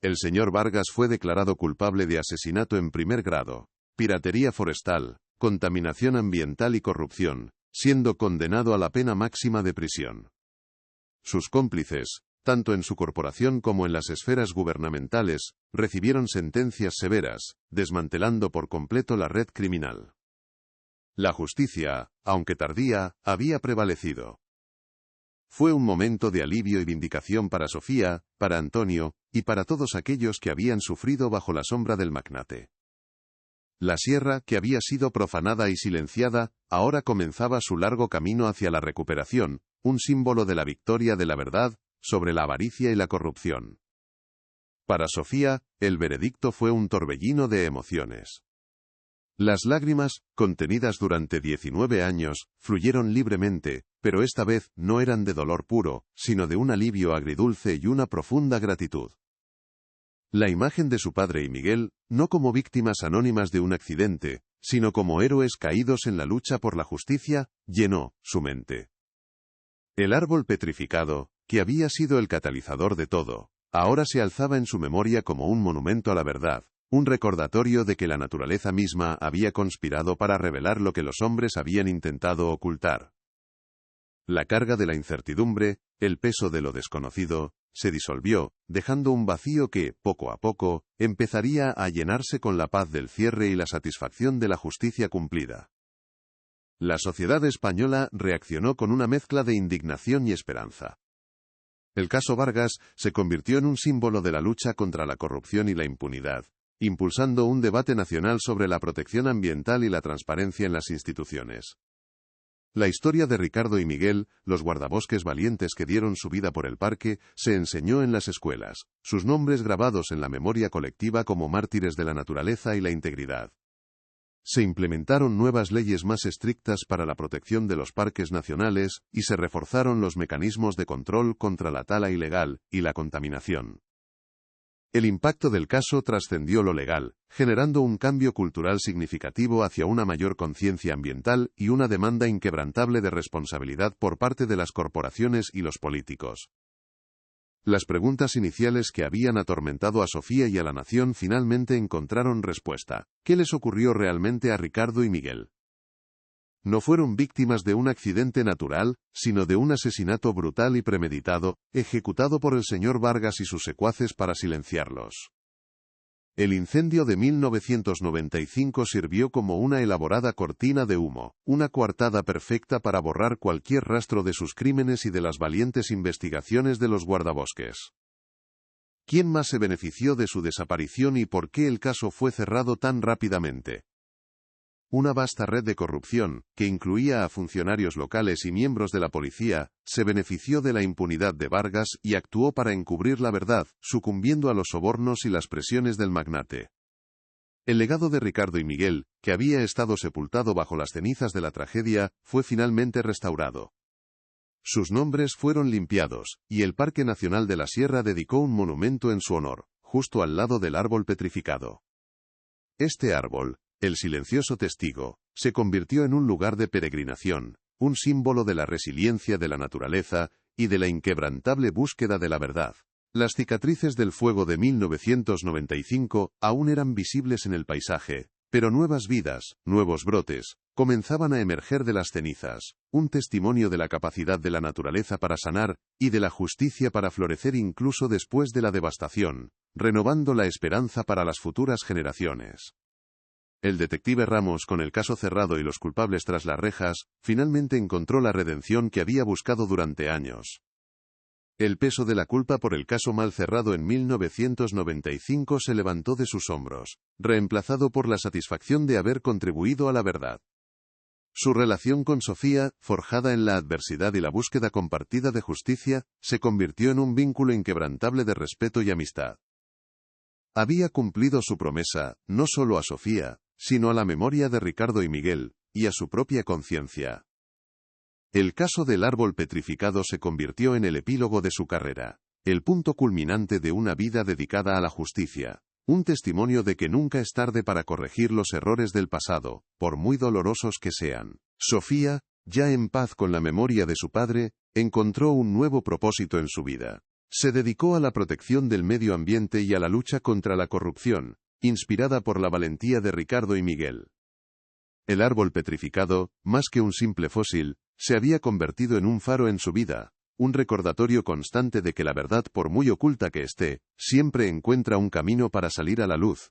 El señor Vargas fue declarado culpable de asesinato en primer grado, piratería forestal, contaminación ambiental y corrupción, siendo condenado a la pena máxima de prisión. Sus cómplices, tanto en su corporación como en las esferas gubernamentales, recibieron sentencias severas, desmantelando por completo la red criminal. La justicia, aunque tardía, había prevalecido. Fue un momento de alivio y vindicación para Sofía, para Antonio, y para todos aquellos que habían sufrido bajo la sombra del magnate. La sierra, que había sido profanada y silenciada, ahora comenzaba su largo camino hacia la recuperación, un símbolo de la victoria de la verdad sobre la avaricia y la corrupción. Para Sofía, el veredicto fue un torbellino de emociones. Las lágrimas, contenidas durante 19 años, fluyeron libremente, pero esta vez no eran de dolor puro, sino de un alivio agridulce y una profunda gratitud. La imagen de su padre y Miguel, no como víctimas anónimas de un accidente, sino como héroes caídos en la lucha por la justicia, llenó su mente. El árbol petrificado, que había sido el catalizador de todo, ahora se alzaba en su memoria como un monumento a la verdad, un recordatorio de que la naturaleza misma había conspirado para revelar lo que los hombres habían intentado ocultar. La carga de la incertidumbre, el peso de lo desconocido, se disolvió, dejando un vacío que, poco a poco, empezaría a llenarse con la paz del cierre y la satisfacción de la justicia cumplida. La sociedad española reaccionó con una mezcla de indignación y esperanza. El caso Vargas se convirtió en un símbolo de la lucha contra la corrupción y la impunidad, impulsando un debate nacional sobre la protección ambiental y la transparencia en las instituciones. La historia de Ricardo y Miguel, los guardabosques valientes que dieron su vida por el parque, se enseñó en las escuelas, sus nombres grabados en la memoria colectiva como mártires de la naturaleza y la integridad. Se implementaron nuevas leyes más estrictas para la protección de los parques nacionales, y se reforzaron los mecanismos de control contra la tala ilegal y la contaminación. El impacto del caso trascendió lo legal, generando un cambio cultural significativo hacia una mayor conciencia ambiental y una demanda inquebrantable de responsabilidad por parte de las corporaciones y los políticos. Las preguntas iniciales que habían atormentado a Sofía y a la nación finalmente encontraron respuesta. ¿Qué les ocurrió realmente a Ricardo y Miguel? No fueron víctimas de un accidente natural, sino de un asesinato brutal y premeditado, ejecutado por el señor Vargas y sus secuaces para silenciarlos. El incendio de 1995 sirvió como una elaborada cortina de humo, una coartada perfecta para borrar cualquier rastro de sus crímenes y de las valientes investigaciones de los guardabosques. ¿Quién más se benefició de su desaparición y por qué el caso fue cerrado tan rápidamente? Una vasta red de corrupción, que incluía a funcionarios locales y miembros de la policía, se benefició de la impunidad de Vargas y actuó para encubrir la verdad, sucumbiendo a los sobornos y las presiones del magnate. El legado de Ricardo y Miguel, que había estado sepultado bajo las cenizas de la tragedia, fue finalmente restaurado. Sus nombres fueron limpiados, y el Parque Nacional de la Sierra dedicó un monumento en su honor, justo al lado del árbol petrificado. Este árbol, el silencioso testigo, se convirtió en un lugar de peregrinación, un símbolo de la resiliencia de la naturaleza y de la inquebrantable búsqueda de la verdad. Las cicatrices del fuego de 1995 aún eran visibles en el paisaje, pero nuevas vidas, nuevos brotes, comenzaban a emerger de las cenizas, un testimonio de la capacidad de la naturaleza para sanar y de la justicia para florecer incluso después de la devastación, renovando la esperanza para las futuras generaciones. El detective Ramos, con el caso cerrado y los culpables tras las rejas, finalmente encontró la redención que había buscado durante años. El peso de la culpa por el caso mal cerrado en 1995 se levantó de sus hombros, reemplazado por la satisfacción de haber contribuido a la verdad. Su relación con Sofía, forjada en la adversidad y la búsqueda compartida de justicia, se convirtió en un vínculo inquebrantable de respeto y amistad. Había cumplido su promesa, no solo a Sofía, sino a la memoria de Ricardo y Miguel, y a su propia conciencia. El caso del árbol petrificado se convirtió en el epílogo de su carrera, el punto culminante de una vida dedicada a la justicia, un testimonio de que nunca es tarde para corregir los errores del pasado, por muy dolorosos que sean. Sofía, ya en paz con la memoria de su padre, encontró un nuevo propósito en su vida. Se dedicó a la protección del medio ambiente y a la lucha contra la corrupción, inspirada por la valentía de Ricardo y Miguel. El árbol petrificado, más que un simple fósil, se había convertido en un faro en su vida, un recordatorio constante de que la verdad, por muy oculta que esté, siempre encuentra un camino para salir a la luz.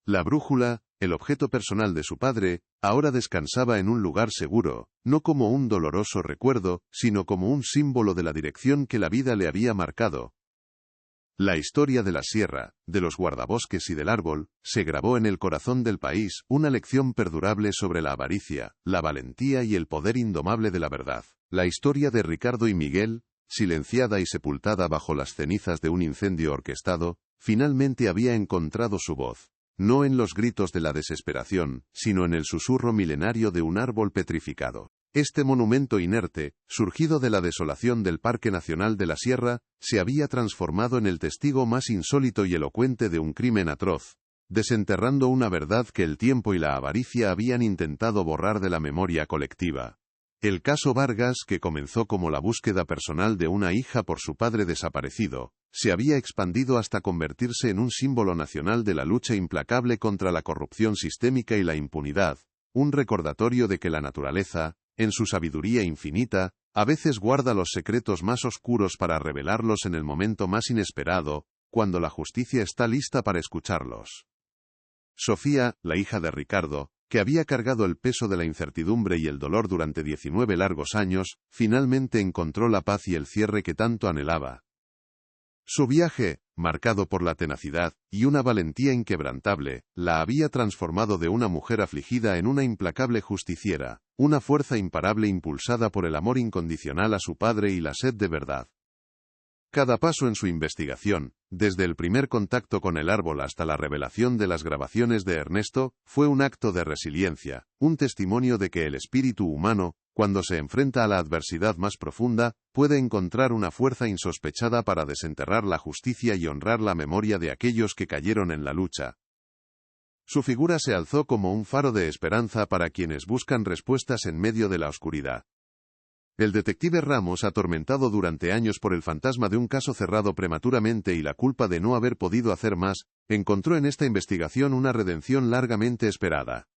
La brújula, el objeto personal de su padre, ahora descansaba en un lugar seguro, no como un doloroso recuerdo, sino como un símbolo de la dirección que la vida le había marcado. La historia de la sierra, de los guardabosques y del árbol, se grabó en el corazón del país, una lección perdurable sobre la avaricia, la valentía y el poder indomable de la verdad. La historia de Ricardo y Miguel, silenciada y sepultada bajo las cenizas de un incendio orquestado, finalmente había encontrado su voz, no en los gritos de la desesperación, sino en el susurro milenario de un árbol petrificado. Este monumento inerte, surgido de la desolación del Parque Nacional de la Sierra, se había transformado en el testigo más insólito y elocuente de un crimen atroz, desenterrando una verdad que el tiempo y la avaricia habían intentado borrar de la memoria colectiva. El caso Vargas, que comenzó como la búsqueda personal de una hija por su padre desaparecido, se había expandido hasta convertirse en un símbolo nacional de la lucha implacable contra la corrupción sistémica y la impunidad, un recordatorio de que la naturaleza, en su sabiduría infinita, a veces guarda los secretos más oscuros para revelarlos en el momento más inesperado, cuando la justicia está lista para escucharlos. Sofía, la hija de Ricardo, que había cargado el peso de la incertidumbre y el dolor durante 19 largos años, finalmente encontró la paz y el cierre que tanto anhelaba. Su viaje, marcado por la tenacidad y una valentía inquebrantable, la había transformado de una mujer afligida en una implacable justiciera, una fuerza imparable impulsada por el amor incondicional a su padre y la sed de verdad. Cada paso en su investigación, desde el primer contacto con el árbol hasta la revelación de las grabaciones de Ernesto, fue un acto de resiliencia, un testimonio de que el espíritu humano, cuando se enfrenta a la adversidad más profunda, puede encontrar una fuerza insospechada para desenterrar la justicia y honrar la memoria de aquellos que cayeron en la lucha. Su figura se alzó como un faro de esperanza para quienes buscan respuestas en medio de la oscuridad. El detective Ramos, atormentado durante años por el fantasma de un caso cerrado prematuramente y la culpa de no haber podido hacer más, encontró en esta investigación una redención largamente esperada.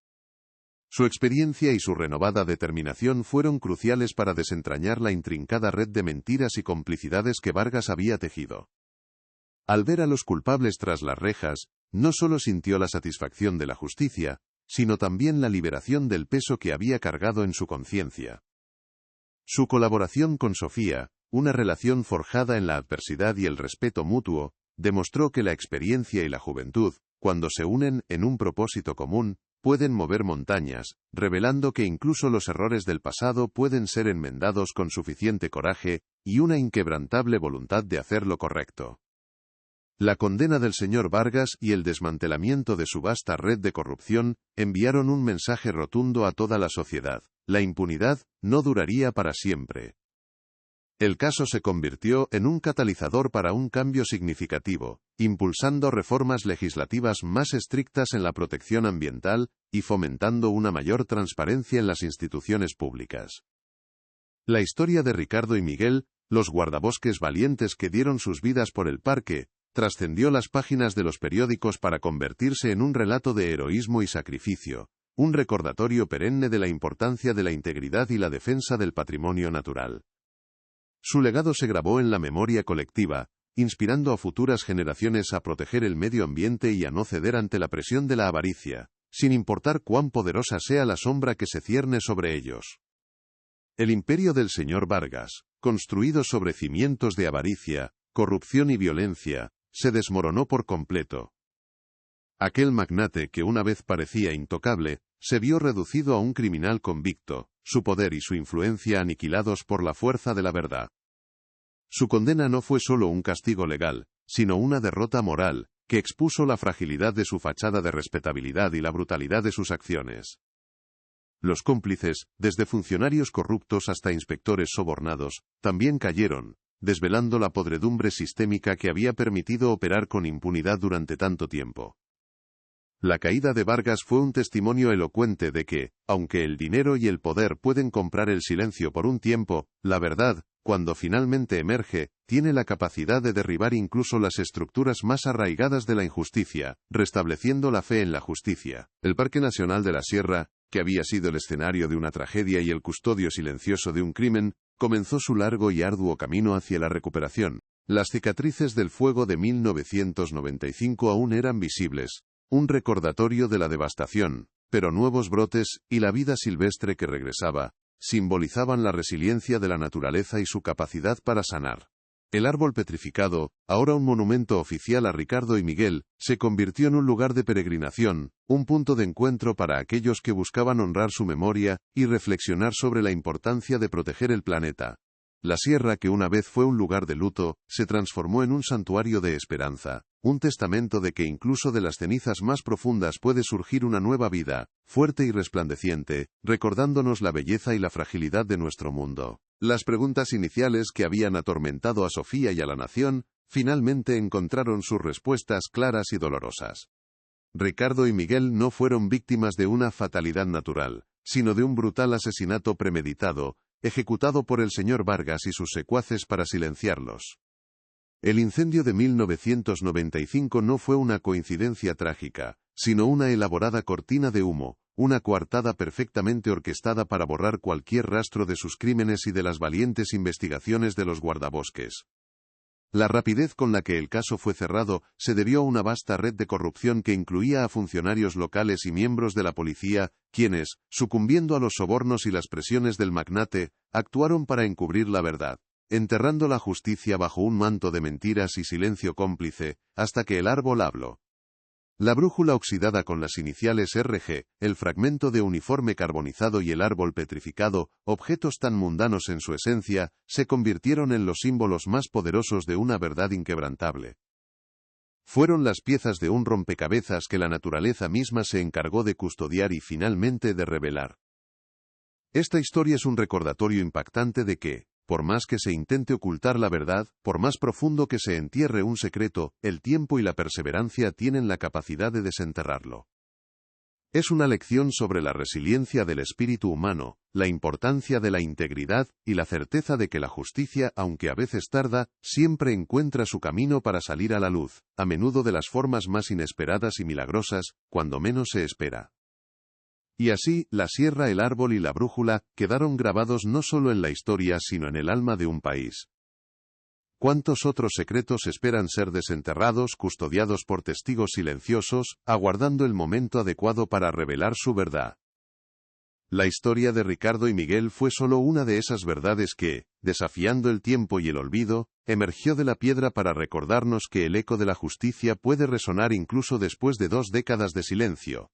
Su experiencia y su renovada determinación fueron cruciales para desentrañar la intrincada red de mentiras y complicidades que Vargas había tejido. Al ver a los culpables tras las rejas, no solo sintió la satisfacción de la justicia, sino también la liberación del peso que había cargado en su conciencia. Su colaboración con Sofía, una relación forjada en la adversidad y el respeto mutuo, demostró que la experiencia y la juventud, cuando se unen en un propósito común, pueden mover montañas, revelando que incluso los errores del pasado pueden ser enmendados con suficiente coraje y una inquebrantable voluntad de hacer lo correcto. La condena del señor Vargas y el desmantelamiento de su vasta red de corrupción enviaron un mensaje rotundo a toda la sociedad: la impunidad no duraría para siempre. El caso se convirtió en un catalizador para un cambio significativo, impulsando reformas legislativas más estrictas en la protección ambiental y fomentando una mayor transparencia en las instituciones públicas. La historia de Ricardo y Miguel, los guardabosques valientes que dieron sus vidas por el parque, trascendió las páginas de los periódicos para convertirse en un relato de heroísmo y sacrificio, un recordatorio perenne de la importancia de la integridad y la defensa del patrimonio natural. Su legado se grabó en la memoria colectiva, inspirando a futuras generaciones a proteger el medio ambiente y a no ceder ante la presión de la avaricia, sin importar cuán poderosa sea la sombra que se cierne sobre ellos. El imperio del señor Vargas, construido sobre cimientos de avaricia, corrupción y violencia, se desmoronó por completo. Aquel magnate que una vez parecía intocable, se vio reducido a un criminal convicto, su poder y su influencia aniquilados por la fuerza de la verdad. Su condena no fue solo un castigo legal, sino una derrota moral, que expuso la fragilidad de su fachada de respetabilidad y la brutalidad de sus acciones. Los cómplices, desde funcionarios corruptos hasta inspectores sobornados, también cayeron, desvelando la podredumbre sistémica que había permitido operar con impunidad durante tanto tiempo. La caída de Vargas fue un testimonio elocuente de que, aunque el dinero y el poder pueden comprar el silencio por un tiempo, la verdad, cuando finalmente emerge, tiene la capacidad de derribar incluso las estructuras más arraigadas de la injusticia, restableciendo la fe en la justicia. El Parque Nacional de la Sierra, que había sido el escenario de una tragedia y el custodio silencioso de un crimen, comenzó su largo y arduo camino hacia la recuperación. Las cicatrices del fuego de 1995 aún eran visibles, un recordatorio de la devastación, pero nuevos brotes, y la vida silvestre que regresaba, simbolizaban la resiliencia de la naturaleza y su capacidad para sanar. El árbol petrificado, ahora un monumento oficial a Ricardo y Miguel, se convirtió en un lugar de peregrinación, un punto de encuentro para aquellos que buscaban honrar su memoria y reflexionar sobre la importancia de proteger el planeta. La sierra, que una vez fue un lugar de luto, se transformó en un santuario de esperanza, un testamento de que incluso de las cenizas más profundas puede surgir una nueva vida, fuerte y resplandeciente, recordándonos la belleza y la fragilidad de nuestro mundo. Las preguntas iniciales que habían atormentado a Sofía y a la nación, finalmente encontraron sus respuestas claras y dolorosas. Ricardo y Miguel no fueron víctimas de una fatalidad natural, sino de un brutal asesinato premeditado, ejecutado por el señor Vargas y sus secuaces para silenciarlos. El incendio de 1995 no fue una coincidencia trágica, sino una elaborada cortina de humo, una coartada perfectamente orquestada para borrar cualquier rastro de sus crímenes y de las valientes investigaciones de los guardabosques. La rapidez con la que el caso fue cerrado se debió a una vasta red de corrupción que incluía a funcionarios locales y miembros de la policía, quienes, sucumbiendo a los sobornos y las presiones del magnate, actuaron para encubrir la verdad, enterrando la justicia bajo un manto de mentiras y silencio cómplice, hasta que el árbol habló. La brújula oxidada con las iniciales RG, el fragmento de uniforme carbonizado y el árbol petrificado, objetos tan mundanos en su esencia, se convirtieron en los símbolos más poderosos de una verdad inquebrantable. Fueron las piezas de un rompecabezas que la naturaleza misma se encargó de custodiar y finalmente de revelar. Esta historia es un recordatorio impactante de que, por más que se intente ocultar la verdad, por más profundo que se entierre un secreto, el tiempo y la perseverancia tienen la capacidad de desenterrarlo. Es una lección sobre la resiliencia del espíritu humano, la importancia de la integridad y la certeza de que la justicia, aunque a veces tarda, siempre encuentra su camino para salir a la luz, a menudo de las formas más inesperadas y milagrosas, cuando menos se espera. Y así, la sierra, el árbol y la brújula quedaron grabados no solo en la historia sino en el alma de un país. ¿Cuántos otros secretos esperan ser desenterrados, custodiados por testigos silenciosos, aguardando el momento adecuado para revelar su verdad? La historia de Ricardo y Miguel fue solo una de esas verdades que, desafiando el tiempo y el olvido, emergió de la piedra para recordarnos que el eco de la justicia puede resonar incluso después de 2 décadas de silencio.